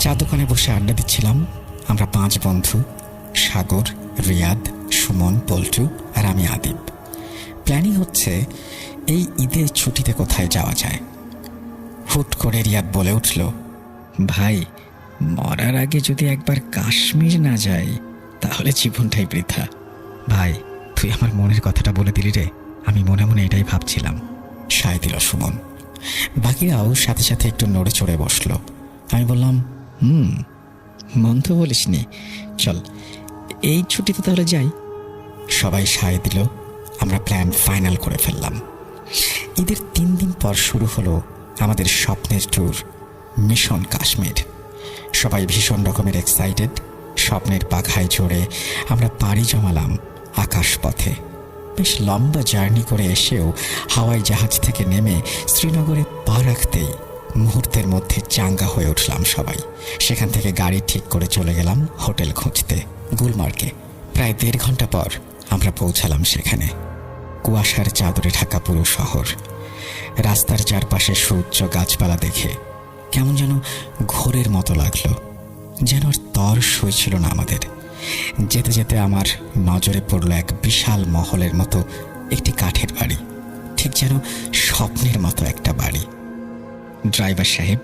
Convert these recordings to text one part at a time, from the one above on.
চা দোকানে বসে আড্ডা দিচ্ছিলাম আমরা 5 বন্ধু, সাগর, রিয়াদ, সুমন, পল্টু আর আমি আদিব। প্ল্যানিং হচ্ছে এই ঈদের ছুটিতে কোথায় যাওয়া যায়। হুট করে রিয়াদ বলে উঠল, ভাই, মরার আগে যদি একবার কাশ্মীর না যাই তাহলে জীবনটাই বৃথা। ভাই, তুই আমার মনের কথাটা বলে দিলি রে, আমি মনে মনে এটাই ভাবছিলাম, সায় দিল সুমন। বাকিরাও সাথে সাথে একটু নড়ে চড়ে বসলো। আমি বললাম, মন তো বলিসনি, চল এই ছুটিতে তাহলে যাই। সবাই সায় দিল। আমরা প্ল্যান ফাইনাল করে ফেললাম। ঈদের 3 দিন পর শুরু হলো আমাদের স্বপ্নের ট্যুর, মিশন কাশ্মীর। সবাই ভীষণ রকমের এক্সাইটেড। স্বপ্নের পাখায় চড়ে আমরা পাড়ি জমালাম আকাশপথে। বেশ লম্বা জার্নি করে এসেও হাওয়াই জাহাজ থেকে নেমে শ্রীনগরে পা রাখতেই মুহূর্তের মধ্যে চাঙ্গা হয়ে উঠলাম সবাই। সেখান থেকে গাড়ি ঠিক করে চলে গেলাম হোটেল খুঁজতে গুলমার্গে। প্রায় 1.5 ঘন্টা পর আমরা পৌঁছালাম সেখানে। কুয়াশার চাদরে ঢাকা পুরো শহর। রাস্তার চারপাশে সুউচ্চ গাছপালা দেখে কেমন যেন ঘোরের মতো লাগলো, যেন আর তর সইছিল না আমাদের। যেতে যেতে আমার নজরে পড়ল এক বিশাল মহলের মতো একটি কাঠের বাড়ি, ঠিক যেন স্বপ্নের মতো একটা বাড়ি। ড্রাইভার সাহেব,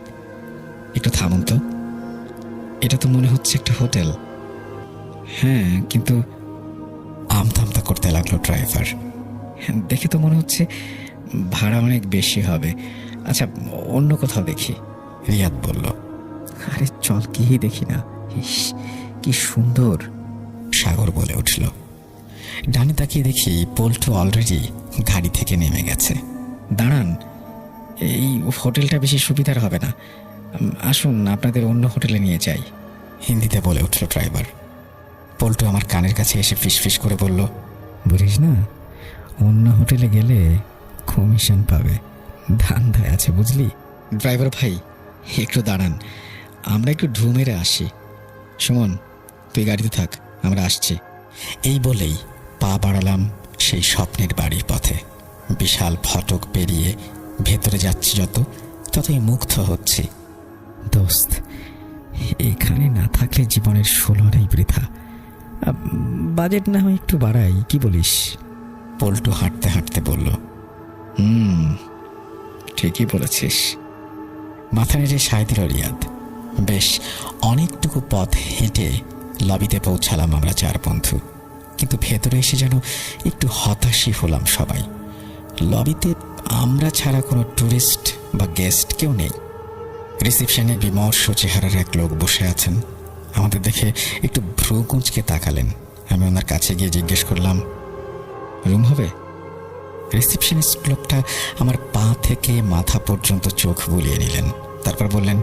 একটু থামুন তো, এটা তো মনে হচ্ছে একটা হোটেল। হ্যাঁ, কিন্তু আমতা করতে লাগলো ড্রাইভার। দেখে তো মনে হচ্ছে ভাড়া অনেক বেশি হবে। আচ্ছা, অন্য কোথাও দেখি, রিয়াদ বলল। আরে চল, কি দেখি না। ইস, কি সুন্দর, সাগর বলে উঠল। ডানে তাকিয়ে দেখি পল্টু অলরেডি গাড়ি থেকে নেমে গেছে। দাঁড়ান, এই হোটেলটা বেশি সুবিধার হবে না, আসুন আপনাদের অন্য হোটেলে নিয়ে যাই, হিন্দিতে বলে উঠল ড্রাইভার। পল্টু আমার কানের কাছে এসে ফিসফিস করে বলল, বুঝিস না, অন্য হোটেলে গেলে কমিশন পাবে, ধান্দায় আছে বুঝলি। ড্রাইভার ভাই, একটু দাঁড়ান, আমরা একটু ঢু মেরে আসি। সুমন, তুই গাড়িতে থাক, আমরা আসছি। এই বলেই পা বাড়ালাম সেই স্বপ্নের বাড়ির পথে। বিশাল ফটক পেরিয়ে ভেতরে যাচ্ছি ততই মুগ্ধ হচ্ছি। দোস্ত, এখানে না থাকলে জীবনের 16 বৃথা। বাজেট না হয় একটু বাড়াই, কি বলিস? পল্টু হাঁটতে হাঁটতে বলল, ঠিকই বলেছিস। মাথা নেড়ে সায় দিল রিয়াদ। বেশ অনেকটুকু পথ হেঁটে লবিতে পৌঁছালাম আমরা 4 বন্ধু, কিন্তু ভেতরে এসে যেন একটু হতাশই হলাম সবাই। লবিতে আমরা ছাড়া কোনো ট্যুরিস্ট বা গেস্ট কেউ নেই। রিসেপশনে বিমর্ষ চেহারার এক লোক বসে আছেন। আমাদের দেখে একটু ভ্রু কুঁচকে তাকালেন। আমি ওনার কাছে গিয়ে জিজ্ঞেস করলাম, রুম হবে? রিসেপশনিস্ট লোকটা আমার পা থেকে মাথা পর্যন্ত চোখ বুলিয়ে নিলেন। তারপর বললেন,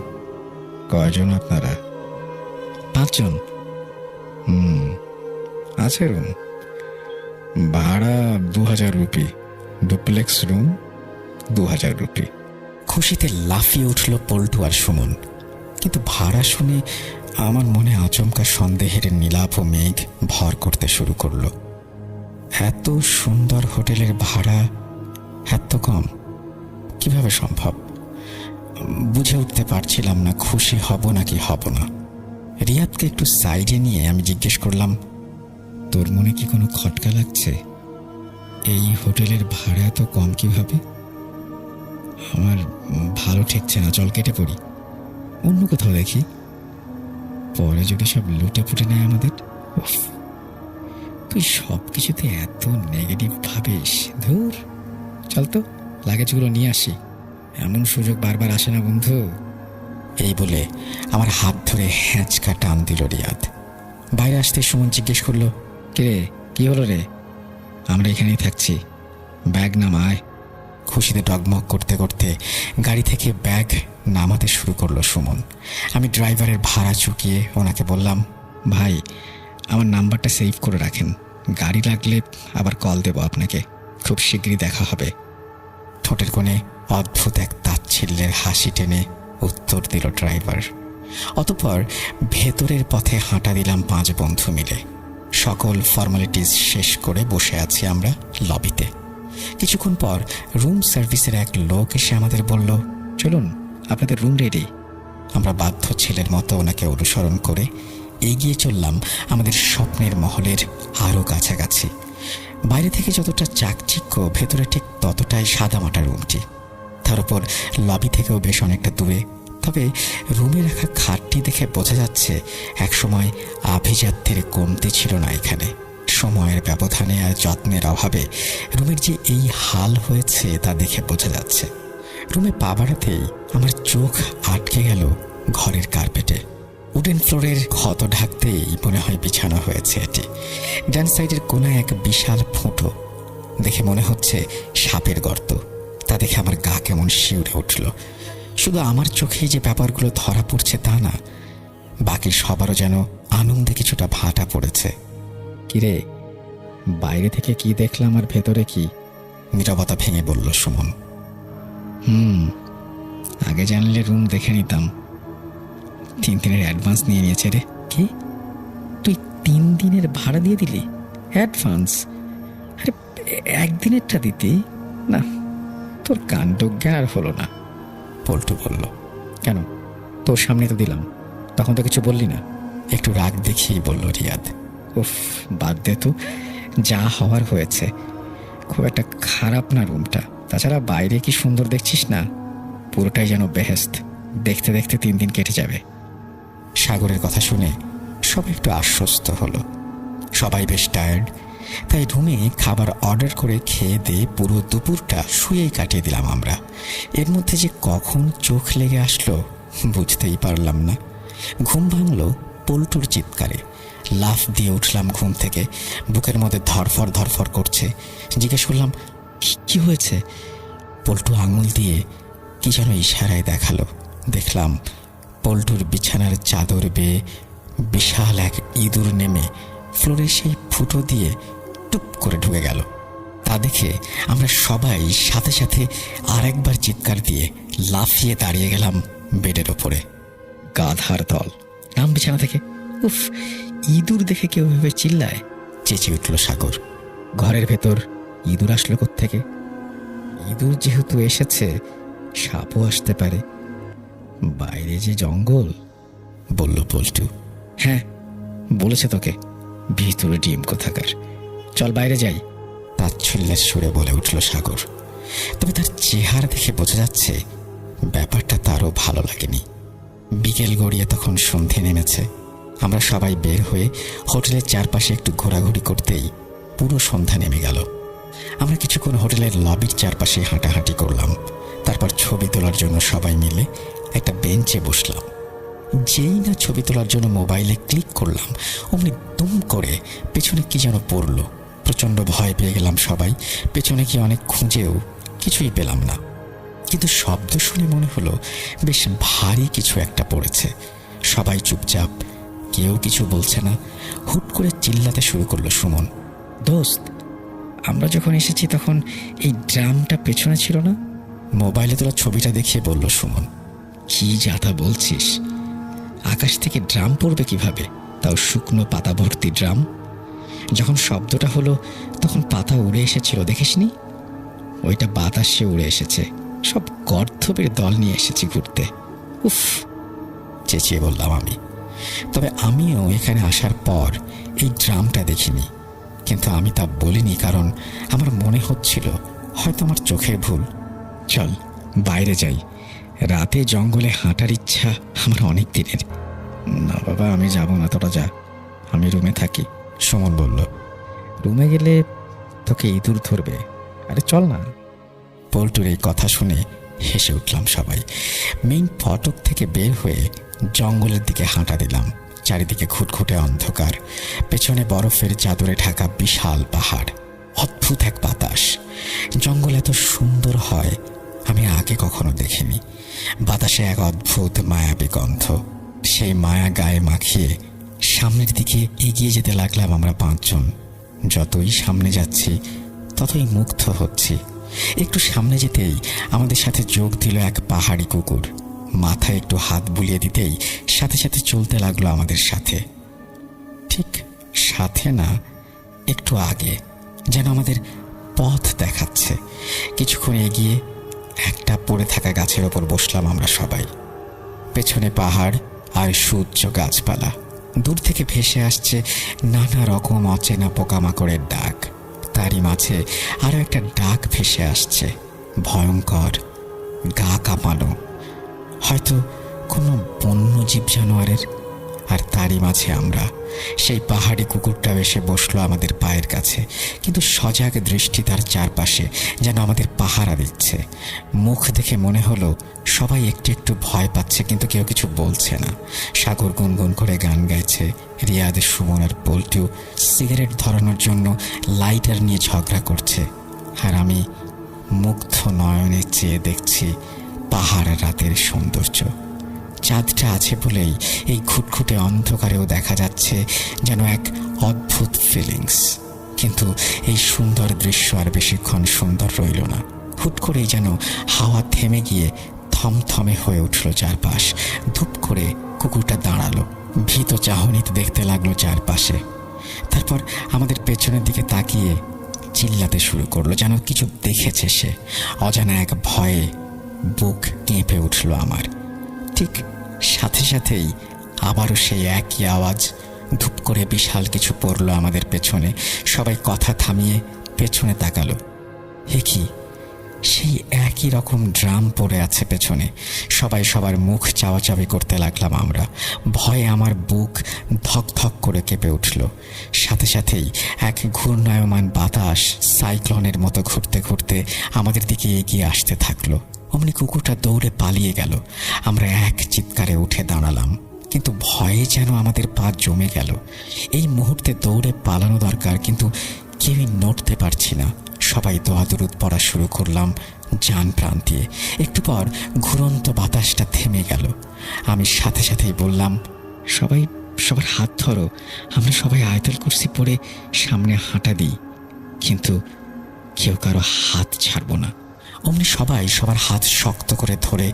কয়জন আপনারা? 5 জন। আছে রুম, ভাড়া 2000 রুপি, ডুপ্লেক্স রুম 2000 রুপি। খুশিতে লাফিয়ে উঠল পল্টু আর সুমন। কিন্তু ভাড়া শুনে আমার মনে আচমকা সন্দেহের নীলাভ মেঘ ভর করতে শুরু করলো। এত সুন্দর হোটেলের ভাড়া এত কম কিভাবে সম্ভব? বুঝে উঠতে পারছিলাম না খুশি হব নাকি হব না। রিয়াদকে একটু সাইডে নিয়ে আমি জিজ্ঞেস করলাম, তোর মনে কি কোনো খটকা লাগছে? এই হোটেলের ভাড়া এত কম কিভাবে? আমার ভালো ঠেকছে না, চল কেটে পড়ি, অন্য কোথাও দেখি, পরে যদি সব লুটে ফুটে নেয় আমাদের। তুই সব কিছুতে এত নেগেটিভ ভাবিস, ধুর, চল তো লাগেজগুলো নিয়ে আসি, এমন সুযোগ বারবার আসে না বন্ধু। এই বলে আমার হাত ধরে হ্যাঁচকা টান দিল রিয়াদ। বাইরে আসতে সুমন জিজ্ঞেস করলো, কে রে, কি হলো রে? আমরা এখানেই থাকছি, ব্যাগ নামায়। খুশিতে ডগমগ করতে করতে গাড়ি থেকে ব্যাগ নামাতে শুরু করলো সুমন। আমি ড্রাইভারের ভাড়া চুকিয়ে ওনাকে বললাম, ভাই, আমার নাম্বারটা সেভ করে রাখেন, গাড়ি লাগলে আবার কল দেব আপনাকে, খুব শীঘ্রই দেখা হবে। ঠোঁটের কোণে অদ্ভুত এক তাচ্ছিল্যের হাসি টেনে উত্তর দিল ড্রাইভার। অতঃপর ভেতরের পথে হাঁটা দিলাম 5 বন্ধু মিলে। সকল ফর্মালিটিস শেষ করে বসে আছি আমরা লবিতে। কিছুক্ষণ পর রুম সার্ভিসের এক লোক এসে আমাদের বলল, চলুন, আপনাদের রুম রেডি। আমরা বাধ্য ছেলের মতো ওনাকে অনুসরণ করে এগিয়ে চললাম আমাদের স্বপ্নের মহলের আরও কাছাকাছি। বাইরে থেকে যতটা চাকচিক্য, ভেতরে ঠিক ততটাই সাদামাটা রুমটি। তার উপর লবি থেকেও বেশ অনেকটা দূরে। তবে রুমে রাখা খাটটি দেখে বোঝা যাচ্ছে একসময় আভিজাত্যের কমতি ছিল না এখানে। সময়ের ব্যবধানে আর যত্নের অভাবে রুমের যে এই হাল হয়েছে তা দেখে বোঝা যাচ্ছে। রুমে পা বাড়াতেই আমার চোখ আটকে গেল ঘরের কার্পেটে। উডেন ফ্লোরের ক্ষত ঢাকতেই মনে হয় বিছানো হয়েছে এটি। ডান সাইডের কোনায় এক বিশাল ফুটো, দেখে মনে হচ্ছে সাপের গর্ত। তা দেখে আমার গা কেমন শিউরে উঠল। শুধু আমার চোখেই যে ব্যাপারগুলো ধরা পড়ছে তা না, বাকি সবারও যেন আনন্দে কিছুটা ভাটা পড়েছে। কিরে, বাইরে থেকে কি দেখলাম আর ভেতরে কি? নীরবতা ভেঙে বলল সুমন। আগে জানলে রুম দেখে নিতাম। 3 দিনের অ্যাডভান্স নিয়ে নিয়েছে রে। কি, তুই 3 দিনের ভাড়া দিয়ে দিলি? অ্যাডভান্স? আরে একদিনেরটা দিতি না? তোর কাণ্ডজ্ঞান আর হলো না। পল্টু বলল। কেন, তোর সামনে তো দিলাম, তখন তো কিছু বললি না। একটু রাগ দেখিয়েই বলল রিয়াদ। উফ, বাদ দে তো, যা হওয়ার হয়েছে। খুব একটা খারাপ না রুমটা। তাছাড়া বাইরে কি সুন্দর দেখছিস না, পুরোটাই যেন বেহেস্ত। দেখতে দেখতে 3 দিন কেটে যাবে। সাগরের কথা শুনে সবাই একটু আশ্বস্ত হলো। সবাই বেশ টায়ার্ড, তাই রুমে খাবার অর্ডার করে খেয়ে দিয়ে পুরো দুপুরটা শুয়েই কাটিয়ে দিলাম আমরা। এর মধ্যে যে কখন চোখ লেগে আসলো বুঝতেই পারলাম না। ঘুম ভাঙল পল্টুর চিৎকারে। লাফ দিয়ে উঠলাম ঘুম থেকে। বুকের মধ্যে ধরফর ধরফর করছে। জিজ্ঞেস করলাম, কি হয়েছে? পল্টু আঙুল দিয়ে কি যেন ইশারায় দেখালো। দেখলাম পল্টুর বিছানার চাদর বেয়ে বিশাল এক ইঁদুর নেমে ফ্লোরের সেই ফুটো দিয়ে টুপ করে ঢুকে গেল। তা দেখে আমরা সবাই সাথে সাথে আরেকবার চিৎকার দিয়ে লাফিয়ে দাঁড়িয়ে গেলাম বেডের ওপরে। গাধার দল, নাম বিছানা থেকে। উফ, ইঁদুর দেখে কেউ ভেবে চিল্লায়? চেঁচিয়ে উঠল সাগর। ঘরের ভেতর ইঁদুর আসলো কোত্থেকে? ইঁদুর যেহেতু এসেছে, সাপও আসতে পারে। বাইরে যে জঙ্গল, বলল পল্টু। হ্যাঁ, বলেছে তোকে, ভিতরে ডিম কোথাকার। চল বাইরে যাই। তাচ্ছল্যের সুরে বলে উঠল সাগর। তবে তার চেহারা দেখে বোঝা যাচ্ছে ব্যাপারটা তারও ভালো লাগেনি। বিকেল গড়িয়ে তখন সন্ধে নেমেছে। আমরা সবাই বের হয়ে হোটেলের চারপাশে একটু ঘোরাঘুরি করতেই পুরো সন্ধ্যা নেমে গেল। আমরা কিছুক্ষণ হোটেলের লবির চারপাশে হাঁটাহাঁটি করলাম। তারপর ছবি তোলার জন্য সবাই মিলে একটা বেঞ্চে বসলাম। যেই না ছবি তোলার জন্য মোবাইলে ক্লিক করলাম, অমনি দুম করে পেছনে কি যেন পড়ল। প্রচণ্ড ভয় পেয়ে গেলাম সবাই। পেছনে কি অনেক খুঁজেও কিছুই পেলাম না, কিন্তু শব্দ শুনে মনে হলো বেশ ভারী কিছু একটা পড়েছে। সবাই চুপচাপ, কেউ কিছু বলছে না। হুট করে চিল্লাতে শুরু করলো সুমন। দোস্ত, আমরা যখন এসেছি তখন এই ড্রামটা পেছনে ছিল না? মোবাইলে তোলা ছবিটা দেখিয়ে বলল সুমন। কি যাতা বলছিস? আকাশ থেকে ড্রাম পড়বে কিভাবে, তাও শুকনো পাতা ভর্তি ড্রাম? যখন শব্দটা হলো তখন পাতা উড়ে এসেছিল, দেখিসনি? ওইটা বাতাসে উড়ে এসেছে। সব গর্ধবের দল নিয়ে এসেছি ঘুরতে। উফ, চেঁচিয়ে বললাম আমি। তবে আমিও এখানে আসার পর এই ড্রামটা দেখিনি, কিন্তু আমি তা বলিনি কারণ আমার মনে হচ্ছিল হয়তো আমার চোখের ভুল। চল বাইরে যাই, রাতে জঙ্গলে হাঁটার ইচ্ছা আমার অনেক দিনের। না বাবা, আমি যাব না, তোরা যা, আমি রুমে থাকি। সুমন বলল। রুমে গেলে তোকে ইঁদুর ধরবে। আরে চল না। পল্টুর এই কথা শুনে হেসে উঠলাম সবাই। মেইন ফটক থেকে বের হয়ে জঙ্গলের দিকে হাঁটা দিলাম। চারিদিকে ঘুটঘুটে অন্ধকার, পেছনে বরফের চাদরে ঢাকা বিশাল পাহাড়, অদ্ভুত এক বাতাস। জঙ্গল এত সুন্দর হয় আমি আগে কখনো দেখিনি। বাতাসে এক অদ্ভুত মায়াবী গন্ধ। সেই মায়া গায়ে মাখিয়ে সামনের দিকে এগিয়ে যেতে লাগলাম আমরা 5 জন। যতই সামনে যাচ্ছি ততই মুগ্ধ হচ্ছি। একটু সামনে যেতেই আমাদের সাথে যোগ দিল এক পাহাড়ি কুকুর। মাথায় একটু হাত বুলিয়ে দিতেই সাথে সাথে চলতে লাগলো আমাদের সাথে। ঠিক সাথে না, একটু আগে, যেন আমাদের পথ দেখাচ্ছে। কিছুক্ষণ এগিয়ে একটা পড়ে থাকা গাছের ওপর বসলাম আমরা সবাই। পেছনে পাহাড় আর সূর্য গাছপালা। দূর থেকে ভেসে আসছে নানা রকম অচেনা পোকামাকড়ের ডাক। তারই মাঝে আরো একটা ডাক ভেসে আসছে, ভয়ঙ্কর, গা কাঁপানো, হয়তো কোনো বন্য জীব জানোয়ারের। আর তারই মাঝে আমরা, সেই পাহাড়ি কুকুরটাও এসে বসলো আমাদের পায়ের কাছে, কিন্তু সজাগ দৃষ্টি তার চারপাশে, যেন আমাদের পাহারা দিচ্ছে। মুখ দেখে মনে হলো সবাই একটু একটু ভয় পাচ্ছে, কিন্তু কেউ কিছু বলছে না। সাগর গুনগুন করে গান গাইছে, রিয়াদ, সুমন আর পল্টু সিগারেট ধরানোর জন্য লাইটার নিয়ে ঝগড়া করছে, আর আমি মুগ্ধ নয়নে চেয়ে দেখছি পাহাড় রাতের সৌন্দর্য। চাঁদটা আছে বলেই এই খুটখুটে অন্ধকারেও দেখা যাচ্ছে যেন এক অদ্ভুত ফিলিংস। কিন্তু এই সুন্দর দৃশ্য আর বেশিক্ষণ সুন্দর রইল না। হুট করেই যেন হাওয়া থেমে গিয়ে থমথমে হয়ে উঠল চারপাশ। ধূপ করে কুকুরটা দাঁড়ালো, ভীত চাহনিতে দেখতে লাগলো চারপাশে। তারপর আমাদের পেছনের দিকে তাকিয়ে চিল্লাতে শুরু করলো, যেন কিছু দেখেছে সে। অজানা এক ভয়ে বুক কেঁপে উঠল আমার। ঠিক সাথে সাথেই আবারও সেই একই আওয়াজ। ধূপ করে বিশাল কিছু পড়লো আমাদের পেছনে। সবাই কথা থামিয়ে পেছনে তাকালো। হে কি, সেই একই রকম ড্রাম পড়ে আছে পেছনে। সবাই সবার মুখ চাওয়াচাওয়ি করতে লাগলাম আমরা। ভয়ে আমার বুক ধক ধক করে কেঁপে উঠল। সাথে সাথেই এক ঘূর্ণায়মান বাতাস সাইক্লোনের মতো ঘুরতে ঘুরতে আমাদের দিকে এগিয়ে আসতে থাকলো। অমনি কুকুরটা দৌড়ে পালিয়ে গেল। আমরা এক চিৎকারে উঠে দাঁড়ালাম, কিন্তু ভয়ে যেন আমাদের পা জমে গেল। এই মুহূর্তে দৌড়ে পালানো দরকার, কিন্তু কেউই নড়তে পারছি না। সবাই দোয়া দরুদ পড়া শুরু করলাম জান প্রাণ দিয়ে। একটু পর ঘুরন্ত বাতাসটা থেমে গেল। আমি সাথে সাথেই বললাম, সবাই সবার হাত ধরো, আমরা সবাই আয়াতুল কুরসি পড়ে সামনে হাঁটা দিই। কিন্তু কেউ কারো হাত ছাড়বো না। অমনি সবাই সবার হাত শক্ত করে ধরে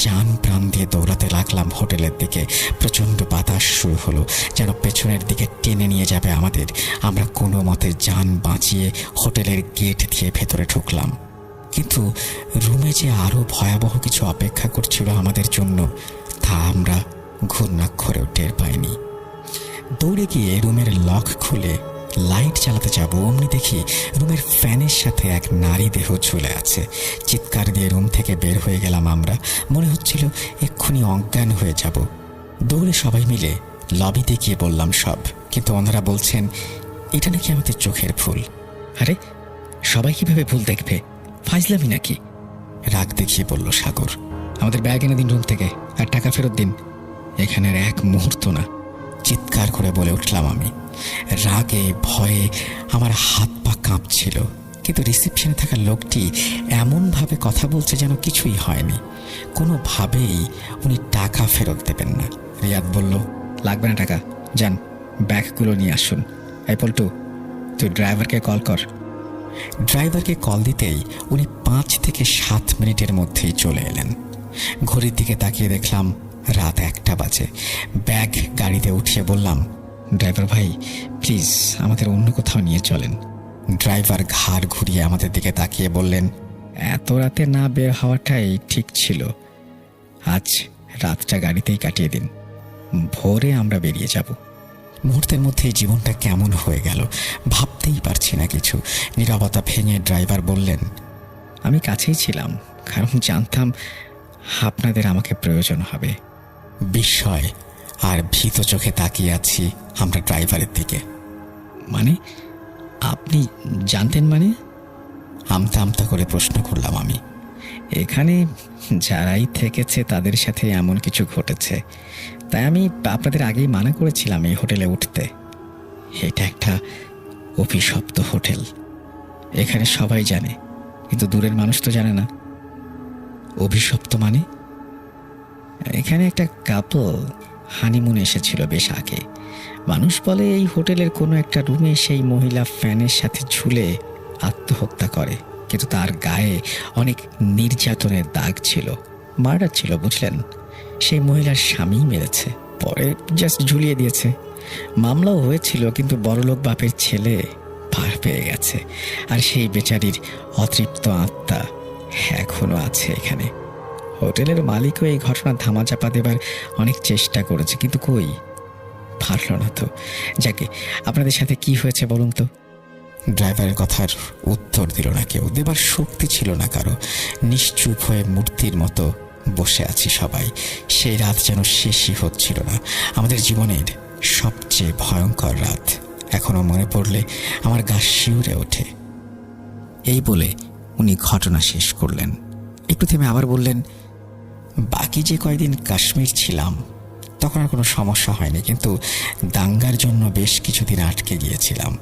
জান প্রাণ দিয়ে দৌড়াতে লাগলাম হোটেলের দিকে। প্রচণ্ড বাতাস শুরু হলো, যেন পেছনের দিকে টেনে নিয়ে যাবে আমাদের। আমরা কোনো মতে জান বাঁচিয়ে হোটেলের গেট দিয়ে ভেতরে ঢুকলাম। কিন্তু রুমে যে আরও ভয়াবহ কিছু অপেক্ষা করছিল আমাদের জন্য, তা আমরা ঘূর্ণাক্ষরেও টের পাইনি। দৌড়ে গিয়ে রুমের লক খুলে লাইট চালাতে যাব, অমনি দেখি রুমের ফ্যানের সাথে এক নারী দেহ ঝুলে আছে। চিৎকার দিয়ে রুম থেকে বের হয়ে গেলাম আমরা। মনে হচ্ছিল এক্ষুনি অজ্ঞান হয়ে যাব। দৌড়ে সবাই মিলে লবিতে গিয়ে বললাম সব, কিন্তু ওনারা বলছেন এটা নাকি আমাদের চোখের ভুল। আরে সবাই কিভাবে ভুল দেখবে, ফাইজলামি নাকি? রাগ দেখিয়ে বলল সাগর। আমাদের ব্যাগ এনে দিন রুম থেকে, আর টাকা ফেরত দিন। এখানে আর এক মুহূর্ত না। চিৎকার করে বলে উঠলাম আমি। রাগে ভয়ে আমার হাত পা কাঁপছিল, কিন্তু রিসেপশনে থাকা লোকটি এমনভাবে কথা বলছে যেন কিছুই হয়নি। কোনোভাবেই উনি টাকা ফেরত দেবেন না। রিয়াদ বলল, লাগবে না টাকা, যান ব্যাগগুলো নিয়ে আসুন। এই পল্টু, তুই ড্রাইভারকে কল কর। ড্রাইভারকে কল দিতেই উনি 5 থেকে 7 মিনিটের মধ্যেই চলে এলেন। ঘড়ির দিকে তাকিয়ে দেখলাম রাত 1টা বাজে। ব্যাগ গাড়িতে উঠিয়ে বললাম, ড্রাইভার ভাই, প্লিজ আমাদের অন্য কোথাও নিয়ে চলেন। ড্রাইভার ঘাড় ঘুরিয়ে আমাদের দিকে তাকিয়ে বললেন, এত রাতে না বের হওয়াটাই ঠিক ছিল। আজ রাতটা গাড়িতেই কাটিয়ে দিন, ভোরে আমরা বেরিয়ে যাব। মুহূর্তের মধ্যেই জীবনটা কেমন হয়ে গেল, ভাবতেই পারছি না কিছু। নীরবতা ভেঙে ড্রাইভার বললেন, আমি কাছেই ছিলাম, কারণ জানতাম আপনাদের আমাকে প্রয়োজন হবে। বিস্ময় আর ভীত চোখে তাকিয়ে আছি আমরা ড্রাইভারের দিকে। মানে আপনি জানতেন? মানে আমতা আমতা করে প্রশ্ন করলাম আমি। এখানে যারাই থেকেছে তাদের সাথে এমন কিছু ঘটেছে, তাই আমি আপনাদের আগেই মানা করেছিলাম এই হোটেলে উঠতে। এটা একটা অভিশপ্ত হোটেল, এখানে সবাই জানে, কিন্তু দূরের মানুষ তো জানে না। অভিশপ্ত মানে? এখানে একটা কাপল হানিমুনে এসেছিল বেশ আগে। মানুষ বলে এই হোটেলের কোনো একটা রুমে সেই মহিলা ফ্যানের সাথে ঝুলে আত্মহত্যা করে, কিন্তু তার গায়ে অনেক নির্যাতনের দাগ ছিল। মার্ডার ছিল, বুঝলেন? সেই মহিলার স্বামী মেরেছে, পরে জাস্ট ঝুলিয়ে দিয়েছে। মামলাও হয়েছিল, কিন্তু বড়লোক বাপের ছেলে পার পেয়ে গেছে। আর সেই বেচারির অতৃপ্ত আত্মা এখনো আছে এখানে। হোটেলের মালিকও এই ঘটনা ধামাচাপা দেবার অনেক চেষ্টা করেছে, কিন্তু কই, পারল না তো। যাকে, আপনাদের সাথে কি হয়েছে বলুন তো? ড্রাইভারের কথার উত্তর দিল না কেউ, দেবার শক্তি ছিল না কারো। নিশ্চুপ হয়ে মূর্তির মতো বসে আছি সবাই। সেই রাত যেন শেষই হচ্ছিল না। আমাদের জীবনের সবচেয়ে ভয়ঙ্কর রাত। এখনো মনে পড়লে আমার গা শিউরে ওঠে। এই বলে উনি ঘটনা শেষ করলেন। একটু থেমে আবার বললেন, বাকি যে কয়দিন কাশ্মীর ছিলাম তখন আর কোনো সমস্যা হয়নি, কিন্তু দাঙ্গার জন্য বেশ কিছুদিন আটকে গিয়েছিলাম।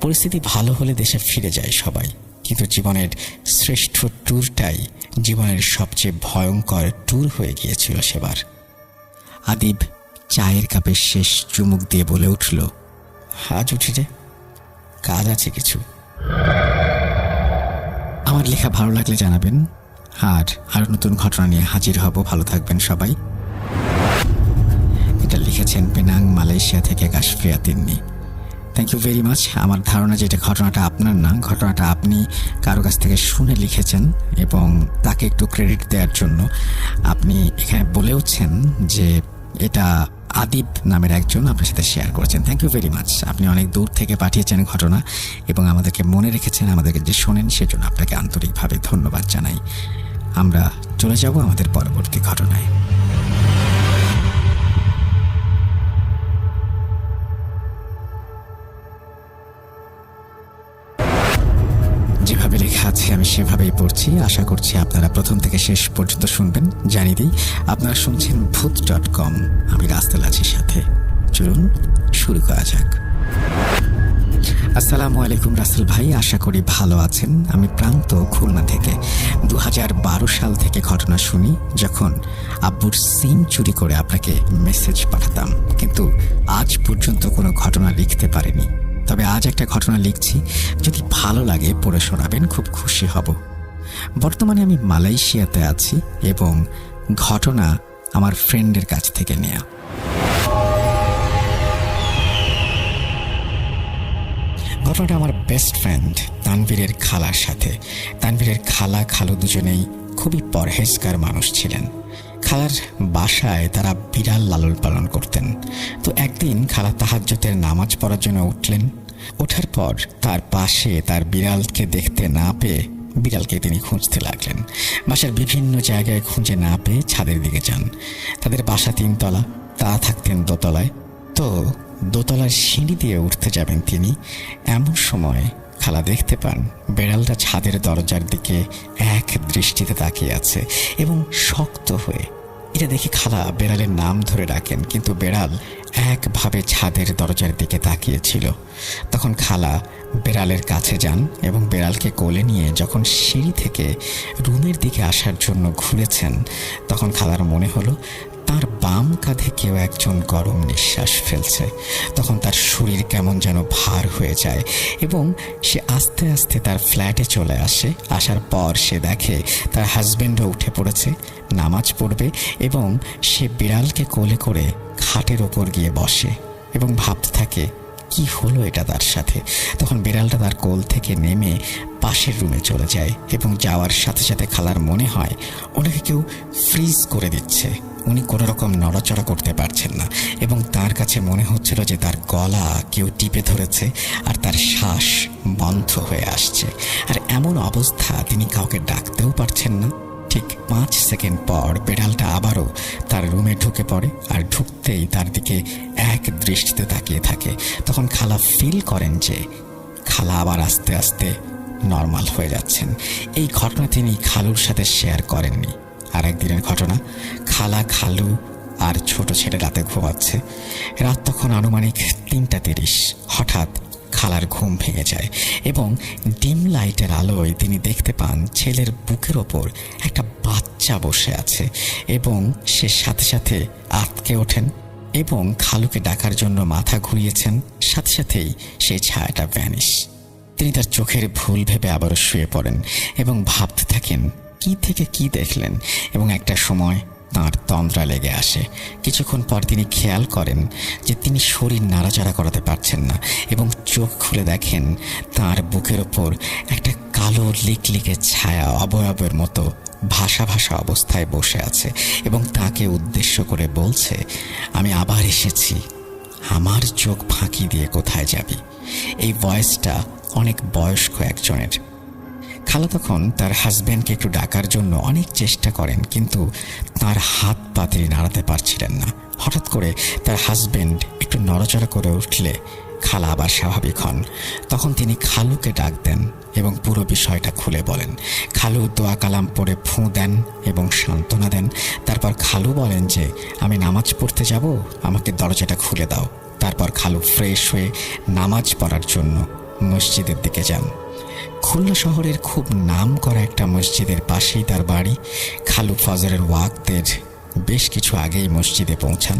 পরিস্থিতি ভালো হলে দেশে ফিরে যায় সবাই, কিন্তু জীবনের শ্রেষ্ঠ ট্যুরটাই জীবনের সবচেয়ে ভয়ঙ্কর ট্যুর হয়ে গিয়েছিল সেবার। আদিব চায়ের কাপের শেষ চুমুক দিয়ে বলে উঠল, আজ উঠি রে, কাজ আছে কিছু। আমার লেখা ভালো লাগলে জানাবেন, আর আরো নতুন ঘটনা নিয়ে হাজির হব। ভালো থাকবেন সবাই। এটা লিখেছেন পেনাং, মালয়েশিয়া থেকে Kashfia Tinni. Thank you very much. আমার ধারণা যে এটা ঘটনাটা আপনার না, ঘটনাটা আপনি কারো কাছ থেকে শুনে লিখেছেন, এবং তাকে একটু ক্রেডিট দেওয়ার জন্য আপনি এখানে বলেওছেন যে এটা আদিব নামের একজন আপনার সাথে শেয়ার করেছেন। Thank you very much. আপনি অনেক দূর থেকে পাঠিয়েছেন ঘটনা এবং আমাদেরকে মনে রেখেছেন, আমাদেরকে যে শোনেন সেজন্য আপনাকে আন্তরিকভাবে ধন্যবাদ জানাই। আমরা চলে যাব আমাদের পরবর্তী ঘটনায়। যেভাবে লেখা আছে আমি সেভাবেই পড়ছি। আশা করছি আপনারা প্রথম থেকে শেষ পর্যন্ত শুনবেন। জানিয়ে দিই, আপনারা শুনছেন ভূত.com। আমি রাস্তেল আছি সাথে। চলুন শুরু করা যাক। আসসালামু আলাইকুম রাসেল ভাই, আশা করি ভালো আছেন। আমি প্রান্ত, খুলনা থেকে 2012 সাল থেকে ঘটনা শুনি, যখন আব্বুর সিম চুরি করে আপনাকে মেসেজ পাঠাতাম, কিন্তু আজ পর্যন্ত কোনো ঘটনা লিখতে পারিনি। তবে আজ একটা ঘটনা লিখছি, যদি ভালো লাগে পড়ে শোনাবেন, খুব খুশি হব। বর্তমানে আমি মালয়েশিয়াতে আছি এবং ঘটনা আমার ফ্রেন্ডের কাছ থেকে নেয়া। ঘটনাটা আমার বেস্ট ফ্রেন্ড তানভীরের খালার সাথে। তানভীরের খালা খালু দুজনেই খুবই পরহেজগার মানুষ ছিলেন। খালার বাসায় তারা বিড়াল লালন পালন করতেন। তো একদিন খালা তাহাজ্জুদের নামাজ পড়ার জন্য উঠলেন। ওঠার পর তার পাশে তার বিড়ালকে দেখতে না পেয়ে বিড়ালকে তিনি খুঁজতে লাগলেন। বাসার বিভিন্ন জায়গায় খুঁজে না পেয়ে ছাদের দিকে যান। তাদের বাসা 3 তলা, তারা থাকতেন দোতলায়। তো দোতলার সিঁড়ি দিয়ে উঠতে যাবেন তিনি, এমন সময় খালা দেখতে পান বেড়ালটা ছাদের দরজার দিকে এক দৃষ্টিতে তাকিয়ে আছে এবং শক্ত হয়ে। এটা দেখে খালা বেড়ালের নাম ধরে ডাকেন, কিন্তু বেড়াল একভাবে ছাদের দরজার দিকে তাকিয়েছিল। তখন খালা বেড়ালের কাছে যান এবং বেড়ালকে কোলে নিয়ে যখন সিঁড়ি থেকে রুমের দিকে আসার জন্য ঘুরেছেন, তখন খালার মনে হলো তার বাম কাঁধে কেউ একজন গরম নিঃশ্বাস ফেলছে। তখন তার শরীর কেমন যেন ভার হয়ে যায় এবং সে আস্তে আস্তে তার ফ্ল্যাটে চলে আসে। আসার পর সে দেখে তার হাজবেন্ডও উঠে পড়েছে, নামাজ পড়বে, এবং সে বিড়ালকে কোলে করে খাটের ওপর গিয়ে বসে এবং ভাবতে থাকে কি হলো এটা তার সাথে। তখন বিড়ালটা তার কোল থেকে নেমে পাশের রুমে চলে যায় এবং যাওয়ার সাথে সাথে খালার মনে হয় ওনাকে কেউ ফ্রিজ করে দিচ্ছে। উনি কোনো রকম নড়াচড়া করতে পারছেন না এবং তার কাছে মনে হচ্ছিল যে তার গলা কেউ টিপে ধরেছে আর তার শ্বাস বন্ধ হয়ে আসছে। আর এমন অবস্থা তিনি কাউকে ডাকতেও পারছেন না। ঠিক 5 সেকেন্ড পর বিড়ালটা আবারও তার রুমে ঢুকে পড়ে, আর ঢুকতেই তার দিকে এক দৃষ্টিতে তাকিয়ে থাকে। তখন খালা ফিল করেন যে খালা আবার আস্তে আস্তে নর্মাল হয়ে যাচ্ছেন। এই ঘটনা তিনি খালুর সাথে শেয়ার করেননি। আর একদিনের ঘটনা, খালা, খালু আর ছোট ছেলে রাতে ঘুমাচ্ছে। রাত তখন আনুমানিক 3:30। হঠাৎ খালার ঘুম ভেঙে যায় এবং ডিম লাইটের আলোয় তিনি দেখতে পান ছেলের বুকের ওপর একটা বাচ্চা বসে আছে এবং সে সাথে সাথে আঁতকে ওঠেন এবং খালুকে ডাকার জন্য মাথা ঘুরিয়েছেন। সাথে সাথেই সেই ছায়াটা ভ্যানিশ। তিনি তার চোখের ভুল ভেবে আবারও শুয়ে পড়েন এবং ভাবতে থাকেন কি থেকে কি দেখলেন, এবং একটা সময় তাঁর তন্দ্রা লেগে আসে। কিছুক্ষণ পর তিনি খেয়াল করেন যে তিনি শরীর নাড়াচাড়া করাতে পারছেন না এবং চোখ খুলে দেখেন তাঁর বুকের ওপর একটা কালো লিকলিকে ছায়া অবয়বের মতো ভাষা ভাষা অবস্থায় বসে আছে এবং তাকে উদ্দেশ্য করে বলছে, আমি আবার এসেছি, আমার চোখ ফাঁকি দিয়ে কোথায় যাবি। এই ভয়েসটা অনেক বয়স্ক একজনের। খালা তখন তার হাজব্যান্ডকে একটু ডাকার জন্য অনেক চেষ্টা করেন, কিন্তু তার হাত পা তিনি নাড়াতে পারছিলেন না। হঠাৎ করে তার হাজব্যান্ড একটু নড়াচড়া করে উঠলে খালা আবার স্বাভাবিক হন। তখন তিনি খালুকে ডাক দেন এবং পুরো বিষয়টা খুলে বলেন। খালু দোয়া কালাম পড়ে ফুঁ দেন এবং সান্ত্বনা দেন। তারপর খালু বলেন যে, আমি নামাজ পড়তে যাব, আমাকে দরজাটা খুলে দাও। তারপর খালু ফ্রেশ হয়ে নামাজ পড়ার জন্য মসজিদের দিকে যান। খুলনা শহরের খুব নাম করা একটা মসজিদের পাশেই তার বাড়ি। খালু ফজরের ওয়াক্তের বেশ কিছু আগেই মসজিদে পৌঁছান।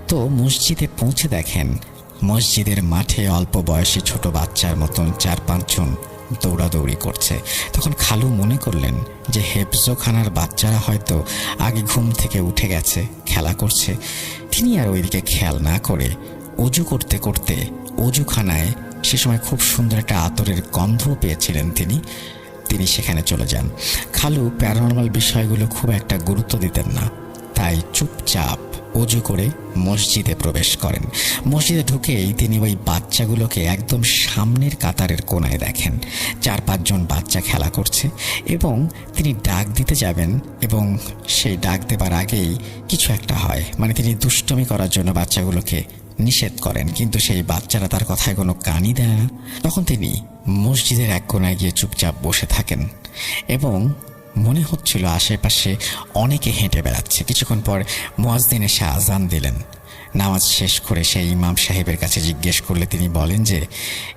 তো মসজিদে পৌঁছে দেখেন মসজিদের মাঠে অল্প বয়সী ছোট বাচ্চার মতন 4-5 জন দৌড়াদৌড়ি করছে। তখন খালু মনে করলেন যে হেফজোখানার বাচ্চারা হয়তো আগে ঘুম থেকে উঠে গেছে, খেলা করছে। তিনি আর ওইদিকে খেয়াল না করে অজু করতে করতে অজুখানায়, সে সময় খুব সুন্দর একটা আতরের গন্ধ পেয়েছিলেন তিনি সেখানে চলে যান। খালু প্যারানর্মাল বিষয়গুলো খুব একটা গুরুত্ব দিতেন না, তাই চুপচাপ অজু করে মসজিদে প্রবেশ করেন। মসজিদে ঢুকেই তিনি ওই বাচ্চাগুলোকে একদম সামনের কাতারের কোনায় দেখেন। 4-5 জন বাচ্চা খেলা করছে এবং তিনি ডাক দিতে যাবেন এবং সেই ডাক দেবার আগেই কিছু একটা হয়, মানে তিনি দুষ্টুমি করার জন্য বাচ্চাগুলোকে নিষেধ করেন, কিন্তু সেই বাচ্চারা তার কথায় কোনো কানই দেয় না। তখন তিনি মসজিদের এক কোনায় গিয়ে চুপচাপ বসে থাকেন এবং মনে হচ্ছিল আশেপাশে অনেকে হেঁটে বেড়াচ্ছে। কিছুক্ষণ পর মুয়াজ্জিন এসে আজান দিলেন। নামাজ শেষ করে সেই ইমাম সাহেবের কাছে জিজ্ঞেস করলে তিনি বলেন যে,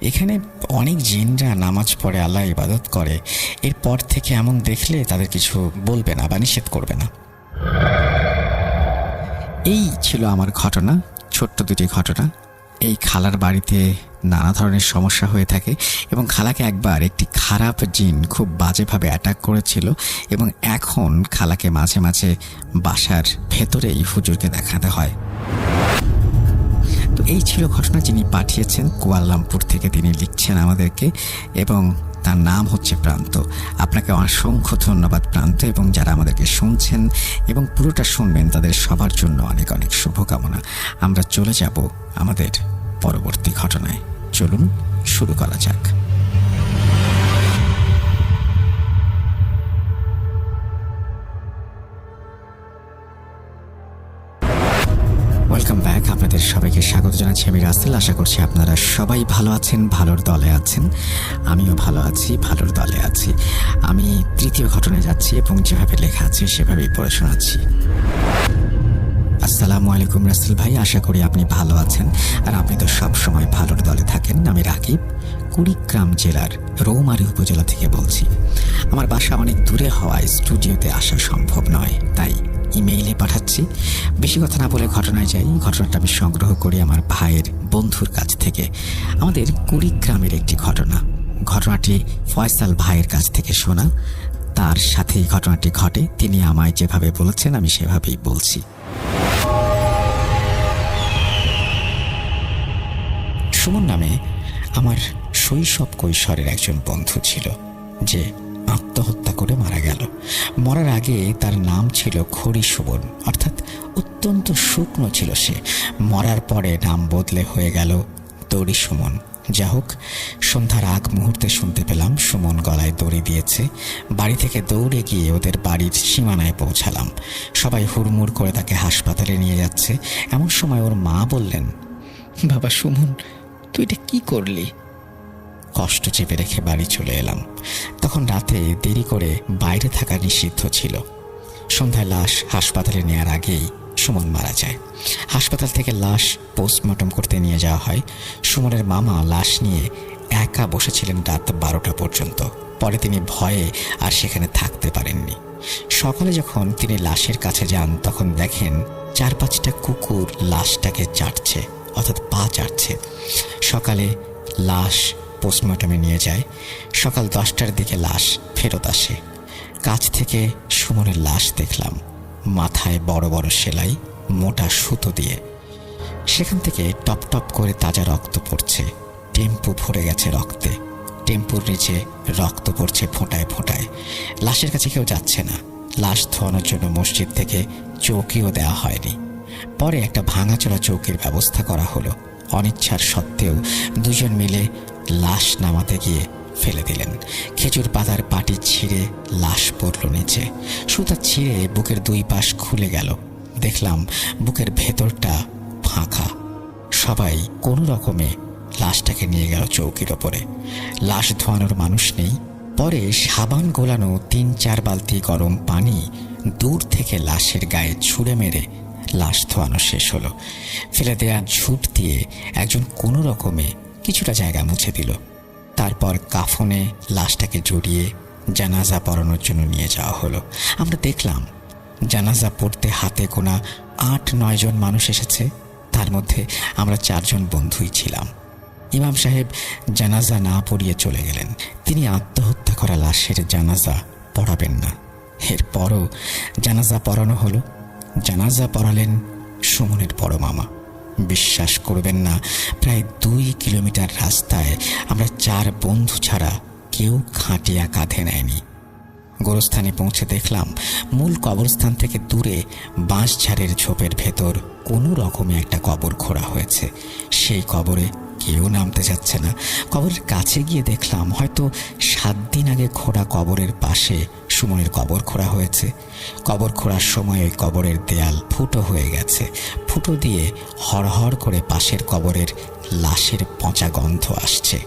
এখানে অনেক জিনরা নামাজ পড়ে আল্লাহ ইবাদত করে, এরপর থেকে এমন দেখলে তাদের কিছু বলবে না বা নিষেধ করবে না। এই ছিল আমার ঘটনা, ছোট্ট দুটি ঘটনা। এই খালার বাড়িতে নানা ধরনের সমস্যা হয়ে থাকে এবং খালাকে একবার একটি খারাপ জিন খুব বাজেভাবে অ্যাটাক করেছিল এবং এখন খালাকে মাঝে মাঝে বাসার ভেতরেই হুজুরকে দেখাতে হয়। তো এই ছিল ঘটনা। যিনি পাঠিয়েছেন কুয়ালালামপুর থেকে, তিনি লিখছেন আমাদেরকে এবং তার নাম হচ্ছে প্রান্ত। আপনাকে অসংখ্য ধন্যবাদ প্রান্ত, এবং যারা আমাদেরকে শুনছেন এবং পুরোটা শুনবেন তাদের সবার জন্য অনেক অনেক শুভকামনা। আমরা চলে যাব আমাদের পরবর্তী ঘটনায়। চলুন শুরু করা যাক। Welcome back. আপনাদের সবাইকে স্বাগত জানাচ্ছি আমি রাসেল। আশা করছি আপনারা সবাই ভালো আছেন, ভালোর দলে আছেন। আমিও ভালো আছি, ভালোর দলে আছি। আমি তৃতীয় ঘটনায় যাচ্ছি এবং যেভাবে লেখা আছে সেভাবেই পড়ে শোনাচ্ছি। আসসালামু আলাইকুম রাসেল ভাই, আশা করি আপনি ভালো আছেন আর আপনি তো সবসময় ভালোর দলে থাকেন। আমি রাকিব, কুড়িগ্রাম জেলার রৌমারী উপজেলা থেকে বলছি। আমার বাসা অনেক দূরে হওয়ায় স্টুডিওতে আসা সম্ভব নয়, তাই ইমেইলে পাঠাচ্ছি। বেশি কথা না বলে ঘটনায় যাই। ঘটনাটা আমি সংগ্রহ করি আমার ভাইয়ের বন্ধুর কাছ থেকে। আমাদের কুড়িগ্রামের একটি ঘটনা। ঘটনাটি ফয়সাল ভাইয়ের কাছ থেকে শোনা। তার সাথেই ঘটনাটি ঘটে। তিনি আমায় যেভাবে বলেছেন আমি সেভাবেই বলছি। সুমন নামে আমার শৈশব কৈশোরের একজন বন্ধু ছিল, যে আত্মহত্যা করে মারা গেল। মরার আগে তার নাম ছিল খড়ি সুমন, অর্থাৎ অত্যন্ত শুকনো ছিল সে। মরার পরে নাম বদলে হয়ে গেল দড়ি সুমন। যা হোক, সন্ধ্যার আগ মুহূর্তে শুনতে পেলাম সুমন গলায় দড়ি দিয়েছে। বাড়ি থেকে দৌড়ে গিয়ে ওদের বাড়ির সীমানায় পৌঁছালাম। সবাই হুড়মুড় করে তাকে হাসপাতালে নিয়ে যাচ্ছে। এমন সময় ওর মা বললেন, বাবা সুমন, তুই এটা কি করলি? কষ্ট চেপে রেখে বাড়ি চলে এলাম। তখন রাতে দেরি করে বাইরে থাকা নিষিদ্ধ ছিল। সন্ধ্যায় লাশ হাসপাতালে নেওয়ার আগেই সুমন মারা যায়। হাসপাতাল থেকে লাশ পোস্টমর্টম করতে নিয়ে যাওয়া হয়। সুমনের মামা লাশ নিয়ে একা বসেছিলেন রাত 12টা পর্যন্ত। পরে তিনি ভয়ে আর সেখানে থাকতে পারেননি। সকালে যখন তিনি লাশের কাছে যান তখন দেখেন 4-5টা কুকুর লাশটাকে চাটছে, অর্থাৎ পা চাটছে। সকালে লাশ পোস্টমর্টমে নিয়ে যায়। সকাল 10টার দিকে লাশ ফেরত আসে। কাছ থেকে সুমনের লাশ দেখলাম, মাথায় বড় বড় সেলাই, মোটা সুতো দিয়ে। সেখান থেকে টপ টপ করে তাজা রক্ত পড়ছে। টেম্পো ভরে গেছে রক্তে। টেম্পুর নিচে রক্ত পড়ছে ফোঁটায় ফোঁটায়। লাশের কাছে কেউ যাচ্ছে না। লাশ ধোয়ানোর জন্য মসজিদ থেকে চৌকিও দেওয়া হয়নি। পরে একটা ভাঙাচোরা চৌকির ব্যবস্থা করা হলো। অনিচ্ছার সত্ত্বেও দুজন মিলে লাশ নামাতে গিয়ে ফেলে দিলেন। খেজুর পাতার পাটি ছিঁড়ে লাশ পড়ল নিচে। সুতা ছিঁড়ে বুকের দুই পাশ খুলে গেল। দেখলাম বুকের ভেতরটা ফাঁকা। সবাই কোনো রকমে লাশটাকে নিয়ে গেল চৌকির ওপরে। লাশ ধোয়ানোর মানুষ নেই। পরে সাবান গোলানো 3-4 বালতি গরম পানি দূর থেকে লাশের গায়ে ছুঁড়ে মেরে লাশ ধোয়ানো শেষ হলো। ফেলে দেয়া ঝুট দিয়ে একজন কোনো রকমে কিছুটা জায়গা মুছে দিল। তারপর কাফনে লাশটাকে জড়িয়ে জানাজা পড়ানোর জন্য নিয়ে যাওয়া হলো। আমরা দেখলাম জানাজা পড়তে হাতে গোনা 8-9 জন মানুষ এসেছে। তার মধ্যে আমরা 4 জন বন্ধুই ছিলাম। ইমাম সাহেব জানাজা না পড়িয়ে চলে গেলেন। তিনি আত্মহত্যা করা লাশের জানাজা পড়াবেন না। এরপরও জানাজা পড়ানো হলো। জানাজা পড়ালেন সুমনের বড় মামা। বিশ্বাস করবেন না, প্রায় 2 কিলোমিটার রাস্তায় আমরা 4 বন্ধু ছাড়া কেউ খাটিয়া কাঁধে নেয়নি। গোরস্থানে পৌঁছে দেখলাম মূল কবরস্থান থেকে দূরে বাঁশঝাড়ের ঝোপের ভেতর কোনো রকমে একটা কবর খোঁড়া হয়েছে। সেই কবরে কেউ নামতে যাচ্ছে না। কবরের কাছে গিয়ে দেখলাম হয়তো 7 দিন আগে খোঁড়া কবরের পাশে সুমনের কবর খোঁড়া হয়েছে। কবর খোঁড়ার সময় ওই কবরের দেয়াল ফুটো হয়ে গেছে। ফুটো দিয়ে হড়হড় করে পাশের কবরের লাশের পচা গন্ধ আসছে।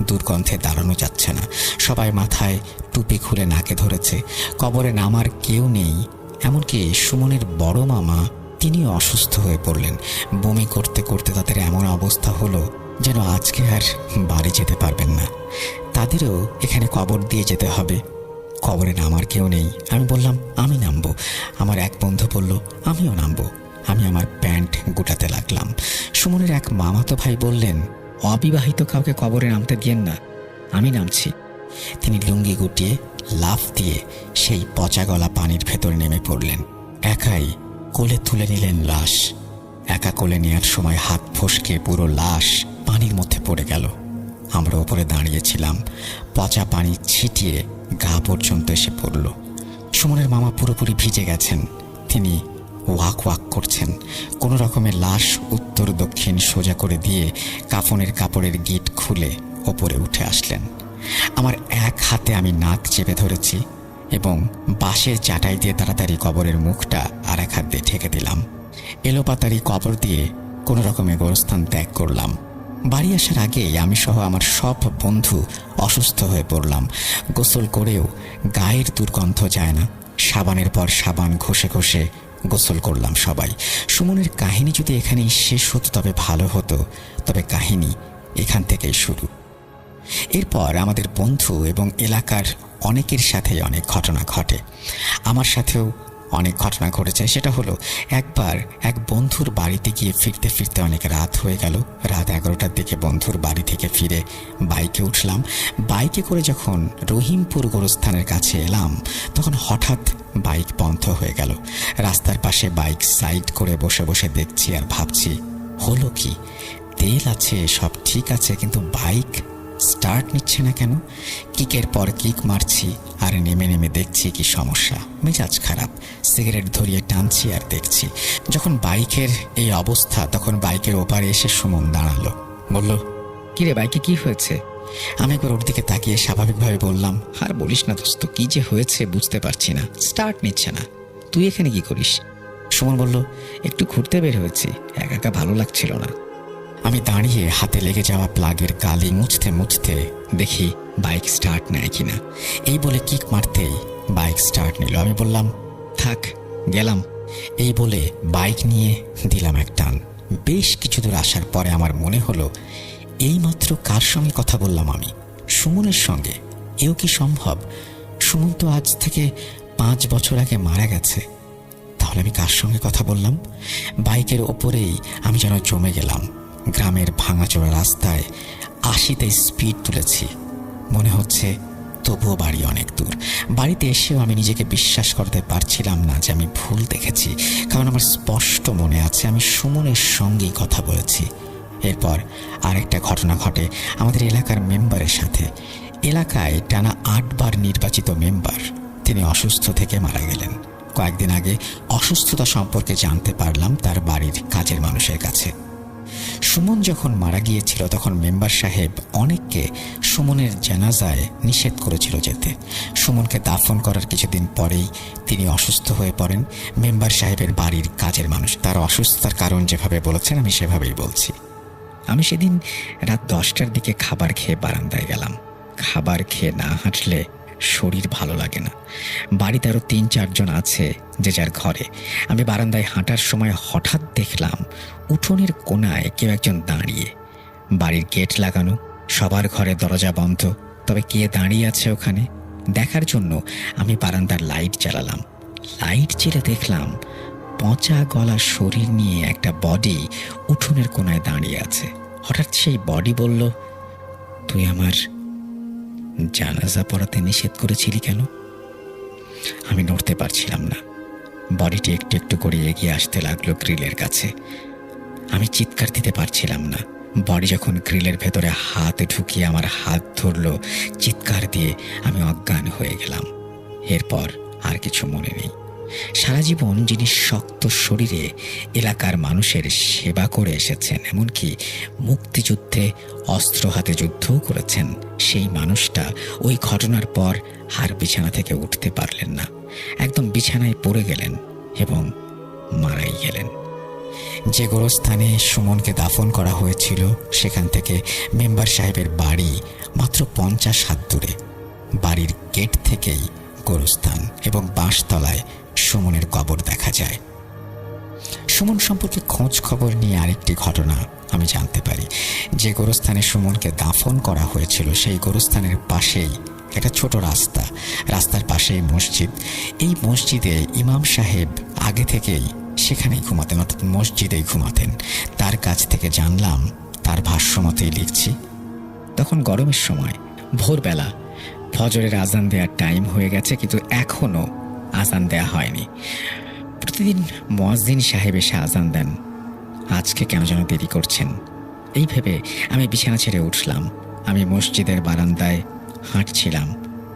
দুর্গন্ধে দাঁড়ানো যাচ্ছে না। সবাই মাথায় টুপি খুলে নাকে ধরেছে। কবরে নামার কেউ নেই। এমনকি সুমনের বড় মামা তিনিও অসুস্থ হয়ে পড়লেন। বমি করতে করতে তাদের এমন অবস্থা হলো যেন আজকে আর বাড়ি যেতে পারবেন না। তাদেরও এখানে কবর দিয়ে যেতে হবে। কবরে নামার কেউ নেই। আমি বললাম আমি নামবো। আমার এক বন্ধু বলল আমিও নামবো। আমি আমার প্যান্ট গুটাতে লাগলাম। সুমনের এক মামাতো ভাই বললেন, অবিবাহিত কাউকে কবরে নামতে দিয়েন না, আমি নামছি। তিনি লুঙ্গি গুটিয়ে লাফ দিয়ে সেই পচা গলা পানির ভেতর নেমে পড়লেন। একাই কোলে তুলে নিলেন লাশ। একা কোলে নেওয়ার সময় হাত ফসকে পুরো লাশ পানির মধ্যে পড়ে গেল। আমরা ওপরে দাঁড়িয়েছিলাম। পচা পানি ছিটিয়ে গা পর্যন্ত এসে পড়ল। সুমনের মামা পুরোপুরি ভিজে গেছেন। তিনি ওয়াক ওয়াক করছেন। কোনো রকমের লাশ উত্তর দক্ষিণ সোজা করে দিয়ে কাফনের কাপড়ের গিট খুলে ওপরে উঠে আসলেন। আমার এক হাতে আমি নাক চেপে ধরেছি এবং বাঁশের চাটাই দিয়ে তাড়াতাড়ি কবরের মুখটা আর এক হাত দিয়ে ঠেকে দিলাম। এলোপাতাড়ি কবর দিয়ে কোনো রকমে গোরস্থান ত্যাগ করলাম। বাড়ি আসার আগেই আমি সহ আমার সব বন্ধু অসুস্থ হয়ে পড়লাম। গোসল করেও গায়ের দুর্গন্ধ যায় না। সাবানের পর সাবান ঘষে ঘষে গোসল করলাম সবাই। সুমনের কাহিনী যদি এখানেই শেষ হতো তবে ভালো হতো। তবে কাহিনী এখান থেকেই শুরু। এরপর আমাদের বন্ধু এবং এলাকার অনেকের সাথেই অনেক ঘটনা ঘটে। আমার সাথেও অনেক ঘটনা ঘটেছে। সেটা হলো একবার এক বন্ধুর বাড়িতে গিয়ে ফিরতে ফিরতে অনেক রাত হয়ে গেল। রাত 11টার দিকে বন্ধুর বাড়ি থেকে ফিরে বাইকে উঠলাম। বাইকে করে যখন রহিমপুর গোরস্থানের কাছে এলাম তখন হঠাৎ বাইক বন্ধ হয়ে গেল। রাস্তার পাশে বাইক সাইড করে বসে বসে দেখছি আর ভাবছি হলো কি। তেল আছে, সব ঠিক আছে, কিন্তু বাইক স্টার্ট নিচ্ছে না কেন? কিকের পর কিক মারছি আর নেমে নেমে দেখছি কি সমস্যা। মেজাজ খারাপ। সিগারেট ধরিয়ে টানছি আর দেখছি। যখন বাইকের এই অবস্থা তখন বাইকের ওপারে এসে সুমন দাঁড়ালো। বলল, কিরে বাইকে কি হয়েছে? আমি একবার ওর দিকে তাকিয়ে স্বাভাবিকভাবে বললাম, আর বলিস না দোস্ত, কি যে হয়েছে বুঝতে পারছি না, স্টার্ট নিচ্ছে না। তুই এখানে কি করিস? সুমন বলল, একটু ঘুরতে বের হয়েছি, একা একা ভালো লাগছিল না। আমি দাঁড়িয়ে হাতে লেগে যাওয়া প্লাগের কালি মুছতে মুছতে দেখি বাইক স্টার্ট নেয় কিনা। এই বলে কিক মারতেই বাইক স্টার্ট নিল। আমি বললাম, থাক, গেলাম। এই বলে বাইক নিয়ে দিলাম এক টান। বেশ কিছু দূর আসার পরে আমার মনে হলো এইমাত্র কার সঙ্গে কথা বললাম আমি? সুমনের সঙ্গে। এও কি সম্ভব? সুমন তো আজ থেকে 5 বছর আগে মারা গেছে। তাহলে আমি কার সঙ্গে কথা বললাম? বাইকের ওপরেই আমি যেন জমে গেলাম। গ্রামের ভাঙাচোরা রাস্তায় 80তে স্পিড তুলেছি। মনে হচ্ছে তবুও বাড়ি অনেক দূর। বাড়িতে এসেও আমি নিজেকে বিশ্বাস করতে পারছিলাম না যে আমি ভুল দেখেছি। কারণ আমার স্পষ্ট মনে আছে আমি সুমনের সঙ্গেই কথা বলেছি। এরপর আরেকটা ঘটনা ঘটে আমাদের এলাকার মেম্বারের সাথে। এলাকায় টানা 8 বার নির্বাচিত মেম্বার, তিনি অসুস্থ থেকে মারা গেলেন। কয়েকদিন আগে অসুস্থতা সম্পর্কে জানতে পারলাম তার বাড়ির কাজের মানুষের কাছে। সুমন যখন মারা গিয়েছিল তখন মেম্বার সাহেব অনেককে সুমনের জানাজায় নিষেধ করেছিল যেতে। সুমনকে দাফন করার কিছুদিন পরেই তিনি অসুস্থ হয়ে পড়েন। মেম্বার সাহেবের বাড়ির কাজের মানুষ তার অসুস্থতার কারণ যেভাবে বলেছেন আমি সেভাবেই বলছি। আমি সেদিন রাত 10টার দিকে খাবার খেয়ে বারান্দায় গেলাম। খাবার খেয়ে না হাঁটলে শরীর ভালো লাগে না। বাড়িতে আরও 3-4 জন আছে যে যার ঘরে। আমি বারান্দায় হাঁটার সময় হঠাৎ দেখলাম উঠোনের কোণায় কেউ একজন দাঁড়িয়ে। বাড়ির গেট লাগানো, সবার ঘরে দরজা বন্ধ, তবে কে দাঁড়িয়ে আছে ওখানে দেখার জন্য আমি বারান্দার লাইট জ্বালালাম। লাইট জ্বেলে দেখলাম পচা গলা শরীর নিয়ে একটা বডি উঠোনের কোণায় দাঁড়িয়ে আছে। হঠাৎ সেই বডি বলল, তুই আমার জানাজা পড়াতে নিষেধ করেছিলি কেন? আমি নড়তে পারছিলাম না। বডিটি একটু একটু করে এগিয়ে আসতে লাগলো গ্রিলের কাছে। আমি চিৎকার দিতে পারছিলাম না। বডি যখন গ্রিলের ভেতরে হাত ঢুকিয়ে আমার হাত ধরল, চিৎকার দিয়ে আমি অজ্ঞান হয়ে গেলাম। এরপর আর কিছু মনে নেই। সারা জীবন যিনি শক্ত শরীরে এলাকার মানুষের সেবা করে এসেছেন, এমনকি মুক্তিযুদ্ধে অস্ত্র হাতে যুদ্ধও করেছেন, সেই মানুষটা ওই ঘটনার পর আর বিছানা থেকে উঠতে পারলেন না। একদম বিছানায় পড়ে গেলেন এবং মারাই গেলেন। যে গোরস্থানে সুমনকে দাফন করা হয়েছিল সেখান থেকে মেম্বার সাহেবের বাড়ি মাত্র 50 হাত দূরে। বাড়ির গেট থেকেই গোরস্থান এবং বাঁশতলায় সুমনের কবর দেখা যায়। সুমন সম্পর্কে খোঁজ খবর নিয়ে আরেকটি ঘটনা আমি জানতে পারি। যে গোরস্থানে সুমনকে দাফন করা হয়েছিল সেই গোরস্থানের পাশেই একটা ছোট রাস্তা, রাস্তার পাশেই মসজিদ। এই মসজিদে ইমাম সাহেব আগে থেকেই সেখানেই ঘুমাতেন, অর্থাৎ মসজিদেই ঘুমাতেন। তার কাছ থেকে জানলাম, তার ভাষ্য মতেই লিখছি, তখন গরমের সময় ভোরবেলা ফজরের আজান দেওয়ার টাইম হয়ে গেছে, কিন্তু এখনো আজান দেয়া হয়নি। প্রতিদিন মুয়াজ্জিন সাহেব এসে আজান দেন। আজকে কেন যেন দেরি করছেন। এই ভেবে আমি বিছানা ছেড়ে উঠলাম। আমি মসজিদের বারান্দায় হাঁটছিলাম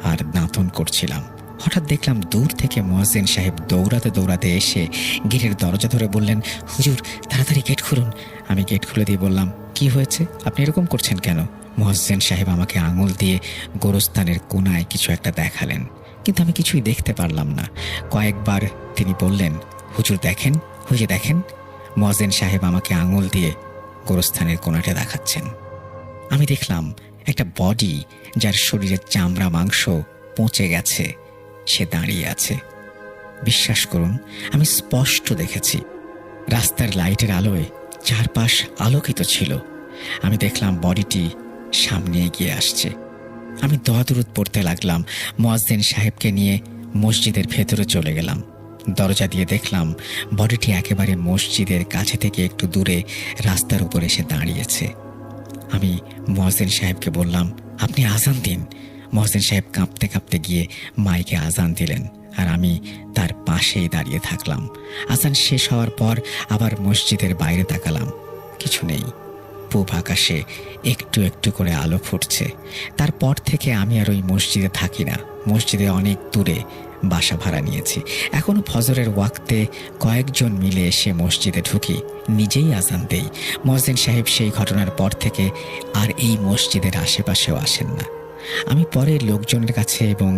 আর দাঁতন করছিলাম। হঠাৎ দেখলাম দূর থেকে মুয়াজ্জিন সাহেব দৌড়াতে দৌড়াতে এসে গেটের দরজা ধরে বললেন, হুজুর তাড়াতাড়ি গেট খুলুন। আমি গেট খুলে দিয়ে বললাম, কি হয়েছে, আপনি এরকম করছেন কেন? মুয়াজ্জিন সাহেব আমাকে আঙুল দিয়ে গোরস্থানের কোণায় কিছু একটা দেখালেন, কিন্তু আমি কিছুই দেখতে পারলাম না। কয়েকবার তিনি বললেন, হুজুর দেখেন, হুজুর দেখেন। মুয়াজ্জিন সাহেব আমাকে আঙুল দিয়ে গোরস্থানের কোণাটা দেখাচ্ছেন। আমি দেখলাম একটা বডি, যার শরীরের চামড়া মাংস পচে গেছে, সে দাঁড়িয়ে আছে। বিশ্বাস করুন, আমি স্পষ্ট দেখেছি। রাস্তার লাইটের আলোয় চারপাশ আলোকিত ছিল। আমি দেখলাম বডিটি সামনে এগিয়ে আসছে। আমি দোয়া দুরুদ পড়তে লাগলাম। মুয়াজ্জিন সাহেবকে নিয়ে মসজিদের ভেতরে চলে গেলাম। দরজা দিয়ে দেখলাম বডিটি একেবারে মসজিদের কাছে থেকে একটু দূরে রাস্তার উপর এসে দাঁড়িয়েছে। আমি মুয়াজ্জিন সাহেবকে বললাম, আপনি আজান দিন। মুয়াজ্জিন সাহেব কাঁপতে কাঁপতে গিয়ে মাইকে আজান দিলেন, আর আমি তার পাশেই দাঁড়িয়ে থাকলাম। আজান শেষ হওয়ার পর আবার মসজিদের বাইরে তাকালাম, কিছু নেই। পূব আকাশে একটু একটু করে আলো ফুটছে। তারপর থেকে আমি আর ওই মসজিদে থাকি না। মসজিদে অনেক দূরে বাসা ভাড়া নিয়েছি। এখনো ফজরের ওয়াক্তে কয়েকজন মিলে এসে মসজিদে ঢুকি, নিজেই আজান দেই। মুয়াজ্জিন সাহেব সেই ঘটনার পর থেকে আর এই মসজিদের আশেপাশেও আসেন না। আমি পরে লোকজনের কাছে এবং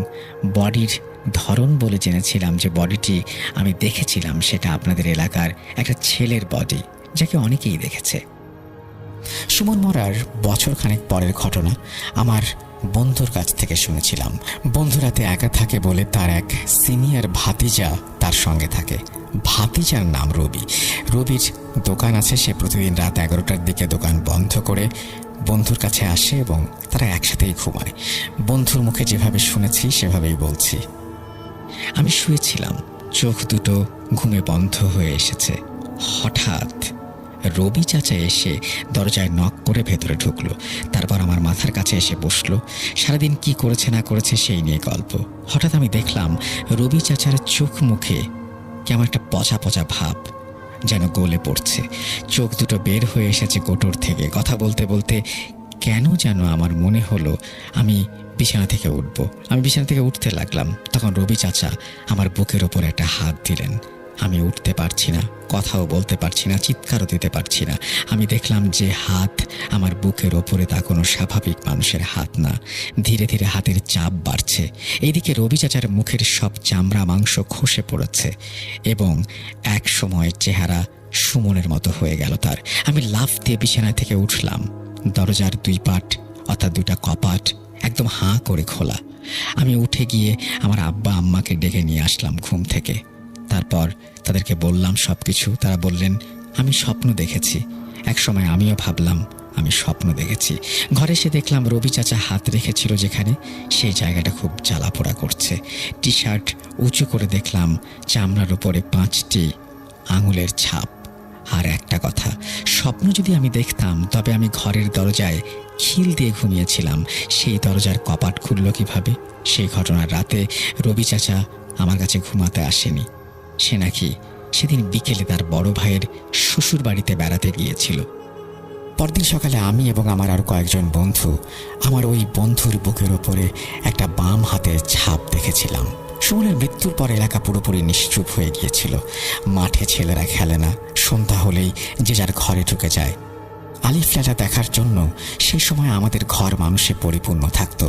বডির ধরন বলে জেনেছিলাম যে বডিটি আমি দেখেছিলাম সেটা আপনাদের এলাকার একটা ছেলের বডি, যাকে অনেকেই দেখেছে। সুমন মরার বছর খানেক পরের ঘটনা আমার বন্ধুর কাছ থেকে শুনেছিলাম। বন্ধু রাতে একা থাকে বলে তার এক সিনিয়র ভাতিজা তার সঙ্গে থাকে। ভাতিজার নাম রবি। রবির দোকান আছে। সে প্রতিদিন রাত 11টার দিকে দোকান বন্ধ করে বন্ধুর কাছে আসে এবং তারা একসাথেই ঘুমায়। বন্ধুর মুখে যেভাবে শুনেছি সেভাবেই বলছি। আমি শুয়েছিলাম, চোখ দুটো ঘুমে বন্ধ হয়ে এসেছে। হঠাৎ রবি চাচা এসে দরজায় নক করে ভেতরে ঢুকলো। তারপর আমার মাথার কাছে এসে বসলো। সারাদিন কি করেছে না করেছে সেই নিয়ে গল্প। হঠাৎ আমি দেখলাম রবি চাচার চোখ মুখে কেমন একটা পচা পচা ভাব, যেন গলে পড়ছে। চোখ দুটো বের হয়ে এসেছে কোটর থেকে। কথা বলতে বলতে কেন যেন আমার মনে হলো আমি বিছানা থেকে উঠব। আমি বিছানা থেকে উঠতে লাগলাম, তখন রবি চাচা আমার বুকের ওপর একটা হাত দিলেন। আমি উঠতে পারছি না, কথাও বলতে পারছি না, চিৎকারও দিতে পারছি না। আমি দেখলাম যে হাত আমার বুকের ওপরে, তা কোনো স্বাভাবিক মানুষের হাত না। ধীরে ধীরে হাতের চাপ বাড়ছে। এইদিকে রবি চাচার মুখের সব চামড়া মাংস খসে পড়েছে এবং এক সময় চেহারা সুমনের মতো হয়ে গেল তার। আমি লাফ দিয়ে বিছানা থেকে উঠলাম। দরজার দুই পাট অর্থাৎ দুটা কপাট একদম হাঁ করে খোলা। আমি উঠে গিয়ে আমার আব্বা আম্মাকে ডেকে নিয়ে আসলাম ঘুম থেকে। তারপর তাদেরকে বললাম সব কিছু। তারা বললেন আমি স্বপ্ন দেখেছি। এক সময় আমিও ভাবলাম আমি স্বপ্ন দেখেছি। ঘরে এসে দেখলাম রবি চাচা হাত রেখেছিল যেখানে, সেই জায়গাটা খুব জ্বালাপোড়া করছে। টি শার্ট উঁচু করে দেখলাম চামড়ার উপরে 5টি আঙুলের ছাপ। আর একটা কথা, স্বপ্ন যদি আমি দেখতাম তবে আমি ঘরের দরজায় খিল দিয়ে ঘুমিয়েছিলাম। সেই দরজার কপাট খুলল কিভাবে? সেই ঘটনার রাতে রবি চাচা আমার কাছে ঘুমাতে আসেনি। সে নাকি সেদিন বিকেলে তার বড় ভাইয়ের শ্বশুর বাড়িতে বেড়াতে গিয়েছিল। পরদিন সকালে আমি এবং আমার আরও কয়েকজন বন্ধু আমার ওই বন্ধুর বুকের ওপরে একটা বাম হাতের ছাপ দেখেছিলাম। সুমনের মৃত্যুর পর এলাকা পুরোপুরি নিশ্চুপ হয়ে গিয়েছিল। মাঠে ছেলেরা খেলে না, সন্ধ্যা হলেই যে যার ঘরে ঢুকে যায়। আলিফ লায়লা দেখার জন্য সেই সময় আমাদের ঘর মানুষে পরিপূর্ণ থাকত।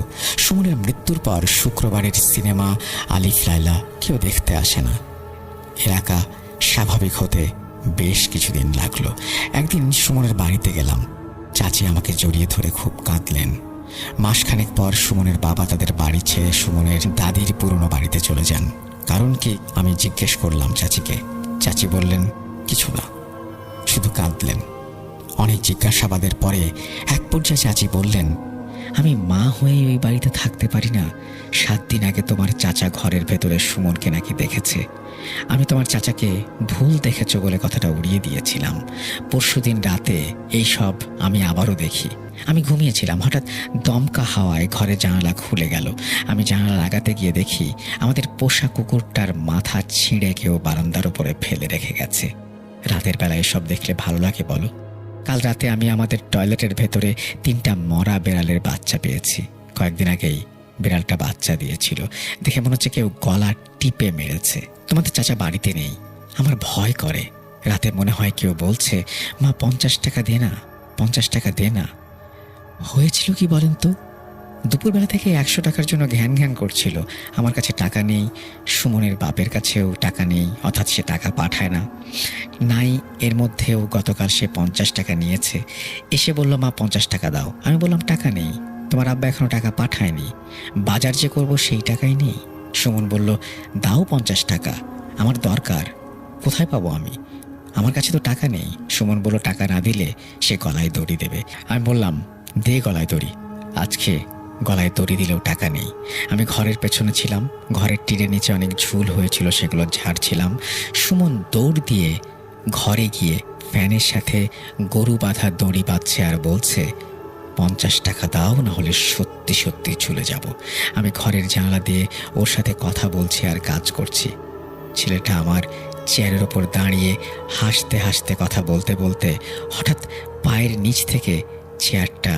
সুমনের মৃত্যুর পর শুক্রবারের সিনেমা আলিফ লায়লা কেউ দেখতে আসে না। এলাকা স্বাভাবিক হতে বেশ কিছুদিন লাগলো। একদিন সুমনের বাড়িতে গেলাম। চাচি আমাকে জড়িয়ে ধরে খুব কাঁদলেন। মাসখানেক পর সুমনের বাবা তাদের বাড়ি ছেড়ে সুমনের দাদির পুরনো বাড়িতে চলে যান। কারণ কি আমি জিজ্ঞেস করলাম চাচিকে। চাচি বললেন কিছু না, শুধু কাঁদলেন। অনেক জিজ্ঞাসাবাদের পরে এক পর্যায়ে চাচি বললেন, আমি মা হয়ে ওই বাড়িতে থাকতে পারি না। 7 দিন আগে তোমার চাচা ঘরের ভেতরে সুমনকে নাকি দেখেছে। আমি তোমার চাচাকে ভুল দেখেছো বলে কথাটা উড়িয়ে দিয়েছিলাম। পরশুদিন রাতে এই সব আমি আবারও দেখি। আমি ঘুমিয়েছিলাম, হঠাৎ দমকা হাওয়ায় ঘরের জানালা খুলে গেল। আমি জানালা লাগাতে গিয়ে দেখি আমাদের পোষা কুকুরটার মাথা ছিঁড়ে কেউ বারান্দার উপরে ফেলে রেখে গেছে। রাতের বেলা এসব দেখলে ভালো লাগে বলো? কাল রাতে আমি আমাদের টয়লেটের ভেতরে 3টা মরা বেড়ালের বাচ্চা পেয়েছি। কয়েকদিন আগেই বিড়ালটা বাচ্চা দিয়েছিল। দেখে মনে হচ্ছে কেউ গলা টিপে মেরেছে। তোমাদের চাচা বাড়িতে নেই। আমার ভয় করে। রাতে মনে হয় কেউ বলছে, মা 50 টাকা দে না, 50 টাকা দে না। হয়েছিল কি বলেন তো? দুপুরবেলা থেকে 100 টাকার জন্য ঘ্যান ঘ্যান করছিল। আমার কাছে টাকা নেই, সুমনের বাপের কাছেও টাকা নেই, অর্থাৎ সে টাকা পাঠায় না। নাই এর মধ্যেও গতকাল সে 50 টাকা নিয়েছে। এসে বলল, মা 50 টাকা দাও। আমি বললাম টাকা নেই, তোমার আব্বা এখনো টাকা পাঠায়নি, বাজার যে করবো সেই টাকাই নেই। সুমন বলল, দাও 50 টাকা, আমার দরকার। কোথায় পাবো আমি? আমার কাছে তো টাকা নেই। সুমন বলল, টাকা না দিলে সে গলায় দড়ি দেবে। আমি বললাম, দে গলায় দড়ি। আজকে গলায় দড়ি দিলেও টাকা নেই। আমি ঘরের পেছনে ছিলাম। ঘরের টিনের নিচে অনেক ঝুল হয়েছিল, সেগুলো ঝাড়ছিলাম। সুমন দৌড় দিয়ে ঘরে গিয়ে ফ্যানের সাথে গরু বাঁধা দড়ি বাঁধছে আর বলছে, 50 টাকা দাও, না হলে সত্যি সত্যি চলে যাব। আমি ঘরের জানালা দিয়ে ওর সাথে কথা বলছি আর কাজ করছি। ছেলেটা আমার চেয়ারের ওপর দাঁড়িয়ে হাসতে হাসতে কথা বলতে বলতে হঠাৎ পায়ের নিচ থেকে চেয়ারটা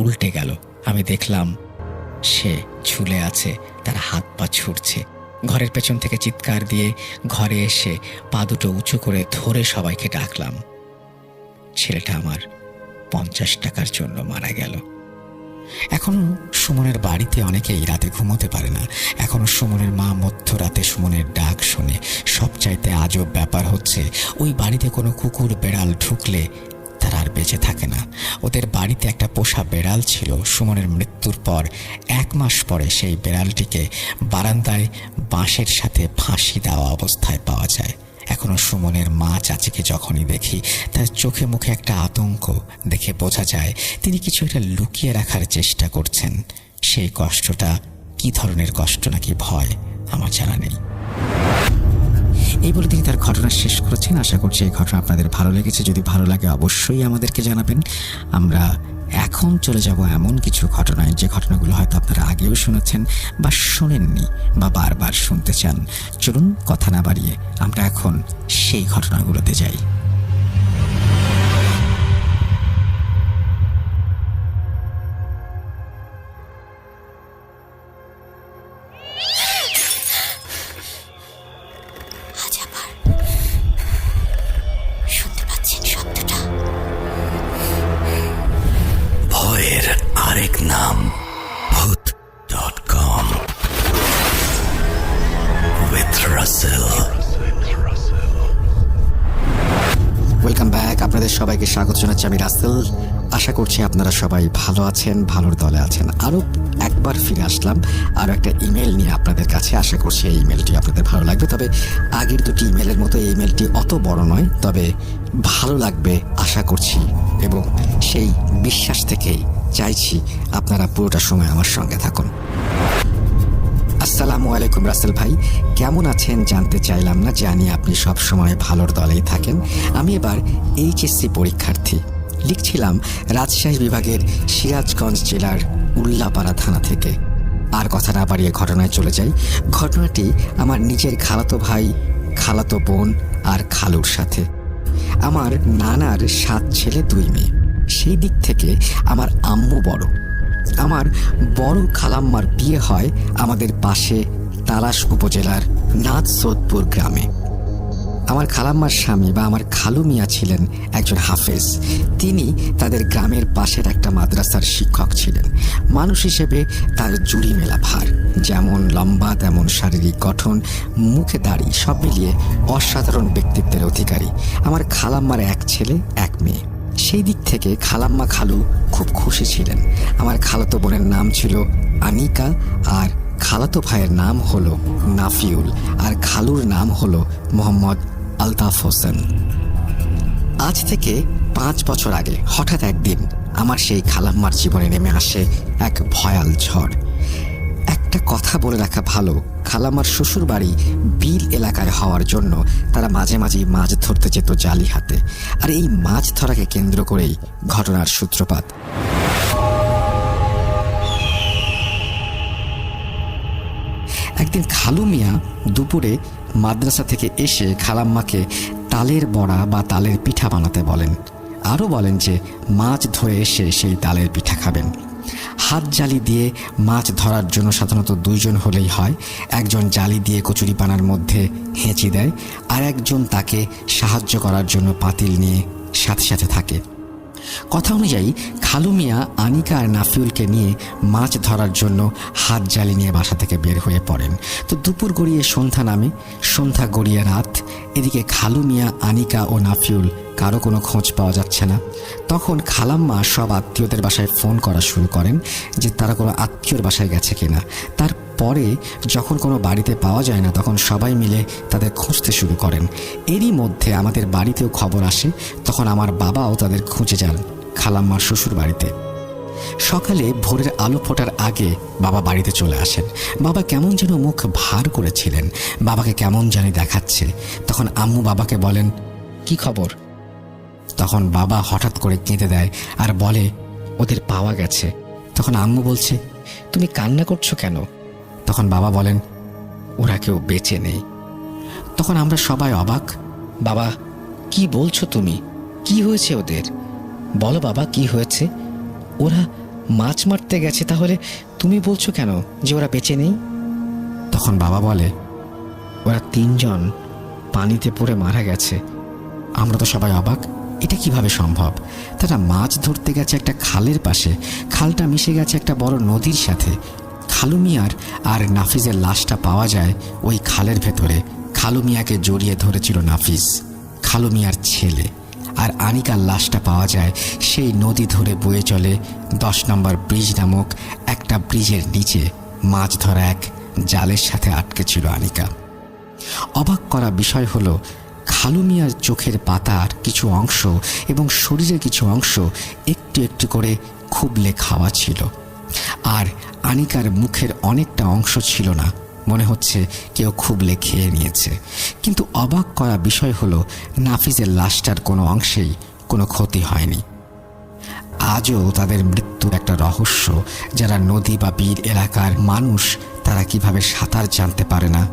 উল্টে গেল। আমি দেখলাম সে ঝুলে আছে, তার হাত পা ছুটছে। ঘরের পেছন থেকে চিৎকার দিয়ে ঘরে এসে পা দুটো উঁচু করে ধরে সবাইকে ডাকলাম। ছেলেটা আমার 50 টাকার জন্য মারা গেল। এখনো সুমনের বাড়িতে অনেকেই রাতে ঘুমোতে পারে না। এখনো সুমনের মা মধ্যরাতে সুমনের ডাক শোনে। সবচাইতে আজব ব্যাপার হচ্ছে, ওই বাড়িতে কোনো কুকুর বেড়াল ঢুকলে তারা আর বেঁচে থাকে না। ওদের বাড়িতে একটা পোষা বেড়াল ছিল। সুমনের মৃত্যুর পর 1 মাস পরে সেই বেড়ালটিকে বারান্দায় বাঁশের সাথে ফাঁসি দেওয়া অবস্থায় পাওয়া যায়। এখনো সুমনের মা চাচিকে যখনই দেখি তার চোখে মুখে একটা আতঙ্ক দেখে বোঝা যায় তিনি কিছু একটা লুকিয়ে রাখার চেষ্টা করছেন। সেই কষ্টটা কি ধরনের কষ্ট নাকি ভয় আমার জানা নেই। এই বলে তিনি তার ঘটনা শেষ করেছেন। আশা করছি এই ঘটনা আপনাদের ভালো লেগেছে। যদি ভালো লাগে অবশ্যই আমাদেরকে জানাবেন। আমরা এখন চলে যাব এমন কিছু ঘটনায়, যে ঘটনাগুলো হয়তো আপনারা আগেও শুনেছেন বা শোনেননি বা বারবার শুনতে চান। চলুন কথা না বাড়িয়ে আমরা এখন সেই ঘটনাগুলোতে যাই। Welcome back. আপনাদের সবাইকে স্বাগত জানাচ্ছি, আমি রাসেল। আশা করছি আপনারা সবাই ভালো আছেন, ভালোর দলে আছেন। আরও একবার ফিরে আসলাম আরও একটা ইমেল নিয়ে আপনাদের কাছে। আশা করছি এই ইমেলটি আপনাদের ভালো লাগবে। তবে আগের দুটি ইমেলের মতো এই ইমেলটি অত বড় নয়, তবে ভালো লাগবে আশা করছি, এবং সেই বিশ্বাস থেকেই চাইছি আপনারা পুরোটা সময় আমার সঙ্গে থাকুন। আসসালামু আলাইকুম রাসেল ভাই, কেমন আছেন জানতে চাইলাম না। জানি আপনি সব সময় ভালোর দলেই থাকেন। আমি এবার এইচএসসি পরীক্ষার্থী। লিখছিলাম রাজশাহী বিভাগের সিরাজগঞ্জ জেলার উল্লাপাড়া থানা থেকে। আর কথা না বাড়িয়ে ঘটনায় চলে যাই। ঘটনাটি আমার নিজের খালাতো ভাই, খালাতো বোন আর খালুর সাথে। আমার নানার 7 ছেলে 2 মেয়ে। সেই দিক থেকে আমার আম্মু বড়। আমার বড় খালাম্মার বিয়ে হয় আমাদের পাশে তালাশ উপজেলার নাথসোদপুর গ্রামে। আমার খালাম্মার স্বামী বা আমার খালু মিয়া ছিলেন একজন হাফেজ। তিনি তাদের গ্রামের পাশের একটা মাদ্রাসার শিক্ষক ছিলেন। মানুষ হিসেবে তার জুড়ি মেলা ভার, যেমন লম্বা তেমন শারীরিক গঠন, মুখে দাড়ি, সব মিলিয়ে অসাধারণ ব্যক্তিত্বের অধিকারী। আমার খালাম্মার 1 ছেলে 1 মেয়ে। সেই দিক থেকে খালাম্মা খালু খুব খুশি ছিলেন। আমার খালাতো বোনের নাম ছিল আনিকা, আর খালাতো ভাইয়ের নাম হলো নাফিউল, আর খালুর নাম হলো মোহাম্মদ আলতাফ হোসেন। আজ থেকে 5 বছর আগে হঠাৎ একদিন আমার সেই খালাম্মার জীবনে নেমে আসে এক ভয়াল ঝড়। একটা কথা বলে রাখা ভালো, খালাম্মার শ্বশুর বাড়ি বিল এলাকায় হওয়ার জন্য তারা মাঝে মাঝে মাছ ধরতে যেত জালি হাতে। আর এই মাছ ধরাকে কেন্দ্র করেই ঘটনার সূত্রপাত। একদিন খালু মিয়া দুপুরে মাদ্রাসা থেকে এসে খালাম্মাকে তালের বড়া বা তালের পিঠা বানাতে বলেন। আরও বলেন যে মাছ ধরে এসে সেই তালের পিঠা খাবেন। হাত জালি দিয়ে মাছ ধরার জন্য সাধারণত 2 জন হলেই হয়। একজন জালি দিয়ে কচুরিপানার মধ্যে হেঁচি দেয়, আর একজন তাকে সাহায্য করার জন্য পাতিল নিয়ে সাথে সাথে থাকে। কথা অনুযায়ী খালু মিয়া আনিকা আর নাফিউলকে নিয়ে মাছ ধরার জন্য হাত জালি নিয়ে বাসা থেকে বের হয়ে পড়েন। তো দুপুর গড়িয়ে সন্ধ্যা নামে, সন্ধ্যা গড়িয়ে রাত। এদিকে খালু মিয়া, আনিকা ও নাফিউল কারো কোনো খোঁজ পাওয়া যাচ্ছে না। তখন খালাম্মা সব আত্মীয়দের বাসায় ফোন করা শুরু করেন যে তারা কোনো আত্মীয়র বাসায় গেছে কিনা। তারপরে যখন কোনো বাড়িতে পাওয়া যায় না, তখন সবাই মিলে তাদের খুঁজতে শুরু করেন। এরই মধ্যে আমাদের বাড়িতেও খবর আসে। তখন আমার বাবাও তাদের খুঁজে যান খালাম্মার শ্বশুর বাড়িতে। সকালে ভোরের আলো ফোটার আগে বাবা বাড়িতে চলে আসেন। বাবা কেমন যেন মুখ ভার করেছিলেন, বাবাকে কেমন জানি দেখাচ্ছে। তখন আম্মু বাবাকে বলেন, কি খবর? তখন বাবা হঠাৎ করে কেঁদে দেয় আর বলে, ওদের পাওয়া গেছে। তখন আম্মু বলছে, তুমি কান্না করছো কেন? তখন বাবা বলেন, ওরা কেউ বেঁচে নেই। তখন আমরা সবাই অবাক। বাবা, কি বলছো তুমি? কি হয়েছে ওদের? বলো বাবা, কি হয়েছে? ওরা মাছ মারতে গেছে, তাহলে তুমি বলছো কেন যে ওরা বেঁচে নেই? তখন বাবা বলে, ওরা 3 জন পানিতে পড়ে মারা গেছে। আমরা তো সবাই অবাক, এটা কিভাবে সম্ভব? তারা মাছ ধরতে গেছে একটা খালের পাশে, খালটা মিশে গেছে একটা বড় নদীর সাথে। খালু মিয়ার আর নাফিজের লাশটা পাওয়া যায় ওই খালের ভেতরে। খালু মিয়াকে জড়িয়ে ধরেছিল নাফিজ, খালু মিয়ার ছেলে। আর আনিকার লাশটা পাওয়া যায় সেই নদী ধরে বয়ে চলে 10 নম্বর ব্রিজ নামক একটা ব্রিজের নিচে। মাছ ধরা এক জালের সাথে আটকে ছিল আনিকা। অবাক করা বিষয় হলো, খালু মিয়ার চোখের পাতার কিছু অংশ এবং শরীরের কিছু অংশ একটু একটু করে খুবলে খাওয়া ছিল, আর আনিকার মুখের অনেকটা অংশ ছিল না। মনে হচ্ছে কেউ খুবলে খেয়ে নিয়েছে। কিন্তু অবাক করা বিষয় হলো, নাফিজের লাশটার কোনো অংশেই কোনো ক্ষতি হয়নি। আজও তাদের মৃত্যুর একটা রহস্য। যারা নদী বা বিল এলাকার মানুষ, তারা কিভাবে সাঁতার জানতে পারে না।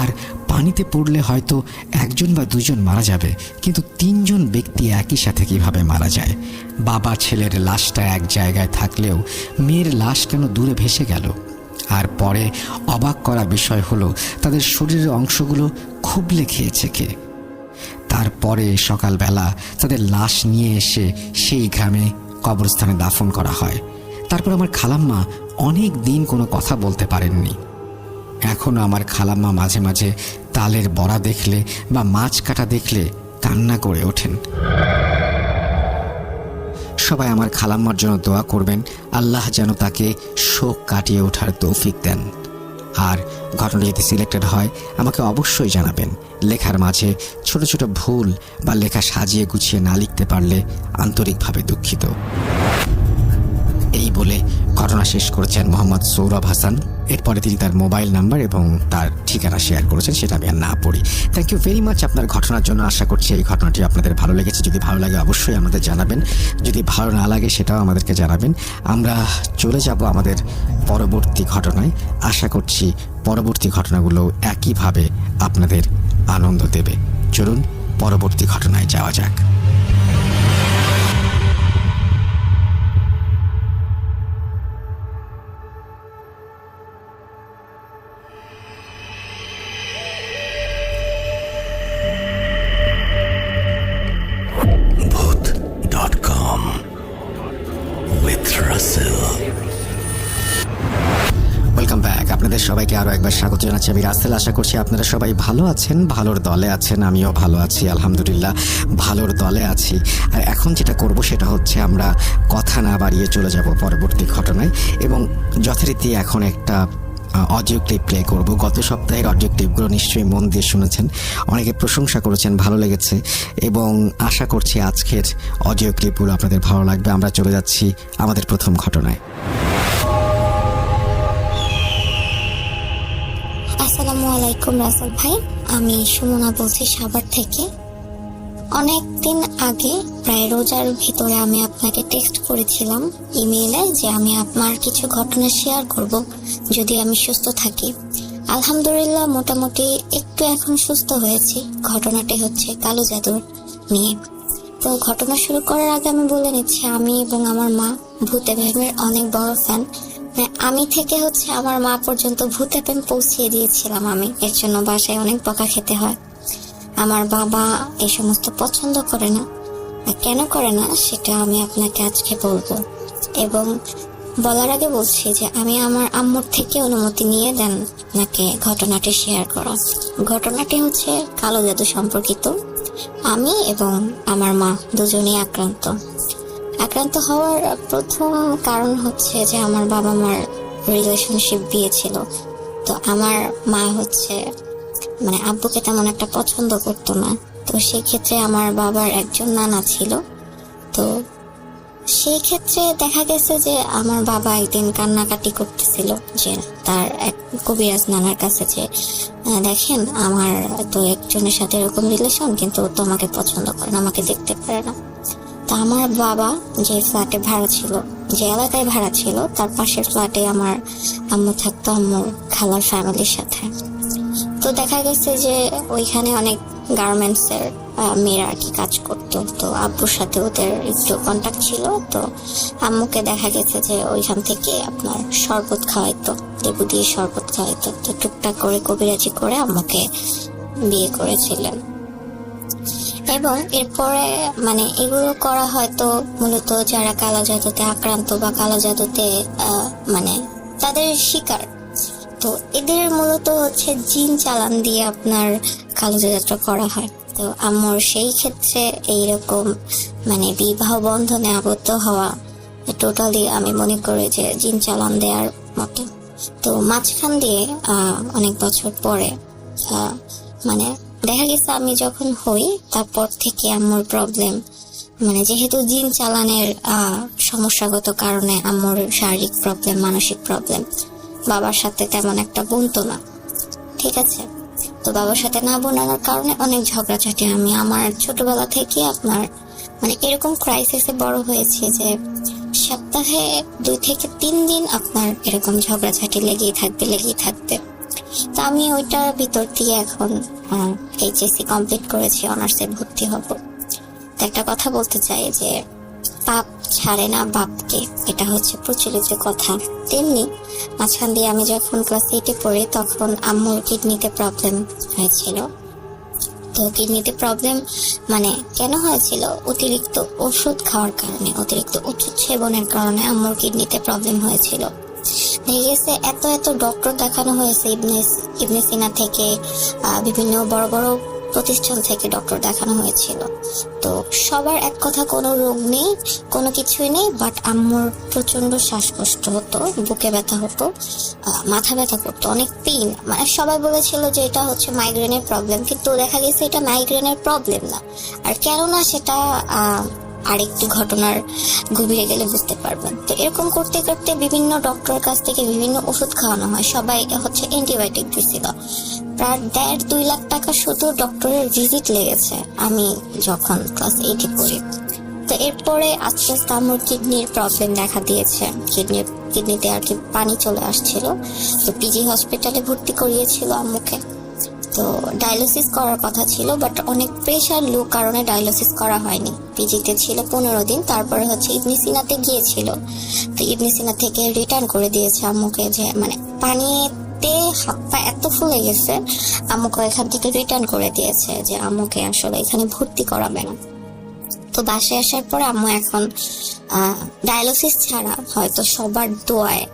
আর পানিতে পড়লে হয়তো 1 জন বা 2 জন মারা যাবে, কিন্তু 3 জন ব্যক্তি একই সাথে কিভাবে মারা যায়? বাবা ছেলের লাশটা এক জায়গায় থাকলেও মেয়ের লাশ কেন দূরে ভেসে গেল? আর পরে অবাক করা বিষয় হলো, তাদের শরীরের অংশগুলো খুবলে খেয়েছে কে? তারপরে সকালবেলা তাদের লাশ নিয়ে এসে সেই গ্রামে কবরস্থানে দাফন করা হয়। তারপর আমার খালাম্মা অনেক দিন কোনো কথা বলতে পারেননি। এখনও আমার খালাম্মা মাঝে মাঝে তালের বড়া দেখলে বা মাছ কাটা দেখলে কান্না করে ওঠেন। সবাই আমার খালাম্মার জন্য দোয়া করবেন, আল্লাহ যেন তাকে শোক কাটিয়ে ওঠার তৌফিক দেন। আর ঘটনা যদি সিলেক্টেড হয় আমাকে অবশ্যই জানাবেন। লেখার মাঝে ছোট ছোট ভুল বা লেখা সাজিয়ে গুছিয়ে না লিখতে পারলে আন্তরিকভাবে দুঃখিত। এই বলে ঘটনা শেষ করেছেন মোহাম্মদ সৌরভ হাসান। এরপরে তিনি তার মোবাইল নাম্বার এবং তার ঠিকানা শেয়ার করেছেন, সেটা আমি আর না পড়ি। থ্যাংক ইউ ভেরি মাচ আপনার ঘটনার জন্য। আশা করছি এই ঘটনাটি আপনাদের ভালো লেগেছে। যদি ভালো লাগে অবশ্যই আমাদের জানাবেন, যদি ভালো না লাগে সেটাও আমাদেরকে জানাবেন। আমরা চলে যাব আমাদের পরবর্তী ঘটনায়। আশা করছি পরবর্তী ঘটনাগুলো একইভাবে আপনাদের আনন্দ দেবে। চলুন পরবর্তী ঘটনায় যাওয়া যাক। Welcome back. আপনাদের সবাইকে আরও একবার স্বাগত জানাচ্ছি। আমি রাসেল। আশা করছি আপনারা সবাই ভালো আছেন, ভালোর দলে আছেন। আমিও ভালো আছি, আলহামদুলিল্লাহ ভালোর দলে আছি। আর এখন যেটা করব সেটা হচ্ছে আমরা কথা না বাড়িয়ে চলে যাব পরবর্তী ঘটনায়, এবং যথারীতি এখন একটা অডিও ক্লিপ প্লে করব। গত সপ্তাহের অডিও ক্লিপগুলো নিশ্চয়ই মন দিয়ে শুনেছেন, অনেকে প্রশংসা করেছেন, ভালো লেগেছে, এবং আশা করছি আজকের অডিও ক্লিপগুলো আপনাদের ভালো লাগবে। আমরা চলে যাচ্ছি আমাদের প্রথম ঘটনায়। আসসালামু আলাইকুম রাসেল ভাই, আমি সুমনা বলছি সাভার থেকে। অনেক দিন আগে প্রায় রোজার ভিতরে আমি আপনাকে টেক্সট করেছিলাম ইমেইলে যে আমি আপনার কিছু ঘটনা শেয়ার করব যদি আমি সুস্থ থাকি। আলহামদুলিল্লাহ মোটামুটি একটু এখন সুস্থ হয়েছি। ঘটনাটি হচ্ছে কালো জাদুর নিয়ে। তো ঘটনা শুরু করার আগে আমি বলে নিচ্ছি, আমি এবং আমার মা ভূতে প্রেমের অনেক বড় ফ্যান। আমি থেকে হচ্ছে আমার মা পর্যন্ত ভূতে প্রেম পৌঁছিয়ে দিয়েছিলাম আমি। এর জন্য বাসায় অনেক বকা খেতে হয়। আমার বাবা এই সমস্ত পছন্দ করে না। কেন করে না সেটা আমি আপনাকে আজকে বলবো, এবং বলার আগে বলছি যে আমি আমার আম্মুর থেকে অনুমতি নিয়ে দেন আপনাকে ঘটনাটি শেয়ার করা। ঘটনাটি হচ্ছে কালো জাদু সম্পর্কিত। আমি এবং আমার মা দুজনেই আক্রান্ত হওয়ার প্রথম কারণ হচ্ছে যে আমার বাবা মার রিলেশনশিপ বিয়ে ছিল। তো আমার মা হচ্ছে মানে আব্বুকে তেমন একটা পছন্দ করতো না। তো সেই ক্ষেত্রে আমার বাবার একজন নানা ছিল। তো সেই ক্ষেত্রে দেখা গেছে যে আমার বাবা একদিন কান্নাকাটি করতেছিল যে তার এক কবিরাজ নানার কাছে যে দেখেন আমার তো একজনের সাথে এরকম রিলেশন, কিন্তু ও তো আমাকে পছন্দ করে না, আমাকে দেখতে পারে না। তা আমার বাবা যে ফ্ল্যাটে ভাড়া ছিল, যে এলাকায় ভাড়া ছিল, তার পাশের ফ্ল্যাটে আমার আম্মু থাকতো আম্মুর খালার ফ্যামিলির সাথে। তো দেখা গেছে যে ওইখানে অনেক গার্মেন্টস এর মেয়েরা আর কি কাজ করতো। তো আব্বুর সাথে ওদের একটু কন্ট্যাক্ট ছিল। তো আম্মুকে দেখা গেছে যে ওইখান থেকে আপনার শরবত খাওয়াইতো, লেবু দিয়ে শরবত খাওয়াইতো। তো টুকটাক করে কবিরাজি করে আম্মুকে বিয়ে করেছিলেন। এবং এরপরে মানে এগুলো করা হয়তো মূলত যারা কালো জাদুতে আক্রান্ত বা কালো জাদুতে মানে তাদের শিকার, তো এদের মূলত হচ্ছে জিন চালান দিয়ে আপনার কালো জাদুটা করা হয়। তো আমার সেই ক্ষেত্রে এইরকম মানে বিবাহ বন্ধনে আবদ্ধ হওয়া টোটালি আমি মনে করি যে জিন চালান দেওয়ার মতো। তো মাঝখান দিয়ে অনেক বছর পরে মানে দেখা গেছে আমি যখন হই তারপর থেকে আম্মুর প্রবলেম, মানে যেহেতু জিন চালানের সমস্যাগত কারণে আম্মুর শারীরিক প্রবলেম, মানসিক প্রবলেম, বাবার সাথে তেমন একটা বনতো না। ঠিক আছে, তো বাবার সাথে না বোনানোর কারণে অনেক ঝগড়াঝাটি আমি আমার ছোটবেলা থেকে আপনার মানে এরকম ক্রাইসিসে বড় হয়েছে যে সপ্তাহে 2 থেকে 3 দিন আপনার এরকম ঝগড়াঝাটি লেগেই থাকবে। তো আমি ওইটার ভিতর দিয়ে এখন এইচএসসি কমপ্লিট করেছি, অনার্সে ভর্তি হব। তো একটা কথা বলতে চাই যে পাপ ছাড়ে না বাপকে, এটা হচ্ছে প্রচলিত কথা। তেমনি মাঝখান দিয়ে আমি যখন ক্লাস 8-এ পড়ি তখন আম্মুর কিডনিতে প্রবলেম হয়েছিল। তো কিডনিতে প্রবলেম মানে কেন হয়েছিল? অতিরিক্ত ওষুধ খাওয়ার কারণে, অতিরিক্ত ওষুধ সেবনের কারণে আম্মুর কিডনিতে প্রবলেম হয়েছিল। দেখে গেছে এত এত ডক্টর দেখানো হয়েছে, ইবনে সিনা থেকে বিভিন্ন বড় বড় প্রতিষ্ঠান থেকে ডক্টর দেখানো হয়েছিল। তো সবার এক কথা, কোনো রোগ নেই, কোনো কিছুই নেই, বাট আম্মুর প্রচন্ড শ্বাসকষ্ট হতো, বুকে ব্যথা হতো, মাথা ব্যথা করতো, অনেক পেইন। মানে সবাই বলেছিল যে এটা হচ্ছে মাইগ্রেনের প্রবলেম, কিন্তু দেখা গেছে এটা মাইগ্রেনের প্রবলেম না। আর কেননা সেটা আরেকটি ঘটনার গভীরে গেলে বুঝতে পারবেন। তো এরকম করতে করতে বিভিন্ন ডক্টরের কাছ থেকে বিভিন্ন ওষুধ খাওয়ানো হয়, সবাই হচ্ছে অ্যান্টিবায়োটিক দিছিল। প্রায় 1.5-2 লাখ টাকা শুধু ডক্টরের ভিজিট লেগেছে আমি যখন ক্লাস 8-এ পড়ি। তো এরপরে আস্তে আস্তে আমার কিডনির প্রবলেম দেখা দিয়েছে, কিডনিতে আর কি পানি চলে আসছিল। তো পিজি হসপিটালে ভর্তি করিয়েছিল আম্মুকে। তো ডায়ালিসিস করার কথা ছিল, বাট অনেক প্রেশার লো কারণে ডায়ালিসিস করা হয়নি। পিজিতে ছিল 15 দিন, তারপরে হচ্ছে ইবনে সিনাতে গিয়েছিল। তো ইবনে সিনা থেকে রিটার্ন করে দিয়েছে আম্মুকে, যে মানে পানিতে হাত পা এত ফুলে গেছে, আম্মুকে এখান থেকে রিটার্ন করে দিয়েছে যে আম্মুকে আসলে এখানে ভর্তি করাবে না। তো বাসায় আসার পরে আম্মু এখন ডায়ালিসিস ছাড়া হয়তো সবার দোয়ায়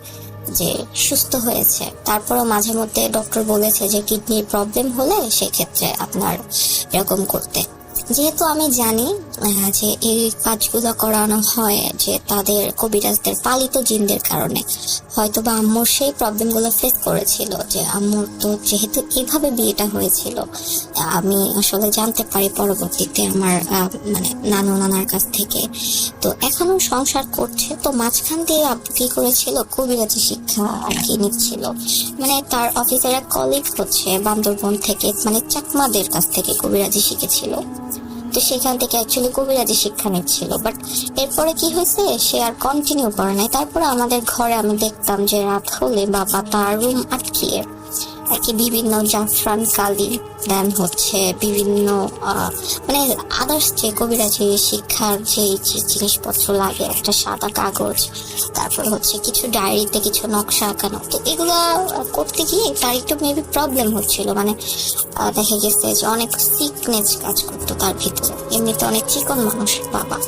যে সুস্থ হয়েছে। তারপরও মাঝে মধ্যে ডক্টর বলেছে যে কিডনির প্রবলেম হলে সেক্ষেত্রে আপনার এরকম করতে। যেহেতু আমি জানি যে এই কাজগুলো করানো হয় যে তাদের কবিরাজদের পালিত জিনদের কারণে, হয়তো বা আম্মুর সেই প্রবলেমগুলো ফেস করেছিল। যে আম্মুর তো যেহেতু এভাবে বিয়েটা হয়েছিল, আমি আসলে জানতে পারি পরবর্তীতে আমার মানে নানু নানার কাছ থেকে। তো এখনো সংসার করছে, তো মাঝখান দিয়ে আব্বু কি করেছিল, কবিরাজি শিক্ষা আর কি নিচ্ছিল। মানে তার অফিসের এক কলিগ হচ্ছে বান্দরবন থেকে, মানে চাকমাদের কাছ থেকে কবিরাজি শিখেছিল। তো সেখান থেকে অ্যাকচুয়ালি কবিরাজি শিক্ষা নিচ্ছিল, বাট এরপরে কি হয়েছে, সে আর কন্টিনিউ করে নাই। তারপরে আমাদের ঘরে আমি দেখতাম যে রাত হলে বাবা তার রুম আটকিয়ে আর কি বিভিন্ন জাফরান কালি, দেন হচ্ছে বিভিন্ন মানে আদার্স যে কবিরাজি শিক্ষার যে জিনিসপত্র লাগে, একটা সাদা কাগজ, তারপর হচ্ছে কিছু ডায়েরিতে কিছু নকশা আঁকানো। তো এগুলা করতে গিয়ে তার একটু মেবি প্রবলেম হচ্ছিল, মানে দেখা গেছে যে অনেক সিকনেস কাজ করতো তার ভিতরে। এমনিতে অনেক চিকন মানুষ বাবা,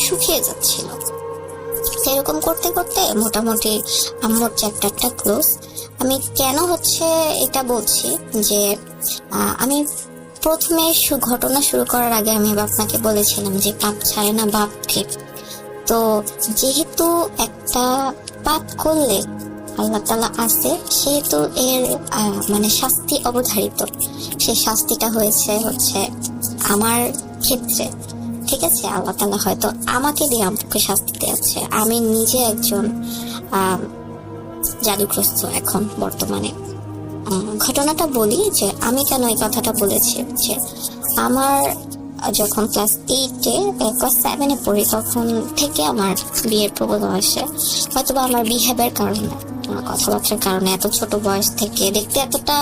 শুকিয়ে যাচ্ছিল। এরকম করতে করতে মোটামুটি আম্মুর চ্যাপ্টারটা ক্লোজ। আমি কেন হচ্ছে এটা বলছি, যে আমি প্রথমে ঘটনা শুরু করার আগে আমি আপনাকে বলেছিলাম যে পাপ ছাড়ে না বাপকে। তো যেহেতু একটা পাপ করলে আল্লাহ তাআলা আছে, সেহেতু এর মানে শাস্তি অবধারিত। সেই শাস্তিটা হচ্ছে আমার ক্ষেত্রে, ঠিক আছে, আল্লাহ তাআলা হয়তো আমাকে দিয়ে আম্মুকে শাস্তি দিয়েছে। আমি নিজে একজন জাদুগ্রস্ত এখন বর্তমানে। ঘটনাটা বলি যে আমি কেন এই কথাটা বলেছি, যে আমার যখন ক্লাস 8-এ ক্লাস 7-এ পড়ি তখন থেকে আমার বিয়ের প্রবণতা আসে। হয়তোবা আমার বিহেভের কারণে, কথাবার্তার কারণে, এত ছোট বয়স থেকে দেখতে এতটা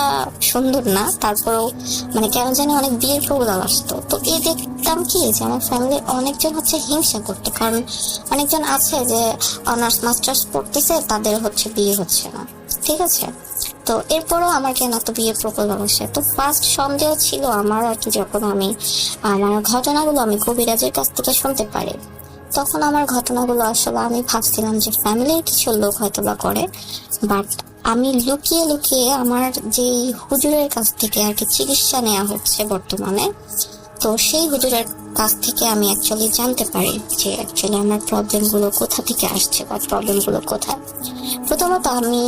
সুন্দর না, তারপরেও মানে কেন জানি অনেক বিয়ের প্রবণতা আসতো। তো এই দেখতাম কি যে আমার ফ্যামিলির অনেকজন হচ্ছে হিংসা করতো, কারণ অনেকজন আছে যে অনার্স মাস্টার্স পড়তেছে, তাদের হচ্ছে বিয়ে হচ্ছে না, ঠিক আছে। তো এরপরও আমার কেন তো বিয়ের প্রবণতা আসে। তো ফার্স্ট সন্দেহ ছিল আমার আর কি, যখন আমি আমার ঘটনাগুলো আমি কবিরাজের কাছ থেকে শুনতে পারি, তখন আমার ঘটনাগুলো আসলে আমি ভাবছিলাম যে ফ্যামিলির কিছু লোক হয়তো বা করে, বাট আমি লুকিয়ে লুকিয়ে আমার যে হুজুরের কাছ থেকে আর কি চিকিৎসা নেওয়া হচ্ছে বর্তমানে, তো সেই হুজুরের কাছ থেকে আমি অ্যাকচুয়ালি জানতে পারি যে অ্যাকচুয়ালি আমার প্রবলেমগুলো কোথা থেকে আসছে বা প্রবলেমগুলো কোথায়। প্রথমত আমি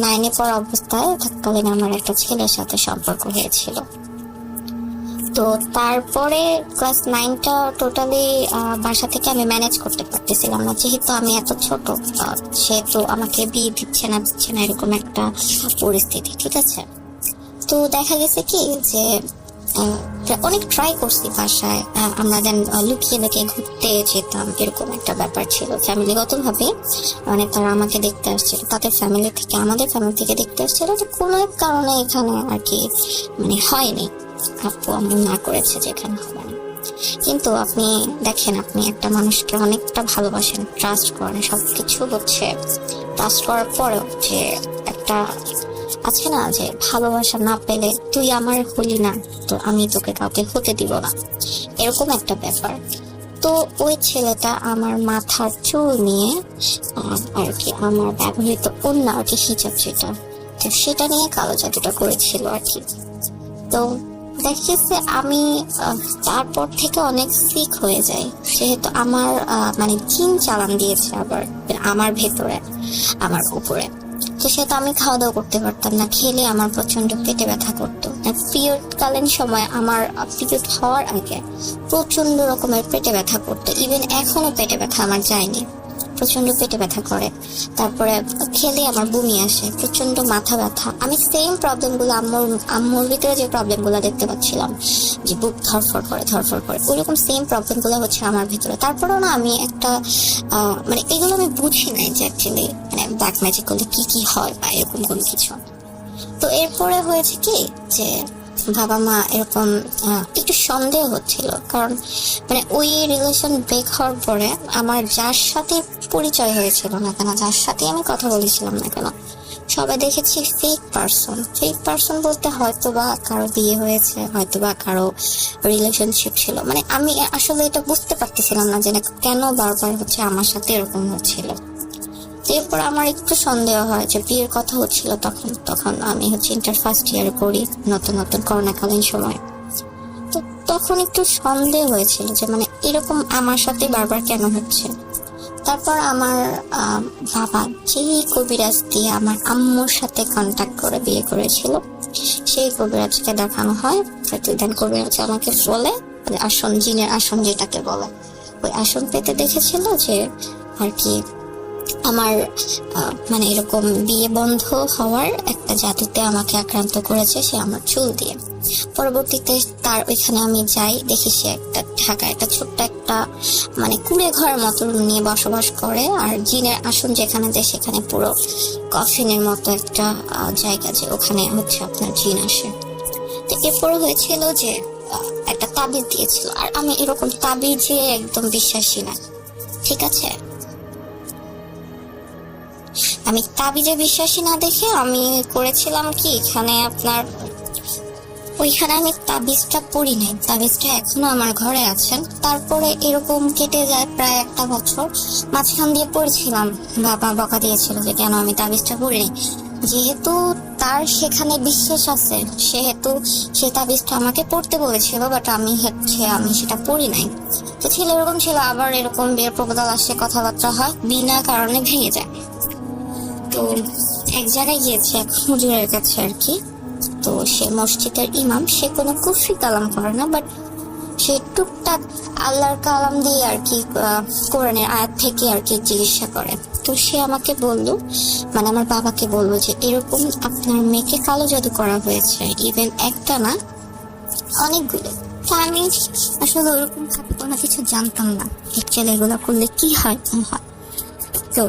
9-এ পড়া অবস্থায় থাকাকালীন আমার একটা ছেলের সাথে সম্পর্ক হয়েছিল। তো তারপরে ক্লাস 9টা টোটালি বাসা থেকে আমি ম্যানেজ করতে পারতেছিলাম না, যেহেতু আমি এত ছোট, সেহেতু আমাকে বিয়ে দিচ্ছে না এরকম একটা পরিস্থিতি, ঠিক আছে। তো দেখা গেছে কি যে অনেক ট্রাই করছি বাসায়, আমরা দেন লুকিয়ে লুকিয়ে ঘুরতে যেতাম, এরকম একটা ব্যাপার ছিল ফ্যামিলিগত ভাবে। মানে তারা আমাকে দেখতে আসছিল, তাদের ফ্যামিলি থেকে আমাদের ফ্যামিলি থেকে দেখতে আসছিল, তো কোনো এক কারণে এখানে আর কি মানে হয়নি, আপু আম্মু না করেছে যেখানে হয়নি। কিন্তু আপনি দেখেন, আপনি একটা মানুষকে অনেকটা ভালোবাসেন, ট্রাস্ট করেন, সবকিছু হচ্ছে ট্রাস্ট করার পরেও যে একটা আছে না যে ভালোবাসা না পেলে তুই আমার হলি না, তো আমি তোকে কাউকে হতে দিব না, এরকম একটা ব্যাপার। তো ওই ছেলেটা আমার মাথার চুল নিয়ে আর কি আমার ব্যবহৃত ওড়না আর কি হিজাব যেটা, তো সেটা নিয়ে কালো জাদুটা করেছিল আর কি। তো দেখেছে আমি তারপর থেকে অনেক সিক হয়ে যাই, যেহেতু আমার মানে জিন চালান দিয়েছে আবার আমার ভেতরে, আমার উপরে। তো সেটা আমি খাওয়া দাওয়া করতে পারতাম না, খেলে আমার প্রচন্ড পেটে ব্যথা করতো। পিরিয়ড কালীন সময় আমার পিরিয়ড হওয়ার আগে প্রচন্ড রকমের পেটে ব্যথা করতো, ইভেন এখনো পেটে ব্যথা আমার যায়নি, প্রচন্ড পেটে ব্যথা করে। তারপরে খেলে আমার বমি আসে, প্রচন্ড মাথা ব্যথা। আমি সেম প্রবলেম গুলো আম্মুর ভিতরে যে প্রবলেম গুলো দেখতে পাচ্ছিলাম, যে বুক ধরফর করে, ওইরকম সেম প্রবলেম গুলো হচ্ছে আমার ভিতরে। তারপরেও না আমি একটা মানে এগুলো আমি বুঝি নাই যে অ্যাকচুয়ালি মানে ব্ল্যাক ম্যাজিক করলে কি কি হয় বা এরকম কোনো কিছু। তো এরপরে হয়েছে কি যে বাবা মা এরকম একটু সন্দেহ হচ্ছিল, কারণ মানে ওই রিলেশন ব্রেক হওয়ার পরে আমার যার সাথে পরিচয় হয়েছিল না কেন, যার সাথে আমি কথা বলেছিলাম না কেন, সবাই দেখেছি ফেক পার্সন বলতে হয়তো বা কারো বিয়ে হয়েছে, হয়তো বা কারো রিলেশনশিপ ছিল। মানে আমি আসলে এটা বুঝতে পারতেছিলাম না যে কেন বারবার হচ্ছে আমার সাথে এরকম হচ্ছিল। এরপর আমার একটু সন্দেহ হয় যে বিয়ের কথা হচ্ছিল, তখন আমি হচ্ছে ইন্টার ফার্স্ট ইয়ারে পড়ি, নতুন করোনাকালীন সময়। তো তখন একটু সন্দেহ হয়েছিল যে মানে এরকম আমার সাথে বারবার কেন হচ্ছে। তারপর আমার বাবা যেই কবিরাজ দিয়ে আমার আম্মুর সাথে কন্ট্যাক্ট করে বিয়ে করেছিল, সেই কবিরাজকে দেখানো হয়। প্রতিদিন কবিরাজ আমাকে বলে আসন, জিনের আসন যেটাকে বলে, ওই আসন পেতে দেখেছিল যে আর কি আমার মানে এরকম বিয়ে বন্ধ হওয়ার একটা জাদুতে আমাকে আক্রান্ত করেছে, সে আমার চুল দিয়ে। পরবর্তীতে তার ওইখানে আমি যাই, দেখি সে একটা ঢাকা একটা ছোট্ট একটা মানে কুড়ে ঘরের মতো নিয়ে বসবাস করে, আর জিনের আসন যেখানে যায় সেখানে পুরো কফিনের মতো একটা জায়গা, যে ওখানে হচ্ছে আপনার জিন আসে। তো এরপরে হয়েছিল যে একটা তাবিজ দিয়েছিল, আর আমি এরকম তাবিজে একদম বিশ্বাসী না, ঠিক আছে। আমি তাবিজে বিশ্বাসী না দেখে আমি করেছিলাম কি, এখানে আপনার ওইখানে আমি তাবিজটা পড়ি নাই, তাবিজটা এখনো আমার ঘরে আছেন। তারপরে এরকম কেটে যায় প্রায় একটা বছর, মাঝখান দিয়ে পড়েছিলাম, বাবা বকা দিয়েছিল যে কেন আমি তাবিজটা পড়িনি। যেহেতু তার সেখানে বিশ্বাস আছে, সেহেতু সে তাবিজটা আমাকে পড়তে বলেছিল, বাট আমি সেটা পড়ি নাই। তো ছেলে এরকম ছিল, আবার এরকম বিয়ের প্রপোজাল আসে, কথাবার্তা হয়, বিনা কারণে ভেঙে যায়। তো এক জায়গায় গিয়েছে এক হুজুরের কাছে আর কি। তো সে মসজিদের ইমাম, সে কোনো কুফরি কালাম করে না, বাট সে টুকটাক আল্লাহর কালাম দিয়ে আর কি কোরআনের আয়াত থেকে আর কি চিকিৎসা করে। তো সে আমাকে বলল, মানে আমার বাবাকে বললো যে এরকম আপনার মেয়েকে কালো জাদু করা হয়েছে, ইভেন একটা না অনেকগুলো। তো আমি আসলে ওরকম ভাবে কোনো কিছু জানতাম না অ্যাকচুয়ালি এগুলো করলে কি হয় না হয়। তো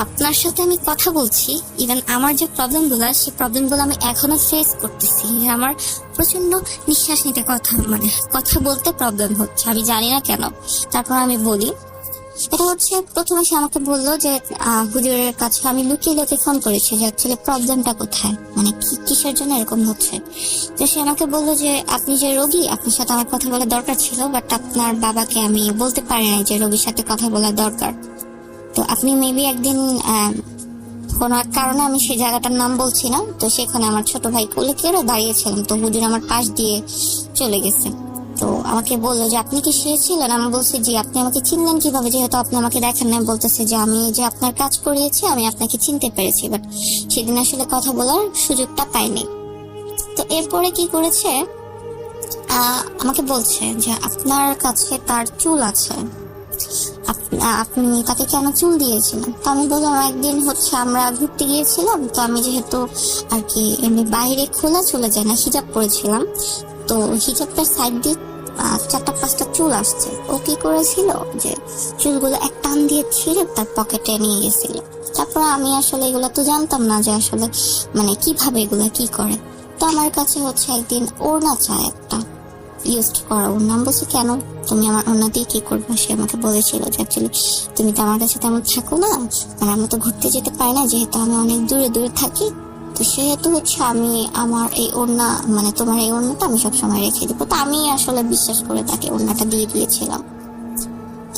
আপনার সাথে আমি কথা বলছি, ইভেন আমার যে প্রবলেমগুলো, সেই প্রবলেমগুলো আমি এখনো ফেস করতেছি। আমার প্রচন্ড নিঃশ্বাস নিতে কথা বলতে প্রবলেম হচ্ছে, আমি জানি না কেন। তারপর আমি বলি, এটা হচ্ছে প্রথমে সে আমাকে বললো যে হুজুরের কাছে আমি লুকিয়ে ফোন করেছি যে অ্যাকচুয়ালি প্রবলেমটা কোথায়, মানে কিসের জন্য এরকম হচ্ছে। তো সে আমাকে বললো যে আপনি যে রোগী, আপনার সাথে আমার কথা বলার দরকার ছিল, বাট আপনার বাবাকে আমি বলতে পারি না যে রোগীর সাথে কথা বলার দরকার। তো আপনি মেবি একদিন কোনো এক কারণে, আমি সেই জায়গাটার নাম বলছি না, তো সেখানে আমার ছোট ভাই কোলে করে দাঁড়িয়েছিলাম, তো হুজুর আমার পাশ দিয়ে চলে গেছে। তো আমাকে বললো যে আপনি কি সে ছিলেন? আমি বলছি জি। আপনি আমাকে চিনলেন কিভাবে, যেহেতু আপনি আমাকে দেখেন না? বলতেছে যে আমি যে আপনার কাজ করিয়েছি, আমি আপনাকে চিনতে পেরেছি, বাট সেদিন আসলে কথা বলার সুযোগটা পাইনি। তো এরপরে কি করেছে, আমাকে বলছে যে আপনার কাছে তার চুল আছে, আপনি তাকে কেন চুল দিয়েছিলেন? তো আমি বললাম একদিন হচ্ছে আমরা ঘুরতে গিয়েছিলাম, তো আমি যেহেতু আর কি এমনি বাইরে খোলা চলে যায় না, হিজাব পরেছিলাম, তো হিজাবটার সাইড দিয়ে 4-5টা চুল আসছে। ও কি করেছিল যে চুলগুলো এক টান দিয়ে ছিঁড়ে তার পকেটে নিয়ে গেছিল। তারপর আমি আসলে এগুলো তো জানতাম না যে আসলে মানে কিভাবে এগুলা কি করে। তো আমার কাছে হচ্ছে একদিন ওড়না চায় একটা ইউজ করা ওড়না। আমি বলছি কেন, তুমি আমার ওড়না দিয়ে কি করবে? সে আমাকে বলেছিল যে অ্যাকচুয়ালি তুমি তো আমার কাছে তেমন থাকো না, আর আমি তো ঘুরতে যেতে পারি না, যেহেতু আমি অনেক দূরে থাকি, তো সেহেতু হচ্ছে আমি আমার এই ওড়না মানে তোমার এই ওড়নাটা আমি সবসময় রেখে দিব। তো আমি আসলে বিশ্বাস করে তাকে ওড়নাটা দিয়ে দিয়েছিলাম।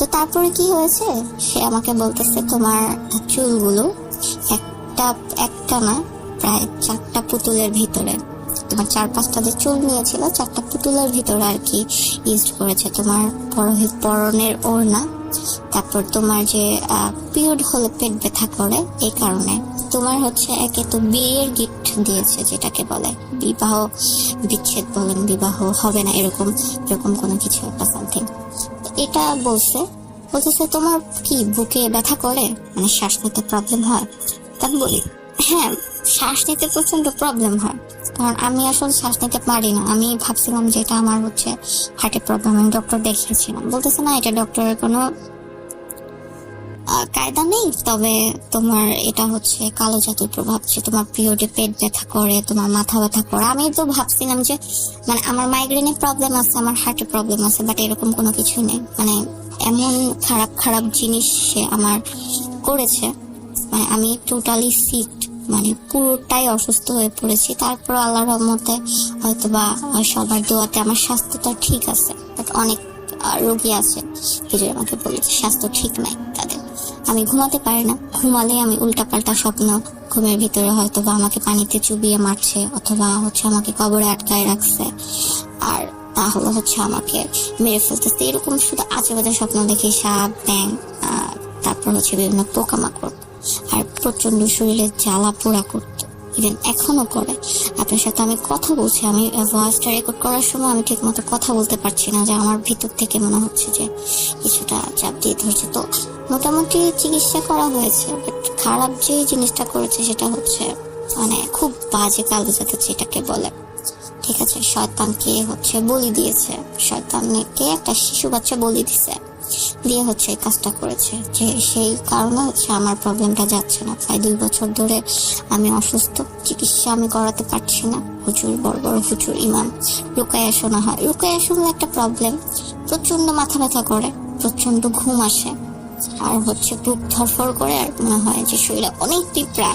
তো তারপরে কি হয়েছে, সে আমাকে বলতেছে তোমার চুলগুলো একটা না প্রায় 4টা পুতুলের ভিতরে, তোমার 4-5টা যে চুল নিয়েছিল 4টা পুতুলের ভিতরে আর কি ইউজ করেছে। তোমার পরনের ওড়না, তারপর তোমার যে পিরিয়ড হলে পেট ব্যথা করে এই কারণে, তোমার হচ্ছে একে তো বিয়ের গিফট দিয়েছে যেটাকে বলে বিবাহ বিচ্ছেদ বলেন, বিবাহ হবে না এরকম কোনো কিছু একটা সামথিং। এটা বলতেছে তোমার কি বুকে ব্যথা করে, মানে শ্বাস নিতে প্রবলেম হয়? তা বলি হ্যাঁ, শ্বাস নিতে প্রচন্ড প্রবলেম হয়, কারণ আমি আসলে শ্বাস নিতে পারি না। আমি ভাবছিলাম যে এটা আমার হচ্ছে হার্টের প্রবলেম, আমি ডক্টর দেখিয়েছিলাম, বলতেছে না এটা ডক্টরের কোনো কায়দা নেই, তবে তোমার এটা হচ্ছে কালো জাদুর প্রভাব, যে তোমার পিরিয়ডে পেট ব্যথা করে, তোমার মাথা ব্যথা করে। আমি তো ভাবছিলাম যে মানে আমার মাইগ্রেনের প্রবলেম আছে, আমার হার্টের প্রবলেম আছে, বাট এরকম কোনো কিছুই নেই। মানে এমন খারাপ জিনিস সে আমার করেছে, মানে আমি টোটালি সিক, মানে পুরোটাই অসুস্থ হয়ে পড়েছি। তারপর আল্লাহর রহমতে হয়তোবা সবার দোয়াতে আমার স্বাস্থ্যটা ঠিক আছে, বাট অনেক রোগী আছে হুজুর আমাকে বলেছে স্বাস্থ্য ঠিক নাই তাদের। আমি ঘুমাতে পারি না, ঘুমালে আমি উল্টাপাল্টা স্বপ্ন, ঘুমের ভিতরে হয়তোবা আমাকে পানিতে চুবিয়ে মারছে, অথবা হচ্ছে আমাকে কবরে আটকায় রাখছে, আর তাহলে হচ্ছে আমাকে মেরে ফেলতেছে, এরকম শুধু আজেবাজে স্বপ্ন দেখি, সাপ ব্যাং, তারপর হচ্ছে বিভিন্ন পোকামাকড়, আর প্রচন্ড শরীরে জ্বালা পোড়া করতো, ইভেন এখনো করে। আপনার সাথে আমি কথা বলছি, আমি ভয়েসটা রেকর্ড করার সময় আমি ঠিক মতো কথা বলতে পারছি না, যে আমার ভিতর থেকে মনে হচ্ছে যে কিছুটা চাপ দিয়ে ধরছে। তো মোটামুটি চিকিৎসা করা হয়েছে, বাট খারাপ যে জিনিসটা করেছে সেটা হচ্ছে মানে খুব বাজে কালো জাদু যেটাকে বলে, ঠিক আছে। শয়তানকে হচ্ছে বলি দিয়েছে, শয়তানকে একটা শিশু বাচ্চা বলি দিছে, দিয়ে হচ্ছে এই কাজটা করেছে, যে সেই কারণে হচ্ছে আমার প্রবলেমটা যাচ্ছে না। প্রায় 2 বছর ধরে আমি অসুস্থ, চিকিৎসা আমি করাতে পারছি না। হুজুর, বড় বড় হুজুর, ইমাম, রুকায়া শোনা হয়। রুকায়া শুনলে একটা প্রবলেম, প্রচন্ড মাথা ব্যথা করে, প্রচন্ড ঘুম আসে, আর হচ্ছে বুক ধরফর করে, আর মনে হয় যে শরীরে অনেক পিঁপড়া,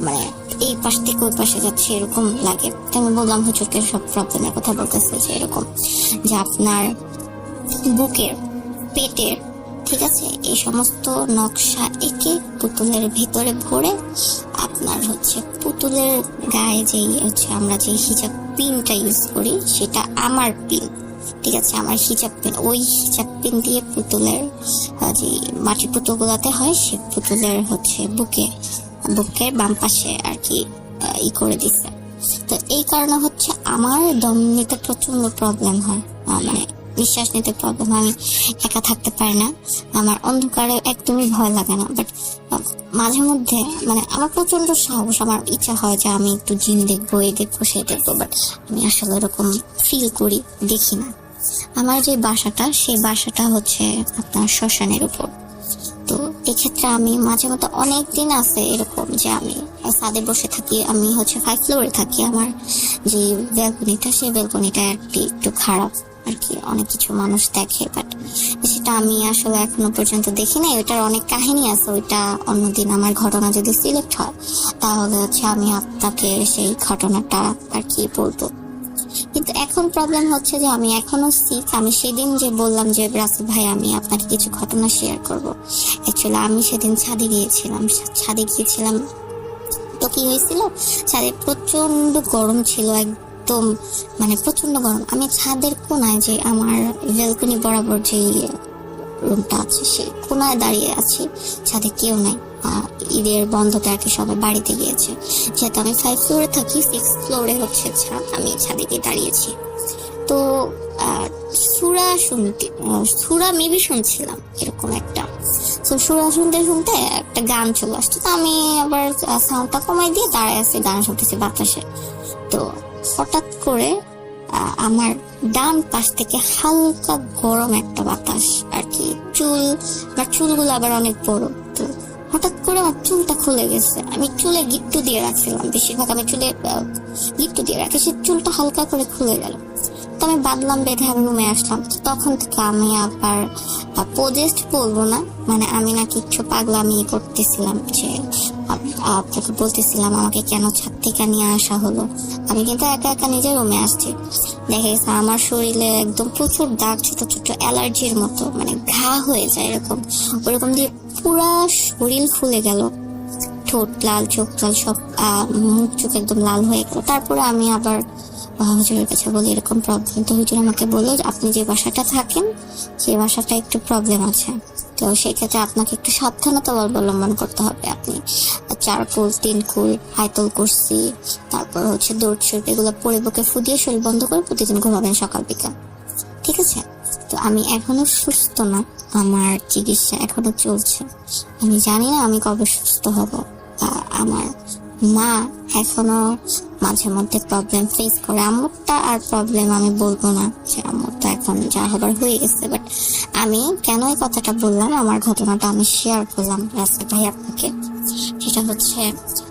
মানে এই পাশ থেকে ওই পাশে যাচ্ছে এরকম লাগে। আমি বললাম হুজুরকে সব প্রবলেমের কথা বলতেছে, যে এরকম যে আপনার বুকের, পেটের, ঠিক আছে, এই সমস্ত নকশা এঁকে পুতুলের ভিতরে ভরে আপনার হচ্ছে পুতুলের গায়ে যেই হচ্ছে আমরা যে হিজাব পিনটা ইউজ করি সেটা আমার পিন, ঠিক আছে, আমার হিজাব পিন, ওই হিজাব পিন দিয়ে পুতুলের যে মাটির পুতুল গুলাতে হয় সে পুতুলের হচ্ছে বুকের বাম পাশে আর কি করে দিচ্ছে। তো এই কারণে হচ্ছে আমার দম নিতে প্রচন্ড প্রবলেম হয়, মানে নিঃশ্বাস নিতে প্রবলেম হয়, আমি একা থাকতে পারি না, আমার অন্ধকারে একদমই ভয় লাগে না। বাট মাঝে মধ্যে মানে আমার প্রচন্ড সাহস, আমার ইচ্ছা হয় যে আমি একটু জিন দেখবো, এই দেখবো, সেই দেখবো, বাট আমি আসলে এরকম ফিল করি, দেখি না। আমার যে বাসাটা, সেই বাসাটা হচ্ছে আপনার শ্মশানের উপর। তো এক্ষেত্রে আমি মাঝে মধ্যে অনেক দিন আছে এরকম যে আমি ছাদে বসে থাকি, আমি হচ্ছে 5 ফ্লোরে থাকি, আমার যে ব্যালকনিটা সেই ব্যালকনিটা একটু খারাপ আর কি, অনেক কিছু মানুষ দেখে, বাট সেটা আমি আসলে এখনো পর্যন্ত দেখি নাই। ওইটার অনেক কাহিনী আছে, ওইটা অন্যদিন আমার ঘটনা যদি সিলেক্ট হয় তাহলে হচ্ছে আমি আপনাকে সেই ঘটনাটা আর কি বলবো। কিন্তু এখন প্রবলেম হচ্ছে যে আমি এখনো সিক। আমি সেদিন যে বললাম যে রাসেল ভাই আমি আপনাকে কিছু ঘটনা শেয়ার করবো, অ্যাকচুয়ালি আমি সেদিন ছাদে গিয়েছিলাম। তো কি হয়েছিল, ছাদে প্রচন্ড গরম ছিল, একদম মানে প্রচন্ড গরম। আমি ছাদের কোনায়, যে আমার ব্যালকনি বরাবর যে রুমটা আছে সেই কোনায় দাঁড়িয়ে আছি, ছাদে কেউ নাই, ঈদের বন্ধতে আর কি সবাই বাড়িতে গিয়েছে। যেহেতু আমি 5 ফ্লোরে থাকি, 6 ফ্লোরে হচ্ছে ছাদ, আমি ছাদে গিয়ে দাঁড়িয়েছি। তো সুরা মেবি শুনছিলাম এরকম একটা, তো সুরা শুনতে একটা গান চলে আসছে, তো আমি আবার সাউন্ডটা কমাই দিয়ে দাঁড়ায় আছি, গান শুনতেছি বাতাসে। তো হঠাৎ করে আমার ডান পাশ থেকে হালকা গরম একটা বাতাস আর কি, চুলগুলো আবার অনেক বড়, তো হঠাৎ করে আমার চুলটা খুলে গেছে। আমি চুলে গিট্টু দিয়ে রাখছিলাম, বেশিরভাগ আমি চুলে গিট্টু দিয়ে রাখি, সে চুলটা হালকা করে খুলে গেল। তো আমি বাঁধলাম, বেঁধে আমি রুমে আসলাম। তখন থেকে আমি আবার পজেস্ট বলবো না, মানে আমি না কিছু পাগলামি করতেছিলাম, যে আপনাকে বলতেছিলাম আমাকে কেন ছাদ থেকে নিয়ে আসা হলো। আমি কিন্তু একা নিজের রুমে আসছি, দেখা গেছে আমার শরীরে একদম প্রচুর দাগ, ছোট ছোট অ্যালার্জির মতো, মানে ঘা হয়ে যায় এরকম, ওরকম দিয়ে পুরা শরীর ফুলে গেল, ঠোঁট লাল, চোখ লাল, সব মুখ চোখ একদম লাল হয়ে গেল। তারপরে আমি আবার হুজুরের কাছে বলি এরকম প্রবলেম। তো হুজুর আমাকে বললো আপনি যে বাসাটা থাকেন সেই বাসাটা একটু প্রবলেম আছে, তো সেক্ষেত্রে আপনাকে একটু সাবধানতা অবলম্বন করতে হবে। আপনি 4 কুল 3 কুল আয়তল কুরসি, তারপর হচ্ছে দৌড় শরীফ, এগুলো পরে বুকে ফুদিয়ে শরীর বন্ধ করে প্রতিদিন ঘুমাবেন সকাল বিকাল, ঠিক আছে? তো আমি এখনো সুস্থ না, আমার চিকিৎসা এখনো চলছে, আমি জানি না আমি কবে সুস্থ হব। আমার মা এখনো মাঝে মধ্যে প্রবলেম ফেস করে। আম্মুরটা আর প্রবলেম আমি বলবো না, যে আম্মুরটা এখন যা হবার হয়ে গেছে। বাট আমি কেন এই কথাটা বললাম, আমার ঘটনাটা আমি শেয়ার করলাম রাসেল ভাই আপনাকে, সেটা হচ্ছে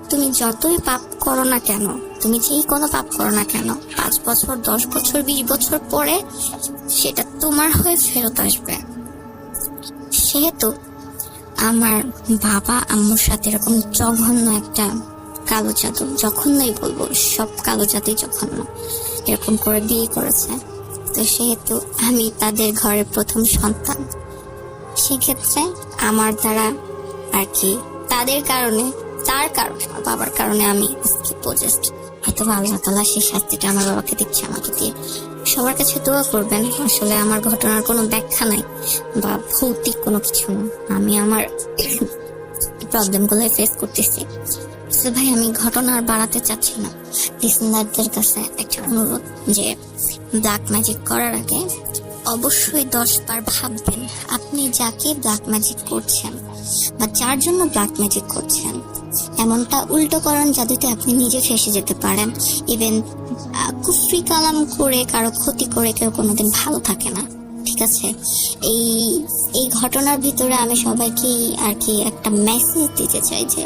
তুমি যতই পাপ করো না কেন, তুমি যেই কোনো পাপ করো না কেন, 5 বছর 10 বছর 20 বছর পরে সেটা তোমার হয়ে ফেরত আসবে। সেহেতু আমার বাবা আম্মুর সাথে এরকম জঘন্য একটা কালো জাদু, জঘন্যই বলবো, সব কালো জাদুই জঘন্য, এরকম করে বিয়ে করেছে। তো সেহেতু আমি তাদের ঘরের প্রথম সন্তান, সেক্ষেত্রে আমার দ্বারা আর কি তাদের কারণে, তার কারণে, আমার বাবার কারণে আমি আজকে পজেস্ট। হয়তো আল্লাহ তাআলা সেই শাস্তিটা আমার বাবাকে দিচ্ছে আমাকে দিয়ে। সবার কাছে দোয়া করবেন। আসলে আমার ঘটনার কোনো ব্যাখ্যা নাই বা ভৌতিক কোনো কিছু না, আমি আমার প্রবলেম গুলো ফেস করতেছি। ভাই আমি ঘটনা আর বাড়াতে চাচ্ছি না, লিসেনারদের কাছে একটা অনুরোধ যে ব্ল্যাক ম্যাজিক করার আগে অবশ্যই 10 বার ভাববেন আপনি যাকে ব্ল্যাক ম্যাজিক করছেন বা যার জন্য ব্ল্যাক ম্যাজিক করছেন, এমনটা উল্টোকরণ জাদুতে আপনি নিজে ফেসে যেতে পারেন। ইভেন কুফরি কালাম করে কারো ক্ষতি করে কেউ কোনোদিন ভালো থাকে না, ঠিক আছে? এই ঘটনার ভিতরে আমি সবাইকে আর কি একটা মেসেজ দিতে চাই যে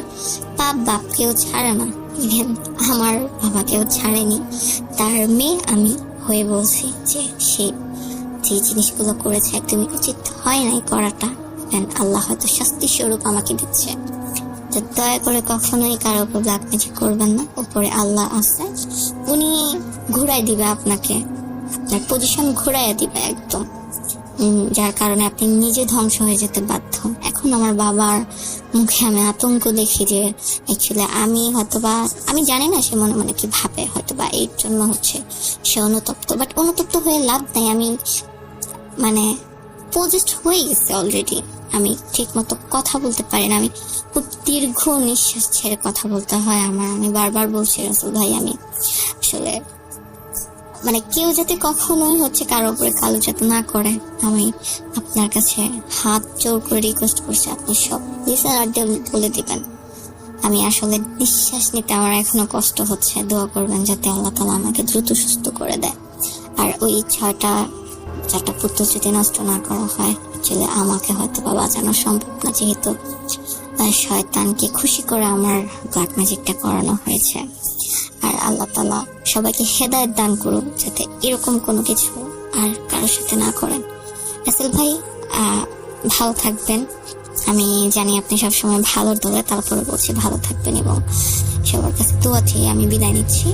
পাপ বাপ কেউ ছাড়ে না, ইভেন আমার বাবাকেও ছাড়েনি। তার মেয়ে আমি হয়ে বলছি যে সে যে জিনিসগুলো করেছে একদমই উচিত হয় নাই করাটা, আল্লাহ হয়তো শাস্তি স্বরূপ আমাকে দিচ্ছে। তো দয়া করে কখনোই কারো উপর ব্ল্যাক ম্যাজিক করবেন না, উপরে আল্লাহ আছে, উনি ঘুরাই দিবে আপনাকে, আপনার পজিশন ঘুরাইয়া দিবে একদম, যার কারণে আপনি নিজে ধ্বংস হয়ে যেতে বাধ্য। এখন আমার বাবার মুখে আমি আতঙ্ক দেখি যে অ্যাকচুয়ালি আমি জানি না সে মনে মনে কি ভাবে, হয়তোবা এর জন্য হচ্ছে সে অনুতপ্ত। বাট অনুতপ্ত হয়ে লাভ নাই, আমি মানে পজেস্ট হয়ে গেছে অলরেডি, আমি ঠিক মতো কথা বলতে পারি না, আমি খুব দীর্ঘ নিঃশ্বাস ছেড়ে কথা বলতে হয় আমার। আমি বারবার বলছি রাসেল ভাই আমি আসলে মানে কেউ যাতে কখনোই হচ্ছে কারো উপরে কালো জাদু না করে, আমি আপনার কাছে হাত জোর করে রিকোয়েস্ট করছি আপনি সব লিসেনারদের বলে দিবেন। আমি আসলে নিঃশ্বাস নিতে আমার এখনো কষ্ট হচ্ছে, দোয়া করবেন যাতে আল্লাহ তাআলা আমাকে দ্রুত সুস্থ করে দেয়। আর ওই 4টা পুত্র যদি নষ্ট না করা হয়, আসলে আমাকে হয়তো বা বাঁচানো সম্ভব না, যেহেতু শয়তানকে খুশি করে আমার ব্ল্যাক ম্যাজিকটা করানো হয়েছে। আর আল্লাহ তাআলা সবাইকে হেদায়েত দান করুন যাতে এরকম কোনো কিছু আর কারোর সাথে না করেন। রাসেল ভাই ভালো থাকবেন, আমি জানি আপনি সবসময় ভালোর দলে, তারপরে বলছি ভালো থাকবেন এবং সবার কাছে দোয়া চেয়ে আমি বিদায় নিচ্ছি।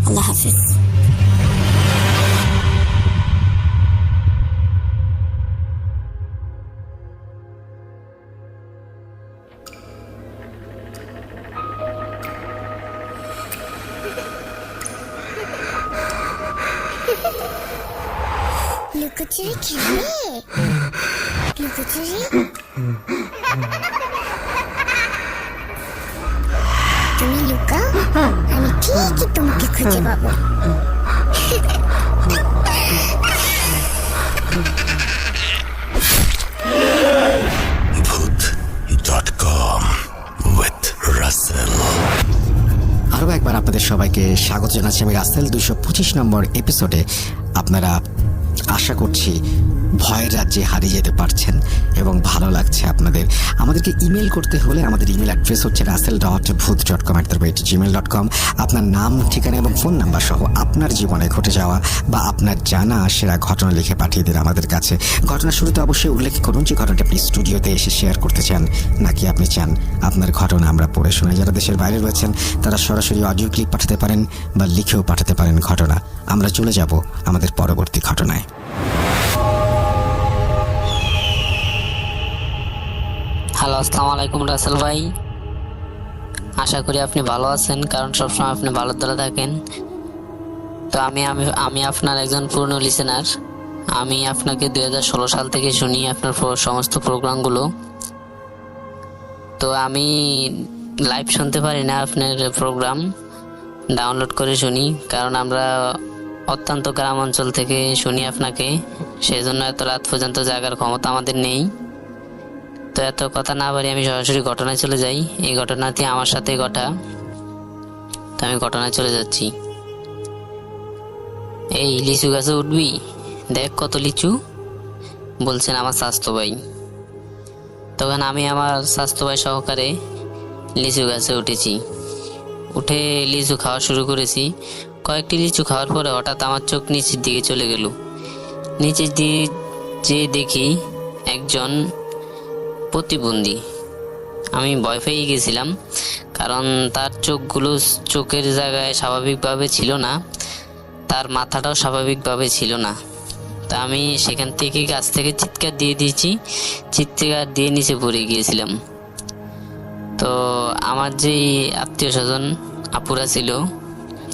আল্লাহ হাফিজ। লুকোচুরি খেলবে? লুকোচুরি তুমি লুকাও, আমি ঠিকই তোমাকে খুঁজে পাবো। Voot.com with Russell. আরও একবার আপনাদের সবাইকে স্বাগত জানাচ্ছি আমি রাসেল 225 নম্বর এপিসোডে। আপনারা আশা করছি ভয়ের রাজ্যে হারিয়ে যেতে পারছেন এবং ভালো লাগছে আপনাদের, আমাদেরকে ইমেল করতে হলে আমাদের ইমেল অ্যাড্রেস হচ্ছে russell.booth.com@gmail.com। আপনার নাম, ঠিকানা এবং ফোন নাম্বার সহ আপনার জীবনে ঘটে যাওয়া বা আপনার জানা সেরা ঘটনা লিখে পাঠিয়ে দিন আমাদের কাছে। ঘটনার শুরুতে অবশ্যই উল্লেখ করুন যে ঘটনাটা আপনি স্টুডিওতে এসে শেয়ার করতে চান, নাকি আপনি চান আপনার ঘটনা আমরা পড়ে শোনাই। যারা দেশের বাইরে রয়েছেন তারা সরাসরি অডিও ক্লিপ পাঠাতে পারেন বা লিখেও পাঠাতে পারেন ঘটনা। আমরা চলে যাব আমাদের পরবর্তী ঘটনায়। হ্যালো, আসসালামু আলাইকুম রাসেল ভাই। আশা করি আপনি ভালো আছেন, কারণ সবসময় আপনি ভালো দলে থাকেন। তো আমি আপনার একজন পুরনো লিসেনার। আমি আপনাকে 2016 সাল থেকে শুনি আপনার সমস্ত প্রোগ্রামগুলো। তো আমি লাইভ শুনতে পারি না, আপনার প্রোগ্রাম ডাউনলোড করে শুনি, কারণ আমরা অত্যন্ত গ্রাম অঞ্চল থেকে শুনি আপনাকে, সেই জন্য এত রাত পর্যন্ত জাগার ক্ষমতা আমাদের নেই। তো এত কথা না পারি, আমি সরাসরি ঘটনায় চলে যাই। এই ঘটনাটি আমার সাথে ঘটা, তো আমি ঘটনায় চলে যাচ্ছি। এই লিচু গাছে উঠবি, দেখ কত লিচু, বলছেন আমার স্বাস্থ্য ভাই। তখন আমি আমার স্বাস্থ্য ভাই সহকারে লিচু গাছে উঠেছি। উঠে লিচু খাওয়া শুরু করেছি। কয়েকটি লিচু খাওয়ার পরে হঠাৎ আমার চোখ নিচের দিকে চলে গেল। নিচের দিকে যে দেখি একজন প্রতিবন্ধী। আমি ভয় পেয়ে গেছিলাম, কারণ তার চোখগুলো চোখের জায়গায় স্বাভাবিকভাবে ছিল না, তার মাথাটাও স্বাভাবিকভাবে ছিল না। তা আমি সেখান থেকে গাছ থেকে চিৎকার দিয়ে দিয়েছি, চিৎকার দিয়ে নিচে পড়ে গিয়েছিলাম। তো আমার যেই আত্মীয় স্বজন আপুরা ছিল,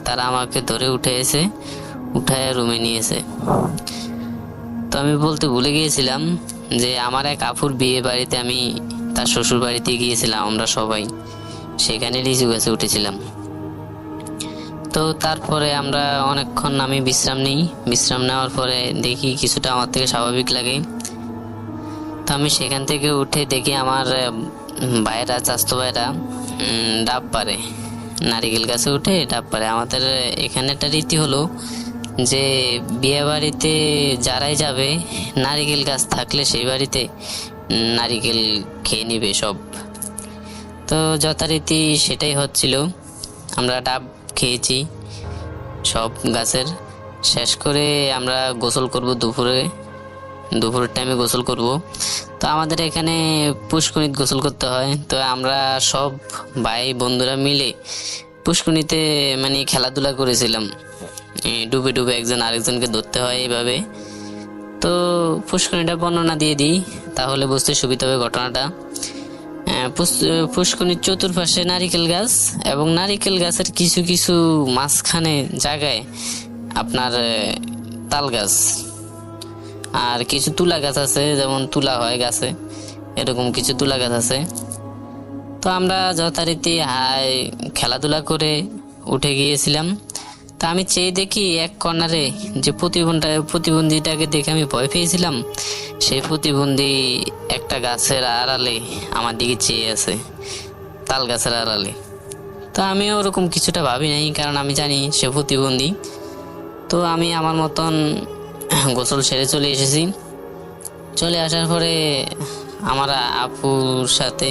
তারা আমাকে ধরে উঠায় রুমে নিয়েছে। তো আমি বলতে ভুলে গিয়েছিলাম যে আমার এক আপুর বিয়ে বাড়িতে আমি তার শ্বশুর বাড়িতে গিয়েছিলাম, আমরা সবাই সেখানে লিচু গাছে উঠেছিলাম। তো তারপরে আমরা অনেকক্ষণ আমি বিশ্রাম নিই। বিশ্রাম নেওয়ার পরে দেখি কিছুটা আমার থেকে স্বাভাবিক লাগে। তো আমি সেখান থেকে উঠে দেখি আমার ভাইরা, চাচাতো ভাইরা ডাব পারে, নারিকেল গাছে উঠে ডাব পারে। আমাদের এখানে একটা রীতি হলো যে বিয়ে বাড়িতে যারাই যাবে, নারিকেল গাছ থাকলে সেই বাড়িতে নারিকেল খেয়ে নিবে সব। তো যথারীতি সেটাই হচ্ছিল। আমরা ডাব খেয়েছি সব গাছের। শেষ করে আমরা গোসল করব, দুপুরের টাইমে গোসল করব। তো আমাদের এখানে পুষ্করিণীতে গোসল করতে হয়। তো আমরা সব ভাই বন্ধুরা মিলে পুষ্করিণীতে মানে খেলাধুলা করেছিলাম, ডুবে ডুবে একজন আরেকজনকে ধরতে হয় এইভাবে। তো পুষ্করিণীটা বর্ণনা দিয়ে দিই, তাহলে বুঝতে সুবিধা হবে ঘটনাটা। পুষ্করিণীর চতুর্পাশে নারিকেল গাছ, এবং নারিকেল গাছের কিছু কিছু মাঝখানে জায়গায় আপনার তাল গাছ আর কিছু তুলা গাছ আছে, যেমন তুলা হয় গাছে, এরকম কিছু তুলা গাছ আছে। তো আমরা যথারীতি খেলাধুলা করে উঠে গিয়েছিলাম। তা আমি চেয়ে দেখি এক কর্নারে যে প্রতিবন্ধীটাকে দেখে আমি ভয় পেয়েছিলাম, সেই প্রতিবন্ধী একটা গাছের আড়ালে আমার দিকে চেয়ে আছে, তাল গাছের আড়ালে। তো আমি ওরকম কিছুটা ভাবি নাই, কারণ আমি জানি সে প্রতিবন্ধী। তো আমি আমার মতন গোসল সেরে চলে এসেছি। চলে আসার পরে আমরা আপুর সাথে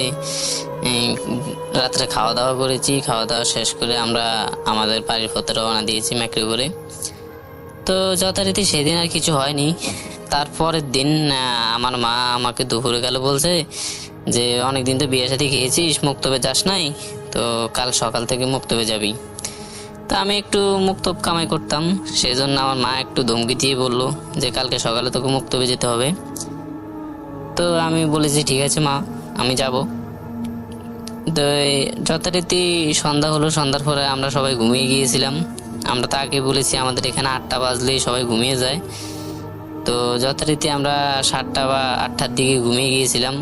রাত্রে খাওয়া দাওয়া করেছি। খাওয়া দাওয়া শেষ করে আমরা আমাদের বাড়ির পথে রওনা দিয়েছি ম্যাক্রি করে। তো যথারীতি সেদিন আর কিছু হয়নি। তারপরের দিন আমার মা আমাকে দুপুরে গেল বলছে যে অনেকদিন তো বিয়ে সাথে খেয়েছিস, মুক্তবে যাস নাই, তো কাল সকাল থেকে মুক্তবে যাবি। তা আমি একটু মুক্তব কামাই করতাম, সেই জন্য আমার মা একটু ধমকি দিয়ে বললো যে কালকে সকালে তোকে মুক্তবে যেতে হবে। তো আমি বলেছি ঠিক আছে মা, আমি যাব। তো যথারীতি সন্ধ্যা হলো, সন্ধ্যার পরে আমরা সবাই ঘুমিয়ে গিয়েছিলাম। আমরা তো আগে বলেছি আমাদের এখানে 8টা বাজলেই সবাই ঘুমিয়ে যায়। তো যথারীতি আমরা 7টা বা 8টার দিকে ঘুমিয়ে গিয়েছিলাম।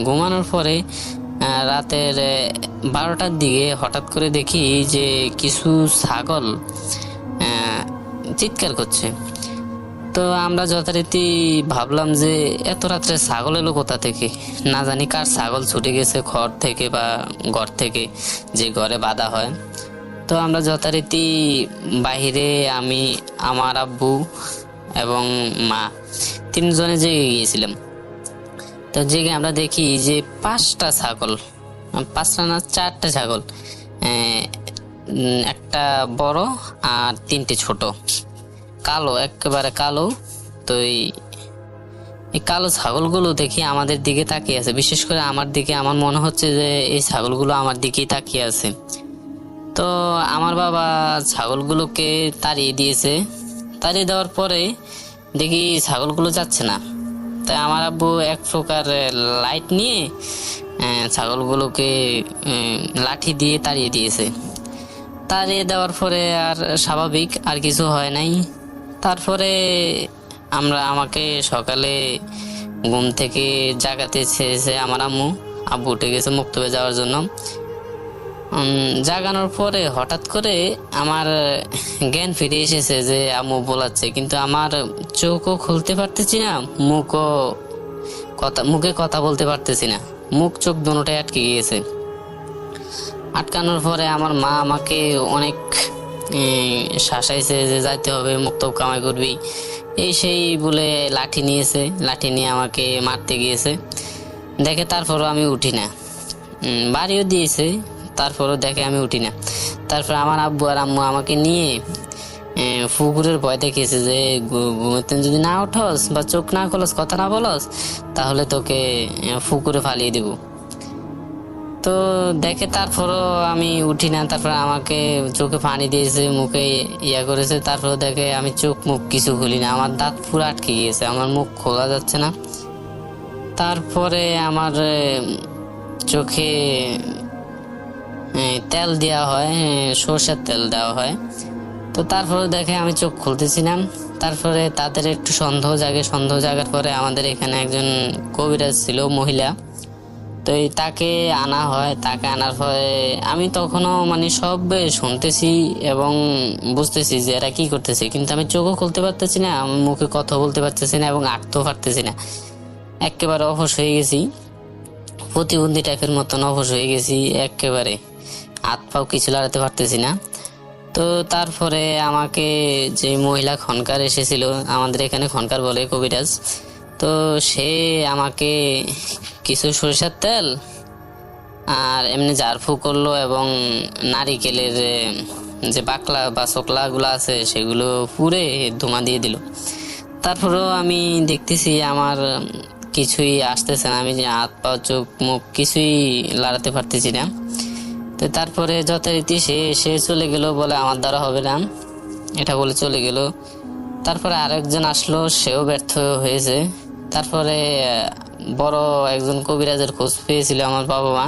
ঘুমানোর পরে রাতের 12টার দিকে হঠাৎ করে দেখি যে কিছু ছাগল চিৎকার করছে। তো আমরা যথারীতি ভাবলাম যে এত রাত্রে ছাগল এলো কোথা থেকে, না জানি কার ছাগল ছুটে গেছে ঘর থেকে বা ঘর থেকে, যে ঘরে বাঁধা হয়। তো আমরা যথারীতি বাহিরে আমি, আমার আব্বু এবং মা তিনজনে জেগে গিয়েছিলাম। তো জেগে আমরা দেখি যে 5টা ছাগল, 5টা না 4টা ছাগল, একটা বড় আর 3টে ছোট, কালো, একেবারে কালো। তো এই কালো ছাগলগুলো দেখি আমাদের দিকে তাকিয়ে আছে, বিশেষ করে আমার দিকে। আমার মনে হচ্ছে যে এই ছাগলগুলো আমার দিকেই তাকিয়ে আছে। তো আমার বাবা ছাগলগুলোকে তাড়িয়ে দিয়েছে। তাড়িয়ে দেওয়ার পরে দেখি ছাগলগুলো যাচ্ছে না। তাই আমার আব্বু এক প্রকার লাইট নিয়ে ছাগলগুলোকে লাঠি দিয়ে তাড়িয়ে দিয়েছে। তাড়িয়ে দেওয়ার পরে আর স্বাভাবিক আর কিছু হয় নাই। তারপরে আমাকে সকালে ঘুম থেকে জাগাতে চেয়েছে আমার আব্বু উঠে গেছে মক্তবে যাওয়ার জন্য। জাগানোর পরে হঠাৎ করে আমার জ্ঞান ফিরে এসেছে যে আম্মু বলাচ্ছে, কিন্তু আমার চোখও খুলতে পারতেছি না, মুখে কথা বলতে পারতেছি না, মুখ চোখ দুটোটাই আটকে গিয়েছে। আটকানোর পরে আমার মা আমাকে অনেক শাসাইছে যে যাইতে হবে, মক্তব কামাই করবি, এই সেই বলে লাঠি নিয়েছে। লাঠি নিয়ে আমাকে মারতে গিয়েছে। দেখে তারপরও আমি উঠি না, বাড়িও দিয়েছে, তারপরও দেখে আমি উঠি না। তারপর আমার আব্বু আর আম্মু আমাকে নিয়ে পুকুরের ভয় দেখিয়েছে যে ঘুমাতে যদি না উঠস বা চোখ না খোলস, কথা না বলস, তাহলে তোকে পুকুরে ফালিয়ে দেব। তো দেখে তারপরও আমি উঠি না। তারপর আমাকে চোখে পানি দিয়েছে, মুখে ইয়া করেছে। তারপর দেখে আমি চোখ মুখ কিছু খুলি না, আমার দাঁত পুরো আটকে গিয়েছে, আমার মুখ খোলা যাচ্ছে না। তারপরে আমার চোখে তেল দেওয়া হয়, সর্ষের তেল দেওয়া হয়। তো তারপরে দেখে আমি চোখ খুলতেছি না। তারপরে তাদের একটু সন্দেহ জাগার পরে আমাদের এখানে একজন কবিরাজ ছিল, মহিলা। তো তাকে আনা হয়। তাকে আনার পরে আমি তখনও মানে সব শুনতেছি এবং বুঝতেছি যে এরা কি করতেছে, কিন্তু আমি চোখও খুলতে পারতেছি না, আমি মুখে কথা বলতে পারতেছি না এবং আঁকতেও পারতেছি না। একেবারে অবশ হয়ে গেছি, প্রতিবন্ধী টাইপের মতন অবশ হয়ে গেছি, একেবারে হাত পাও কিছু লাগাতে পারতেছি না। তো তারপরে আমাকে যে মহিলা খনকার এসেছিল, আমাদের এখানে খনকার বলে কবিরাজ, তো সে আমাকে কিছু সরিষার তেল আর এমনি ঝাড়ফু করলো এবং নারিকেলের যে বাকলা বা চকলা গুলো আছে সেগুলো পুড়ে ধোঁয়া দিয়ে দিল। তারপরেও আমি দেখতেছি আমার কিছুই আসতেছে না, আমি যে হাত পা চোখ মুখ কিছুই লাড়াতে পারতেছি না। তো তারপরে যথারীতি সে চলে গেল, বলে আমার দ্বারা হবে না, এটা বলে চলে গেল। তারপরে আরেকজন আসলো, সেও ব্যর্থ হয়েছে। তারপরে বড় একজন কবিরাজের খোঁজ পেয়েছিল আমার বাবা মা।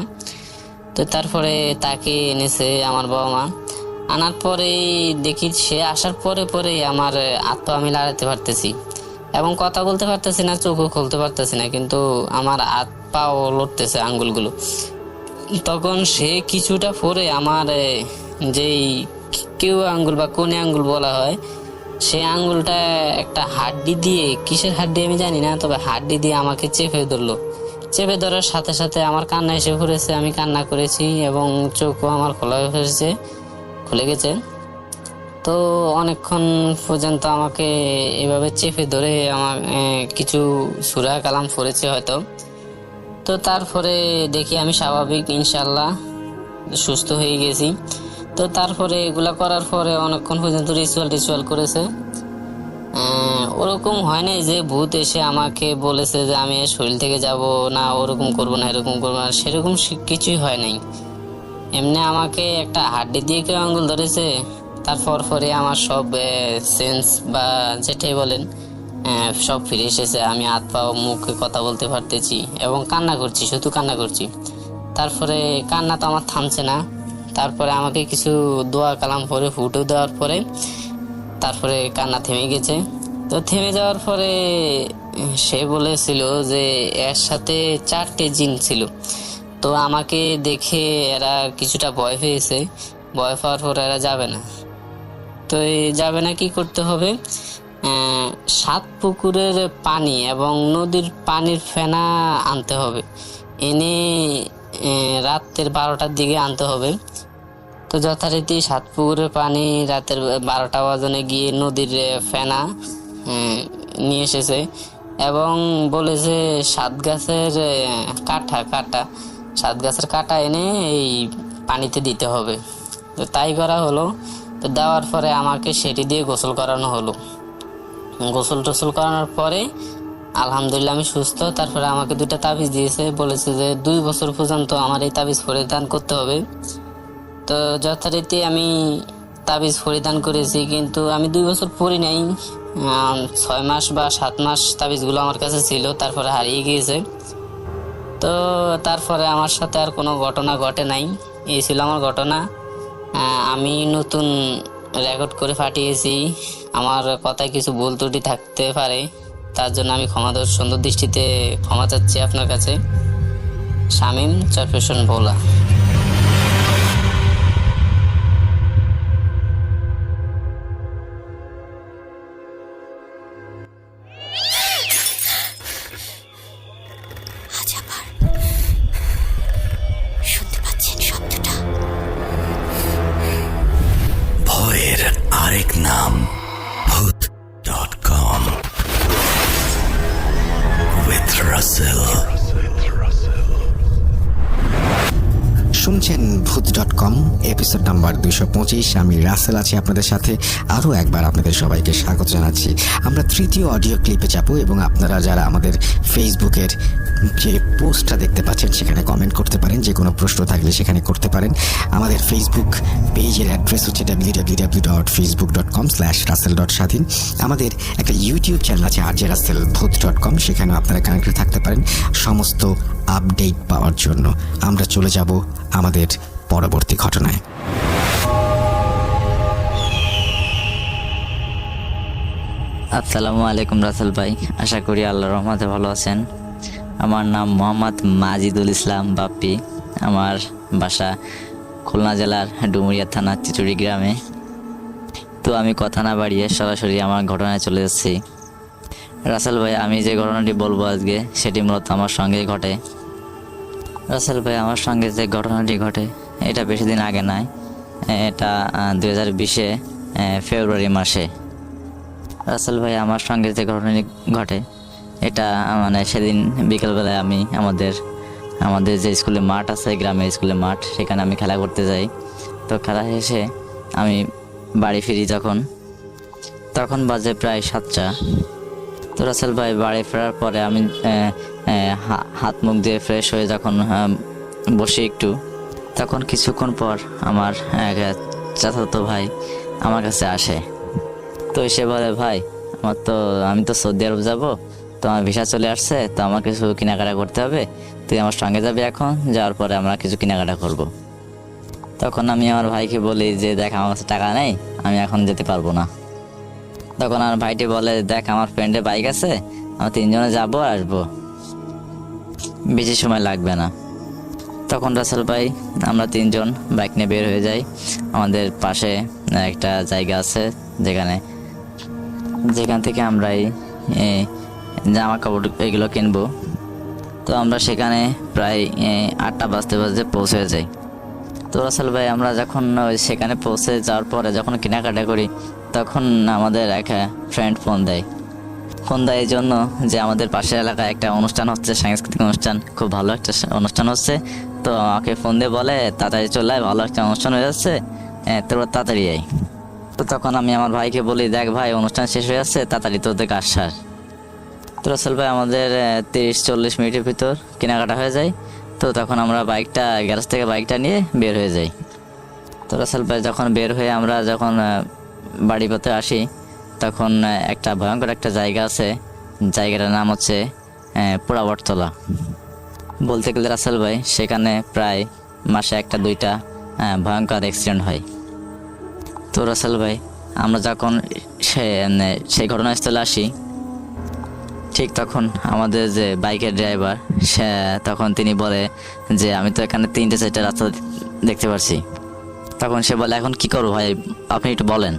তো তারপরে তাকে এনেছে আমার বাবা মা। আনার পরে দেখি সে আসার পরে আমার হাত পা আমি লাড়াতে পারতেছি এবং কথা বলতে পারতেছি না, চোখও খুলতে পারতেছি না, কিন্তু আমার হাত পাও লড়তেছে আঙ্গুলগুলো। তখন সে কিছুটা পরে আমার যেই কেউ আঙ্গুল বা কোনে আঙ্গুল বলা হয়, সে আঙ্গুলটা একটা হাড্ডি দিয়ে, কিসের হাড্ডি আমি জানি না, তবে হাড্ডি দিয়ে আমাকে চেপে ধরলো। চেপে ধরার সাথে সাথে আমার কান্না এসে পড়েছে, আমি কান্না করেছি এবং চোখও আমার খুলে গেছে। তো অনেকক্ষণ পর্যন্ত আমাকে এভাবে চেপে ধরে আমার কিছু সূরা কালাম পড়েছে হয়তো। তো তারপরে দেখি আমি স্বাভাবিক, ইনশাল্লাহ সুস্থ হয়ে গেছি। তো তারপরে এগুলা করার পরে অনেকক্ষণ পর্যন্ত রিচুয়াল করেছে। ওরকম হয় নাই যে ভূত এসে আমাকে বলেছে যে আমি শরীর থেকে যাব না, ওরকম করবো না, এরকম করবো না, সেরকম কিছুই হয় নাই। এমনি আমাকে একটা হাড্ডি দিয়ে কেউ আঙ্গুল ধরেছে। তারপর পরে আমার সব সেন্স বা যেটাই বলেন সব ফিরে এসেছে। আমি হাত পা মুখে কথা বলতে পারতেছি এবং কান্না করছি, শুধু কান্না করছি। তারপরে কান্না তো আমার থামছে না। তারপরে আমাকে কিছু দোয়া কালাম পরে ফুটে দেওয়ার পরে তারপরে কান্না থেমে গেছে। তো থেমে যাওয়ার পরে সে বলেছিল যে এর সাথে 4টে জিন ছিল। তো আমাকে দেখে এরা কিছুটা ভয় পেয়েছে। ভয় পাওয়ার পরে এরা যাবে না। তো যাবে না, কি করতে হবে, 7 পুকুরের পানি এবং নদীর পানির ফেনা আনতে হবে, এনে রাতের 12টার দিকে আনতে হবে। তো যথারীতি 7 পুকুরের পানি রাতের 12টা বাজনে গিয়ে নদীর ফেনা নিয়ে এসেছে এবং বলেছে সাত গাছের কাটা এনে এই পানিতে দিতে হবে। তো তাই করা হলো। তো দেওয়ার পরে আমাকে সেটি দিয়ে গোসল করানো হলো। গোসল টোসল করানোর পরে আলহামদুলিল্লাহ আমি সুস্থ। তারপরে আমাকে 2টা তাবিজ দিয়েছে, বলেছে যে 2 বছর পর্যন্ত আমার এই তাবিজ পরিধান করতে হবে। তো যথারীতি আমি তাবিজ পরিধান করেছি, কিন্তু আমি 2 বছর পরি নাই। 6 মাস বা 7 মাস তাবিজগুলো আমার কাছে ছিল, তারপরে হারিয়ে গিয়েছে। তো তারপরে আমার সাথে আর কোনো ঘটনা ঘটে নাই। এই ছিল আমার ঘটনা। আমি নতুন রেকর্ড করে পাঠিয়েছি। আমার কথায় কিছু ভুল ত্রুটি থাকতে পারে, তার জন্য আমি সুন্দর দৃষ্টিতে ক্ষমা চাচ্ছি আপনার কাছে। শামীম চরফেশন ভোলা। আজ আবার শুনতে পাচ্ছেন শব্দটা? ভয়ের আরেক নাম ভূত.com with Russell. শুনছেন ভূত.com এপিসোড নাম্বার 225। আমি রাসেল আছি আপনাদের সাথে। আরও একবার আপনাদের সবাইকে স্বাগত জানাচ্ছি। আমরা 3য় অডিও ক্লিপে যাব এবং আপনারা যারা আমাদের ফেসবুকের যে পোস্টটা দেখতে পাচ্ছেন সেখানে কমেন্ট করতে পারেন। যে কোনো প্রশ্ন থাকলে সেখানে করতে পারেন। আমাদের ফেসবুক পেজের অ্যাড্রেস হচ্ছে www.facebook.com/russell.স্বাধীন। আমাদের একটা ইউটিউব চ্যানেল আছে RJ Russell ভূত.com, সেখানেও আপনারা কানেক্টেড থাকতে পারেন সমস্ত আপডেট পাওয়ার জন্য। আমরা চলে যাব আমাদের পরবর্তী ঘটনায়। আসসালামু আলাইকুম রাসেল ভাই, আশা করি আল্লাহর রহমতে ভালো আছেন। আমার নাম মোহাম্মদ মাজিদুল ইসলাম বাপ্পি। আমার বাসা খুলনা জেলার ডুমুরিয়া থানা চিচুড়ি গ্রামে। তো আমি কথা না বাড়িয়ে সরাসরি আমার ঘটনায় চলে যাচ্ছি। রাসেল ভাই, আমি যে ঘটনাটি বলবো আজকে সেটি মূলত আমার সঙ্গেই ঘটে। রাসেল ভাই, আমার সঙ্গে যে ঘটনাটি ঘটে এটা বেশি দিন আগে নয়, এটা 2020 ফেব্রুয়ারি মাসে। রাসেল ভাই, আমার সঙ্গে যে ঘটনাটি ঘটে এটা মানে সেদিন বিকেলবেলায় আমি আমাদের যে স্কুলে মাঠ আছে, গ্রামের স্কুলে মাঠ, সেখানে আমি খেলা করতে যাই। তো খেলা শেষে আমি বাড়ি ফিরি তখন বাজে প্রায় 7টা। তো রাসেল ভাই, বাড়ি ফেরার পরে আমি হাত মুখ দিয়ে ফ্রেশ হয়ে যখন বসি একটু, তখন কিছুক্ষণ পর আমার এক চাচাতো ভাই আমার কাছে আসে। তো এসে বলে, ভাই আমি তো সৌদি আরব যাবো, তো আমার ভিসা চলে আসছে, তো আমার কিছু কেনাকাটা করতে হবে, তুই আমার সঙ্গে যাবি এখন, যাওয়ার পরে আমরা কিছু কেনাকাটা করব। তখন আমি আমার ভাইকে বলি যে, দেখ আমার কাছে টাকা নেই, আমি এখন যেতে পারবো না। তখন আমার ভাইটি বলে, দেখ আমার ফ্রেন্ডের বাইক আছে, আমরা 3 জনে যাবো আর আসবো, বেশি সময় লাগবে না। তখন রাসেল ভাই আমরা 3 জন বাইক নিয়ে বের হয়ে যাই। আমাদের পাশে একটা জায়গা আছে যেখান থেকে আমরা এই জামা কাপড় এগুলো কিনবো। তো আমরা সেখানে প্রায় 8টা বাজতে পৌঁছে যাই। তো রাসেল ভাই, আমরা যখন সেখানে পৌঁছে যাওয়ার পরে যখন কেনাকাটা করি, তখন আমাদের এক ফ্রেন্ড ফোন দেয় এই জন্য যে আমাদের পাশের এলাকায় একটা অনুষ্ঠান হচ্ছে, সাংস্কৃতিক অনুষ্ঠান, খুব ভালো একটা অনুষ্ঠান হচ্ছে। তো আমাকে ফোন দিয়ে বলে, তাড়াতাড়ি চলে আয়, ভালো একটা অনুষ্ঠান হয়ে যাচ্ছে, তোরা তাড়াতাড়ি আয়। তো তখন আমি আমার ভাইকে বলি, দেখ ভাই অনুষ্ঠান শেষ হয়ে যাচ্ছে, তাড়াতাড়ি তোদের কাজ সার। তো রাসেল ভাই, আমাদের 30-40 মিনিটের ভিতর কেনাকাটা হয়ে যায়। তো তখন আমরা গ্যারেজ থেকে বাইকটা নিয়ে বের হয়ে যাই। তো রাসেল ভাই, যখন বের হয়ে আমরা যখন বাড়ি পথে আসি, তখন একটা ভয়ঙ্কর একটা জায়গা আছে, জায়গাটার নাম হচ্ছে পোড়াবটতলা। বলতে গেলে রাসেল ভাই, সেখানে প্রায় মাসে 1-2টা ভয়ঙ্কর অ্যাক্সিডেন্ট হয়। তো রাসেল ভাই, আমরা যখন সেই ঘটনাস্থলে আসি, ঠিক তখন আমাদের যে বাইকের ড্রাইভার তখন তিনি বলে যে, আমি তো এখানে 3-4টা রাস্তা দেখতে পাচ্ছি। তখন সে বলে, এখন কি করবো ভাই, আপনি একটু বলেন।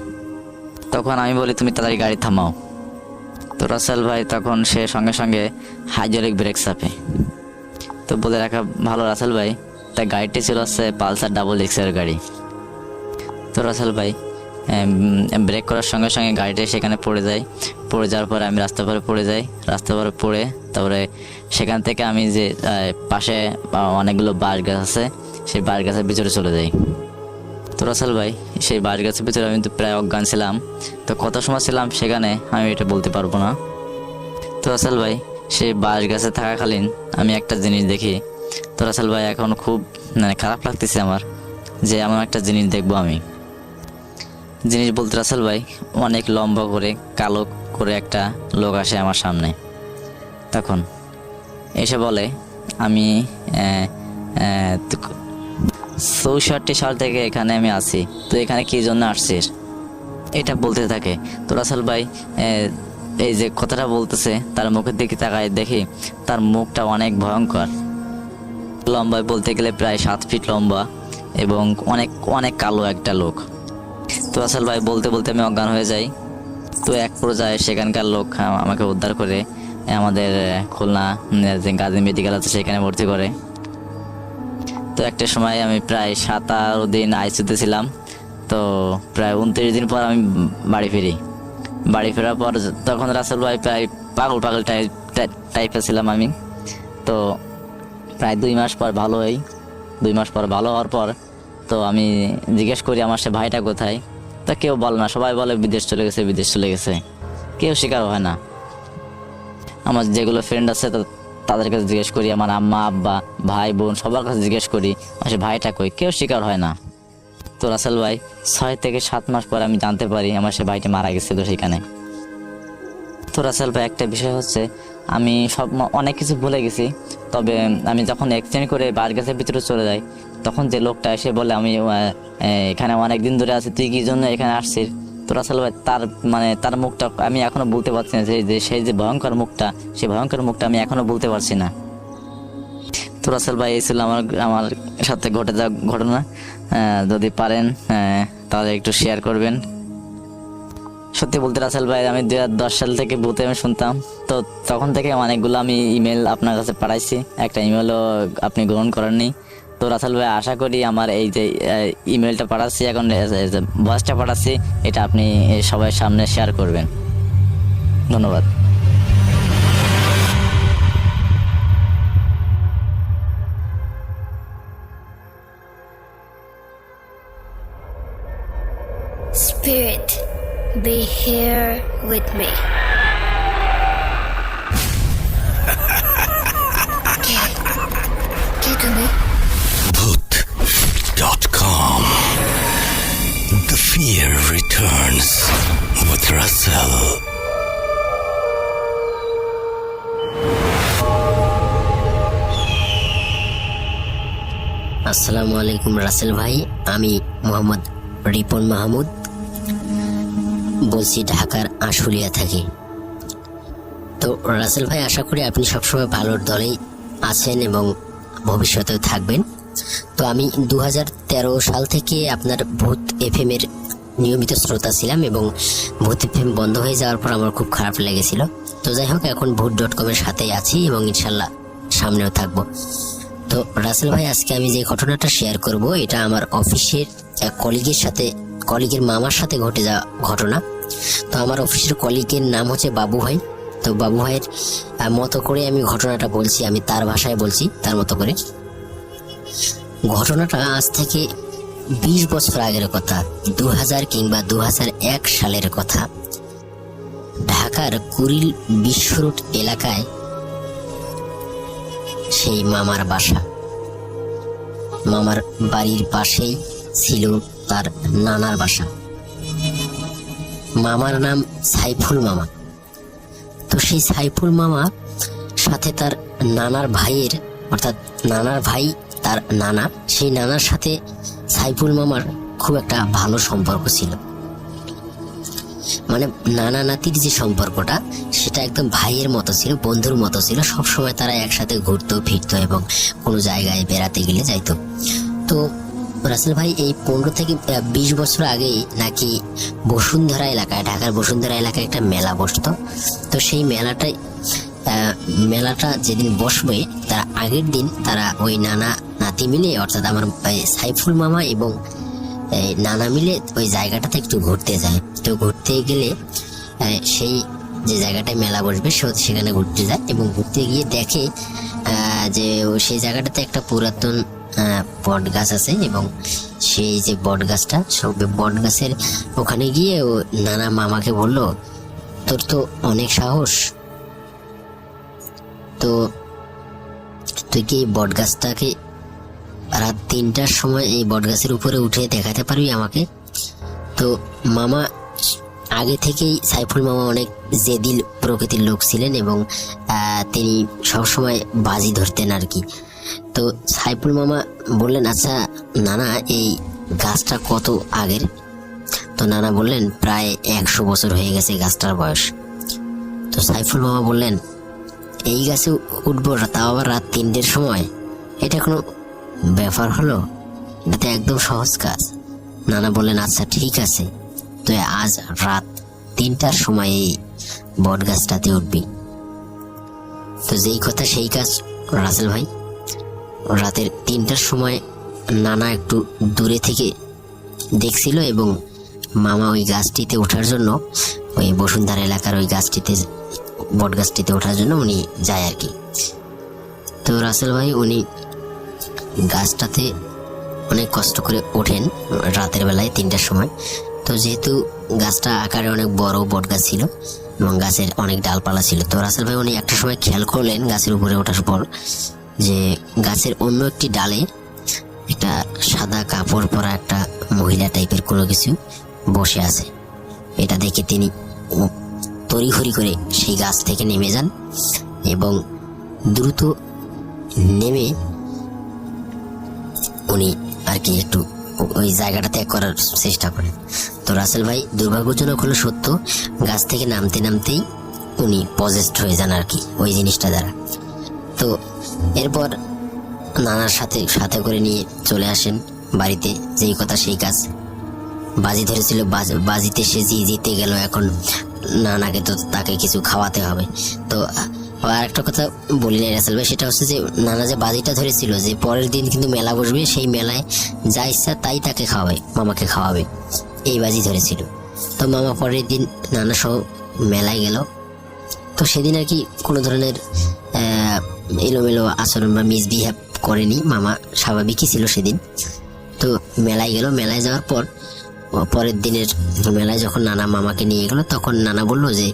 তখন আমি বলি, তুমি তাড়াতাড়ি গাড়ি থামাও। তো রাসেল ভাই, তখন সে সঙ্গে সঙ্গে হাইড্রোলিক ব্রেক চাপে। তো বলে রাখা ভালো রাসেল ভাই, তাই গাড়িটি ছিল হচ্ছে পালসার ডাবল এক্সের গাড়ি। তো রাসেল ভাই, ব্রেক করার সঙ্গে সঙ্গে গাড়িটা সেখানে পড়ে যায়। পড়ে যাওয়ার পরে আমি রাস্তার পরে পড়ে যাই। রাস্তার পরে পড়ে তারপরে সেখান থেকে আমি যে পাশে অনেকগুলো বাঁশ গাছ আছে, সেই বাঁশ গাছের ভিতরে চলে যাই। তো রাসেল ভাই, সেই বাঁশ গাছের ভিতরে আমি তো প্রায় অজ্ঞান ছিলাম। তো কত সময় ছিলাম সেখানে আমি এটা বলতে পারবো না। তো রাসেল ভাই, সেই বাঁশ গাছে থাকাকালীন আমি একটা জিনিস দেখি। তো রাসেল ভাই, এখন খুব খারাপ লাগতেছে আমার যে এমন একটা জিনিস দেখবো আমি। জিনিস বলতে রাসেল ভাই, অনেক লম্বা করে কালো করে একটা লোক আসে আমার সামনে। তখন এসে বলে, আমি 64 সাল থেকে এখানে আমি আছি, তো এখানে কি জন্য আসছিস, এটা বলতে থাকে। তো রাসেল ভাই, এই যে কথাটা বলতেছে তার মুখের দিকে তাকায় দেখি তার মুখটা অনেক ভয়ঙ্কর। লম্বায় বলতে গেলে প্রায় 7 ফিট লম্বা এবং অনেক অনেক কালো একটা লোক। তো রাসেল ভাই, বলতে বলতে আমি অজ্ঞান হয়ে যাই। তো এক পর্যায়ে সেখানকার লোক আমাকে উদ্ধার করে আমাদের খুলনা যে গাজী মেডিকেল আছে সেখানে ভর্তি করে। তো একটা সময় আমি প্রায় 17 দিন আইসিইউতে ছিলাম। তো প্রায় 29 দিন পর আমি বাড়ি ফিরি। বাড়ি ফেরার পর তখন রাসেল ভাই প্রায় পাগল পাগল টাইপের ছিলাম আমি। তো প্রায় 2 মাস পর ভালো হই। 2 মাস পর ভালো হওয়ার পর তো আমি জিজ্ঞেস করি আমার সে ভাইটা কোথায়। তা কেউ বলে না, সবাই বলে বিদেশ চলে গেছে, বিদেশ চলে গেছে, কেউ স্বীকার হয় না। আমার যেগুলো ফ্রেন্ড আছে তাদের কাছে জিজ্ঞেস করি, আমার আম্মা আব্বা ভাই বোন সবার কাছে জিজ্ঞেস করি আমার সে ভাইটা কই, কেউ স্বীকার হয় না। তো রাসেল ভাই, 6 থেকে 7 মাস পর আমি জানতে পারি আমার সে ভাইটা মারা গেছিল সেখানে। তো রাসেল ভাই, একটা বিষয় হচ্ছে আমি অনেক কিছু ভুলে গেছি। তবে আমি যখন এক্সচেঞ্জ করে বাস গাছের ভিতরে চলে যাই তখন যে লোকটা এসে বলে আমি এখানে অনেক দিন ধরে আছি, তুই কি জন্য এখানে আসছিস। তো রাসেল ভাই, তার মুখটা আমি এখনো বলতে পারছি না, সেই যে ভয়ঙ্কর মুখটা, সেই ভয়ঙ্কর মুখটা আমি এখনো বলতে পারছি না। তো রাসেল ভাই, এই ছিল আমার সাথে ঘটে যাওয়া ঘটনা। যদি পারেন তাহলে একটু শেয়ার করবেন। সত্যি বলতে রাসেল ভাই, আমি 2010 সাল থেকে ভূতে আমি শুনতাম। তো তখন থেকে অনেকগুলো আমি ইমেল আপনার কাছে পাঠাইছি, একটা ইমেলও আপনি গ্রহণ করেননি। তো রাসেল ভাই, আশা করি আমার এই যে ইমেলটা পাঠাচ্ছি, এখন ভয়েসটা পাঠাচ্ছি, এটা আপনি সবার সামনে শেয়ার করবেন। ধন্যবাদ। Spirit, be here with me. Get to me. Bhoot.com. The fear returns with Russell. আসসালামু আলাইকুম রাসেল ভাই, আমি মোহাম্মদ রিপন মাহমুদ বলছি, ঢাকার আশুলিয়া থাকি। তো রাসেল ভাই, আশা করি আপনি সবসময় ভালোর দলেই আছেন এবং ভবিষ্যতেও থাকবেন। তো আমি 2013 সাল থেকে আপনার ভূত এফএম এর নিয়মিত শ্রোতা ছিলাম এবং ভূত এফএম বন্ধ হয়ে যাওয়ার পর আমার খুব খারাপ লেগেছিল। তো যাই হোক, এখন ভূত.com এর সাথেই আছি এবং ইনশাল্লাহ সামনেও থাকবো। তো রাসেল ভাই, আজকে আমি যে ঘটনাটা শেয়ার করব এটা আমার অফিসের এক কলিগের মামার সাথে ঘটে যাওয়া ঘটনা। তো আমার অফিসের কলিগের নাম হচ্ছে বাবু ভাই। তো বাবু ভাইয়ের মতো করে আমি ঘটনাটা বলছি, আমি তার ভাষায় বলছি, তার মতো করে। ঘটনাটা আজ থেকে 20 বছর আগের কথা, 2000 কিংবা 2001 সালের কথা। ঢাকার কুড়িল বিশ্ব রোড এলাকায় সেই মামার বাসা। মামার বাড়ির পাশেই ছিল তার নানার বাসা। মামার নাম সাইফুল মামা। তো সেই সাইফুল মামা সাথে তার নানার ভাইয়ের, অর্থাৎ নানার ভাই তার নানা, সেই নানার সাথে সাইফুল মামার খুব একটা ভালো সম্পর্ক ছিল। মানে নানা নাতির যে সম্পর্কটা সেটা একদম ভাইয়ের মতো ছিল, বন্ধুর মতো ছিল। সবসময় তারা একসাথে ঘুরতো ফিরতো এবং কোনো জায়গায় বেড়াতে গেলে যাইতো। তো রাসেল ভাই, এই 15 থেকে 20 বছর আগেই নাকি বসুন্ধরা এলাকায়, ঢাকার বসুন্ধরা এলাকায় একটা মেলা বসতো। তো সেই মেলাটা যেদিন বসবে তার আগের দিন তারা ওই নানা নাতি মিলে, অর্থাৎ আমার সাইফুল মামা এবং এই নানা মিলে ওই জায়গাটাতে একটু ঘুরতে যায়। তো ঘুরতে গেলে সেই যে জায়গাটায় মেলা বসবে সেখানে ঘুরতে যায় এবং ঘুরতে গিয়ে দেখে যে সেই জায়গাটাতে একটা পুরাতন বট গাছ আছে এবং সেই যে বট গাছটা বট গাছের ওখানে গিয়ে ও নানা মামাকে বলল, তোর তো অনেক সাহস, তো তুই কি এই বট গাছটাকে রাত 3টার সময় এই বট গাছের উপরে উঠে দেখাতে পারবি আমাকে? তো মামা আগে থেকেই সাইফুল মামা অনেক জেদিল প্রকৃতির লোক ছিলেন এবং তিনি সবসময় বাজি ধরতেন আর কি। তো সাইফুল মামা বললেন, আচ্ছা নানা এই গাছটা কত আগের? তো নানা বললেন, প্রায় 100 বছর হয়ে গেছে গাছটার বয়স। তো সাইফুল মামা বললেন, এই গাছে উঠবো তাও আবার রাত 3টের সময়? এটা কোনো ব্যাপার হলো? এটা তো একদম সহজ কাজ। নানা বললেন, আচ্ছা ঠিক আছে, তো আজ রাত 3টার সময় এই বট গাছটাতে উঠবি। তো যেই কথা সেই কাজ রাসেল ভাই। রাতের 3টার সময় নানা একটু দূরে থেকে দেখছিল এবং মামা ওই গাছটিতে ওঠার জন্য, ওই বসুন্ধরা এলাকার ওই গাছটিতে বট গাছটিতে ওঠার জন্য উনি যায় আর কি। তো রাসেল ভাই উনি গাছটাতে অনেক কষ্ট করে ওঠেন রাতের বেলায় 3টার সময়। তো যেহেতু গাছটা আকারে অনেক বড় বট গাছ ছিল এবং গাছের অনেক ডালপালা ছিল, তো রাসেল ভাই উনি একটা সময় খেয়াল করলেন গাছের উপরে ওঠার পর যে গাছের অন্য একটি ডালে একটা সাদা কাপড় পরা একটা মহিলা টাইপের কোনো কিছু বসে আছে। এটা দেখে তিনি তড়িঘড়ি করে সেই গাছ থেকে নেমে যান এবং দ্রুত নেমে উনি আর কি একটু ওই জায়গাটা ত্যাগ করার চেষ্টা করেন। তো রাসেল ভাই দুর্ভাগ্যজনক হলো সত্য, গাছ থেকে নামতে নামতেই উনি পজেসড হয়ে যান আর কি ওই জিনিসটা দ্বারা। তো এরপর নানার সাথে করে নিয়ে চলে আসেন বাড়িতে। যেই কথা সেই কাজ, বাজি ধরেছিল, বাজিতে সে জিতে গেল, এখন নানাকে তো তাকে কিছু খাওয়াতে হবে। তো আর একটা কথা বলি না রাসেল ভাই, সেটা হচ্ছে যে নানা যে বাজিটা ধরেছিল যে পরের দিন কিন্তু মেলা বসবে, সেই মেলায় যা ইচ্ছা তাই তাকে খাওয়াবে, মামাকে খাওয়াবে, এই বাজি ধরেছিল। তো মামা পরের দিন নানা সহ মেলায় গেল। তো সেদিন আর কি কোনো ধরনের এলোমেলো আচরণ বা মিসবিহেভ করেনি, মামা স্বাভাবিকই ছিল সেদিন। তো মেলায় গেল, মেলায় যাওয়ার পর পরের দিনের মেলায় যখন নানা মামাকে নিয়ে গেল, তখন নানা বললো যে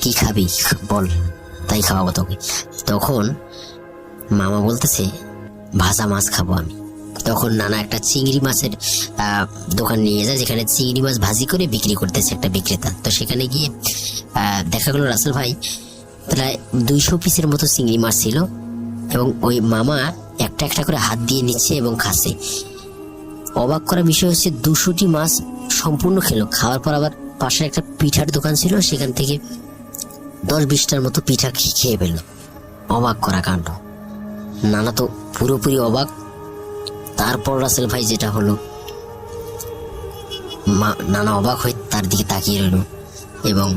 কি খাবি বল, তাই খাওয়াবো তোকে। তখন মামা বলতেছে, ভাজা মাছ খাবো আমি। তখন নানা একটা চিংড়ি মাছের দোকান নিয়ে যায়, যেখানে চিংড়ি মাছ ভাজি করে বিক্রি করতেছে একটা বিক্রেতা। তো সেখানে গিয়ে দেখা গেল রাসেল ভাই প্রায় 200 পিসের মতো চিংড়ি মাছ ছিল এবং ওই মামা একটা একটা করে হাত দিয়ে নিচ্ছে এবং খাচ্ছে। অবাক করা বিষয় হচ্ছে 200টি মাছ সম্পূর্ণ খেলো। খাওয়ার পর আবার পাশে একটা পিঠার দোকান ছিল, সেখান থেকে 10-20টার মতো পিঠা খেয়ে ফেললো। অবাক করা কাণ্ড, নানা তো পুরোপুরি অবাক। তারপর রাসেল ভাই যেটা হলো, নানা অবাক হয়ে তার দিকে তাকিয়ে রইল এবং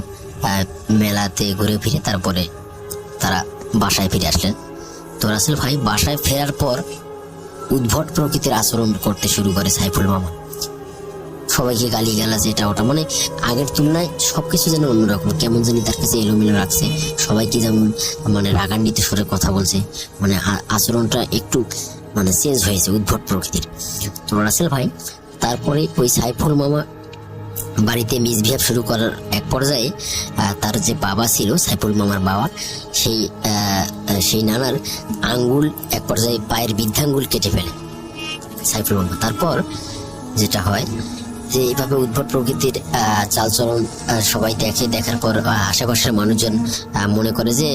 মেলাতে ঘুরে ফিরে তারপরে তারা বাসায় ফিরে আসলেন। তো রাসেল ভাই বাসায় ফেরার পর উদ্ভট প্রকৃতির আচরণ করতে শুরু করে সাইফুল মামা। সবাইকে গালি গালাজ এটা ওটা, মানে আগের তুলনায় সবকিছু যেন অন্যরকম, কেমন জানি তার কাছে এলোমেলো রাখছে। সবাইকে যেমন মানে রাগান্বিত সুরে কথা বলছে, মানে আচরণটা একটু মানে চেঞ্জ হয়েছে, উদ্ভট প্রকৃতির। তো রাসেল ভাই তারপরে ওই সাইফুল মামা বাড়িতে মিসবিহেভ শুরু করার এক পর্যায়ে তার যে বাবা ছিল, সাইফুল মামার বাবা, সেই নানার আঙ্গুল এক পর্যায়ে পায়ের বৃদ্ধাঙ্গুল কেটে ফেলে সাইফুল মামা। তারপর যেটা হয় যে এইভাবে উদ্ভট প্রকৃতির চালচলন সবাই দেখার পর আশেপাশের মানুষজন মনে করে যে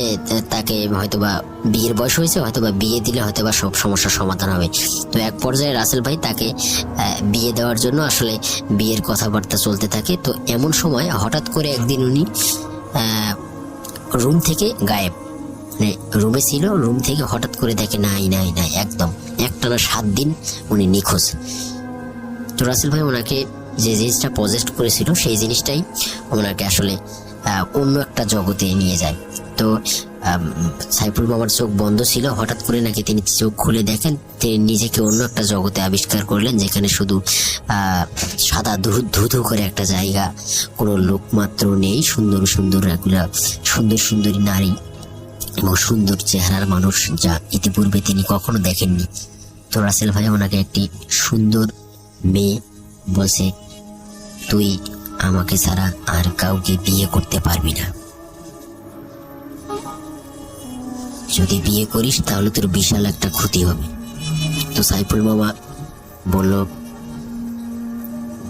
তাকে হয়তোবা বিয়ের বয়স হয়েছে, হয়তোবা বিয়ে দিলে হয়তোবা সব সমস্যার সমাধান হবে। তো এক পর্যায়ে রাসেল ভাই তাকে বিয়ে দেওয়ার জন্য আসলে বিয়ের কথাবার্তা চলতে থাকে। তো এমন সময় হঠাৎ করে একদিন উনি রুম থেকে গায়েব, মানে রুমে ছিল, রুম থেকে হঠাৎ করে দেখে নাই, একদম একটানা 7 দিন উনি নিখোঁজ। তো রাসেল ভাই ওনাকে যে জিনিসটা পজেস্ট করেছিল সেই জিনিসটাই ওনাকে আসলে অন্য একটা জগতে নিয়ে যায়। তো সাইফুল মামার চোখ বন্ধ ছিল, হঠাৎ করে নাকি তিনি চোখ খুলে দেখেন তিনি নিজেকে অন্য একটা জগতে আবিষ্কার করলেন, যেখানে শুধু সাদা ধুধু করে একটা জায়গা, কোনো লোক মাত্র নেই, সুন্দর সুন্দর এগুলা সুন্দর সুন্দরী নারী এবং সুন্দর চেহারার মানুষ, যা ইতিপূর্বে তিনি কখনো দেখেননি। তো রাসেল ভাই ওনাকে একটি সুন্দর মেয়ে বলছে, তুই আমাকে ছাড়া আর কাউকে বিয়ে করতে পারবি না, যদি বিয়ে করিস তাহলে তোর বিশাল একটা ক্ষতি হবে। তো সাইফুল মামা বলল,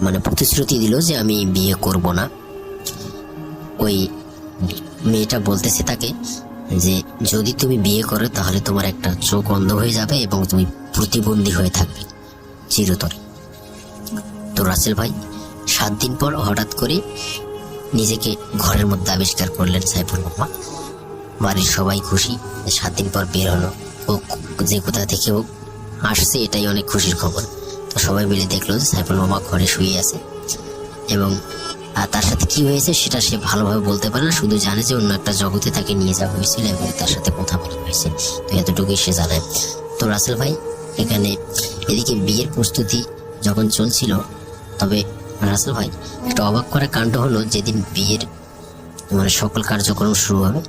মানে প্রতিশ্রুতি দিল যে আমি বিয়ে করব না। ওই মেয়েটা বলতেছে তাকে যে যদি তুমি বিয়ে করো তাহলে তোমার একটা চোখ অন্ধ হয়ে যাবে এবং তুমি প্রতিবন্ধী হয়ে থাকবে চিরতরে। তো রাসেল ভাই 7 দিন পর হঠাৎ করে নিজেকে ঘরের মধ্যে আবিষ্কার করলেন সাইফুল মামা। বাড়ির সবাই খুশি, 7 দিন পর বের হলো, ও যে কোথা থেকে হোক আসছে, এটাই অনেক খুশির খবর। তো সবাই মিলে দেখলো যে সাইফুল মামা ঘরে শুয়ে আছে এবং তার সাথে কি হয়েছে সেটা সে ভালোভাবে বলতে পারে না, শুধু জানে যে অন্য একটা জগতে তাকে নিয়ে যাওয়া হয়েছিল এবং তার সাথে কথা বলা হয়েছে, তো এতটুকুই সে জানে। তো রাসেল ভাই এখানে এদিকে বিয়ের প্রস্তুতি যখন চলছিল, তবে রাসেল ভাই একটা অবাক করা কাণ্ড হলো, যেদিন বিয়ের মানে সকল কার্যক্রম শুরু হবে,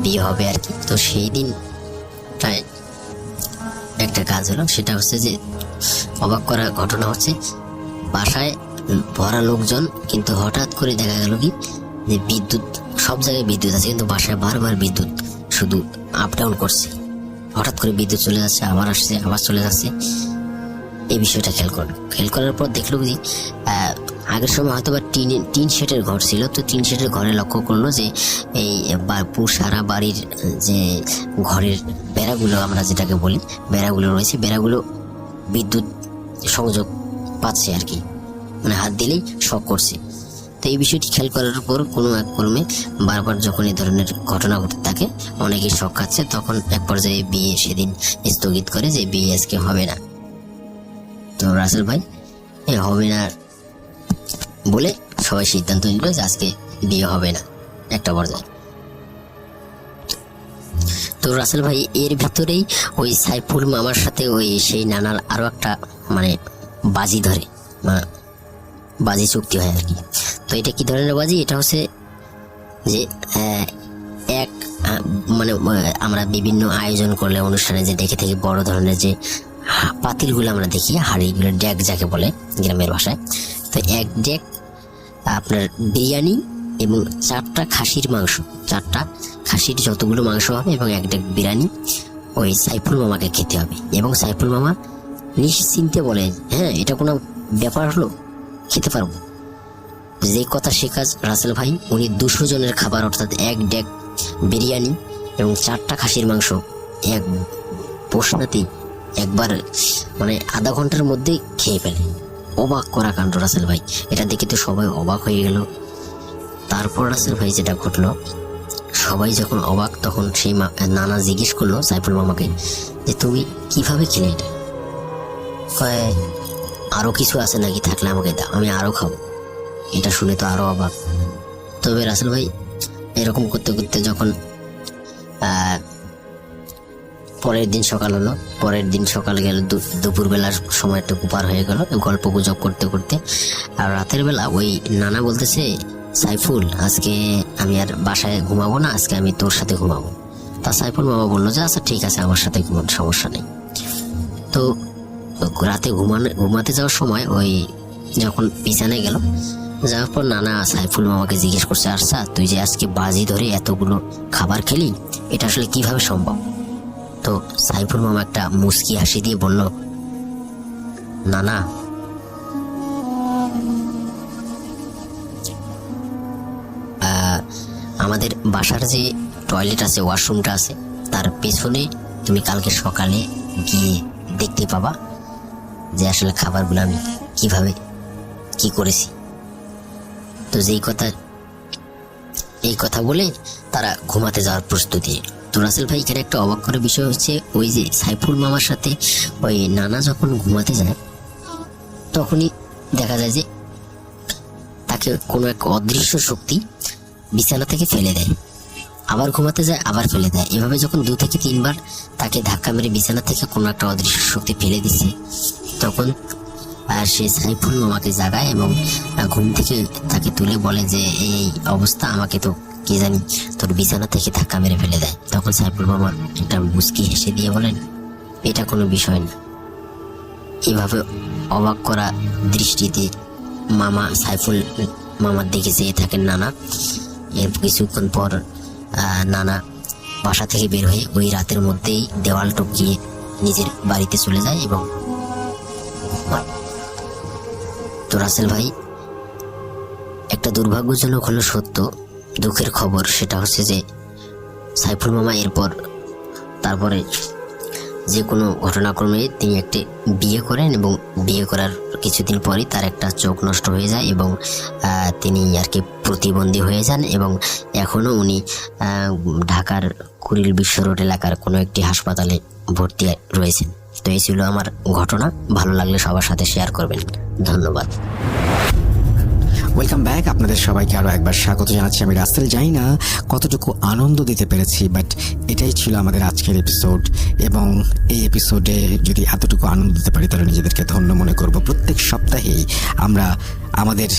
বিয়ে হবে আর কি, তো সেই দিন প্রায় একটা কাজ হলো, সেটা হচ্ছে যে অবাক করা ঘটনা হচ্ছে বাসায় ভরা লোকজন, কিন্তু হঠাৎ করে দেখা গেল কি যে বিদ্যুৎ, সব জায়গায় বিদ্যুৎ আছে কিন্তু বাসায় বারবার বিদ্যুৎ শুধু আপ ডাউন করছে, হঠাৎ করে বিদ্যুৎ চলে যাচ্ছে, আবার আসছে, আবার চলে যাচ্ছে। এই বিষয়টা খেয়াল করার পর দেখলো যে আগের সময় হয়তো বা টিন শেডের ঘর ছিল, তো টিন শেডের ঘরে লক্ষ্য করলো যে এই সারা বাড়ির যে ঘরের বেড়াগুলো আমরা যেটাকে বলি বেড়াগুলো রয়েছে, বেড়াগুলো বিদ্যুৎ সংযোগ পাচ্ছে আর কি, মানে হাত দিলেই শক করছে। তো এই বিষয়টি খেয়াল করার পর কোনো এক কর্মে বারবার যখন এই ধরনের ঘটনা ঘটে থাকে, অনেকেই শক খাচ্ছে, তখন এক পর্যায়ে বিয়ে সেদিন স্থগিত করে যে বিয়ে আজকে হবে না। তো রাসেল ভাই হবে না বলে সবাই সিদ্ধান্ত নিল যে আজকে বিয়ে হবে না একটা পর্যায়ে। তো রাসেল ভাই এর ভিতরেই ওই সাইফুল মামার সাথে ওই সেই নানার আরো একটা মানে বাজি ধরে, বাজি চুক্তি হয় আর কি। তো এটা কি ধরনের বাজি? এটা হচ্ছে যে এক মানে আমরা বিভিন্ন আয়োজন করলে অনুষ্ঠানে যে দেখে থাকি বড় ধরনের যে পাতিলগুলো আমরা দেখি, হাঁড়িগুলো, ডেক যাকে বলে গ্রামের ভাষায়, তো এক ডেক আপনার বিরিয়ানি এবং 4টা খাসির মাংস, 4টা খাসির যতগুলো মাংস হবে এবং এক ডেক বিরিয়ানি ওই সাইফুল মামাকে খেতে হবে। এবং সাইফুল মামা নিশ্চিন্তে বলে, হ্যাঁ এটা কোনো ব্যাপার হলো, খেতে পারবো। যে কথা সে কাজ। রাসেল ভাই উনি 200 জনের খাবার অর্থাৎ এক ডেক বিরিয়ানি এবং 4টা খাসির মাংস এক পোষনাতেই একবার মানে আধা ঘন্টার মধ্যে খেয়ে ফেলে। অবাক করা কাণ্ড রাসেল ভাই, এটা দেখে তো সবাই অবাক হয়ে গেল। তারপর রাসেল ভাই যেটা ঘটলো, সবাই যখন অবাক তখন সেই নানা জিজ্ঞেস করলো সাইফুল মামাকে যে তুমি কিভাবে খেলে এটা? আরো কিছু আছে নাকি? থাকলে আমাকে দাও, আমি আরো খাবো। এটা শুনে তো আরো অবাক। তবে রাসেল ভাই এরকম করতে করতে যখন পরের দিন সকাল হলো, পরের দিন সকালে গেল, দুপুরবেলার সময়টুকু পার হয়ে গেল গল্প গুজব করতে করতে। আর রাতের বেলা ওই নানা বলতেছে, সাইফুল আজকে আমি আর বাসায় ঘুমাবো না, আজকে আমি তোর সাথে ঘুমাবো। তা সাইফুল মামা বললো যে আচ্ছা ঠিক আছে, আমার সাথে ঘুমানো সমস্যা নেই। তো রাতে ঘুমাতে যাওয়ার সময় ওই যখন বিছানায় গেল, যাওয়ার পর নানা সাইফুল মামাকে জিজ্ঞেস করছে, আচ্ছা তুই যে আজকে বাজি ধরে এতগুলো খাবার খেলি, এটা আসলে কিভাবে সম্ভব? তো সাইফুল মামা একটা মুচকি হাসি দিয়ে বলল, নানা আমাদের বাসার যে টয়লেট আছে, ওয়াশরুমটা আছে, তার পেছনে তুমি কালকে সকালে গিয়ে দেখতে পাবা যে আসলে খাবারগুলো আমি কিভাবে কি করেছি। তো এই কথা বলে তারা ঘুমাতে যাওয়ার প্রস্তুতি। তো রাসেল ভাই এখানে একটা অবাক করার বিষয় হচ্ছে, ওই যে সাইফুল মামার সাথে ওই নানা যখন ঘুমাতে যায় তখনই দেখা যায় যে তাকে কোনো এক অদৃশ্য শক্তি বিছানা থেকে ফেলে দেয়। আবার ঘুমাতে যায়, আবার ফেলে দেয়। এভাবে যখন 2 থেকে 3 বার তাকে ধাক্কা মেরে বিছানা থেকে কোনো একটা অদৃশ্য শক্তি ফেলে দিচ্ছে, তখন সে সাইফুল মামাকে জাগায় এবং ঘুম থেকে তাকে তুলে বলে যে এই অবস্থা, আমাকে তো কে জানি তোর বিছানা থেকে ধাক্কা মেরে ফেলে দেয়। তখন সাইফুল মামা একটা মুচকি হেসে দিয়ে বলেন, এটা কোনো বিষয় না। এভাবে অবাক করা দৃষ্টিতে সাইফুল মামার দিকে চেয়ে থাকেন নানা। এর কিছুক্ষণ পর নানা বাসা থেকে বের হয়ে ওই রাতের মধ্যেই দেওয়াল টপকিয়ে নিজের বাড়িতে চলে যায়। এবং তো রাসেল ভাই, একটা দুর্ভাগ্যজনক হলো সত্য, দুঃখের খবর, সেটা হচ্ছে যে সাইফুল মামা তারপরে যে কোনো ঘটনাক্রমে তিনি একটি বিয়ে করেন এবং বিয়ে করার কিছুদিন পরই তার একটা চোখ নষ্ট হয়ে যায় এবং তিনি আর কি প্রতিবন্ধী হয়ে যান এবং এখনও উনি ঢাকার কুড়িল বিশ্ব রোড এলাকার কোনো একটি হাসপাতালে ভর্তি রয়েছেন। তো এই ছিল আমার ঘটনা। ভালো লাগলে সবার সাথে শেয়ার করবেন। ধন্যবাদ। Welcome back. আপনাদের সবাইকে আরও একবার স্বাগত জানাচ্ছি। আমি রাসেল। জানি না কতটুকু আনন্দ দিতে পেরেছি, বাট এটাই ছিল আমাদের আজকের এপিসোড। এবং এই এপিসোডে যদি এতটুকু আনন্দ দিতে পারি তাহলে নিজেদেরকে ধন্য মনে করব। প্রত্যেক সপ্তাহেই আমরা আমাদের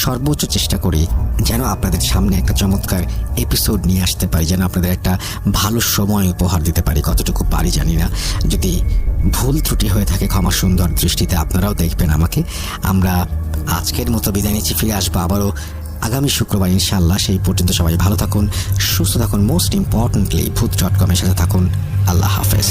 সর্বোচ্চ চেষ্টা করি যেন আপনাদের সামনে একটা চমৎকার এপিসোড নিয়ে আসতে পারি, যেন আপনাদের একটা ভালো সময় উপহার দিতে পারি। কতটুকু পারি জানি না, যদি ভুল ত্রুটি হয়ে থাকে ক্ষমা সুন্দর দৃষ্টিতে আপনারাও দেখবেন আমাকে। আমরা আজকের মতো বিদায় নিচ্ছি, ফিরে আসবো আবারও আগামী শুক্রবার ইনশাআল্লাহ। সেই পর্যন্ত সবাই ভালো থাকুন, সুস্থ থাকুন, মোস্ট ইম্পর্টেন্টলি ভূত.com-এর সাথে থাকুন। আল্লাহ হাফেজ।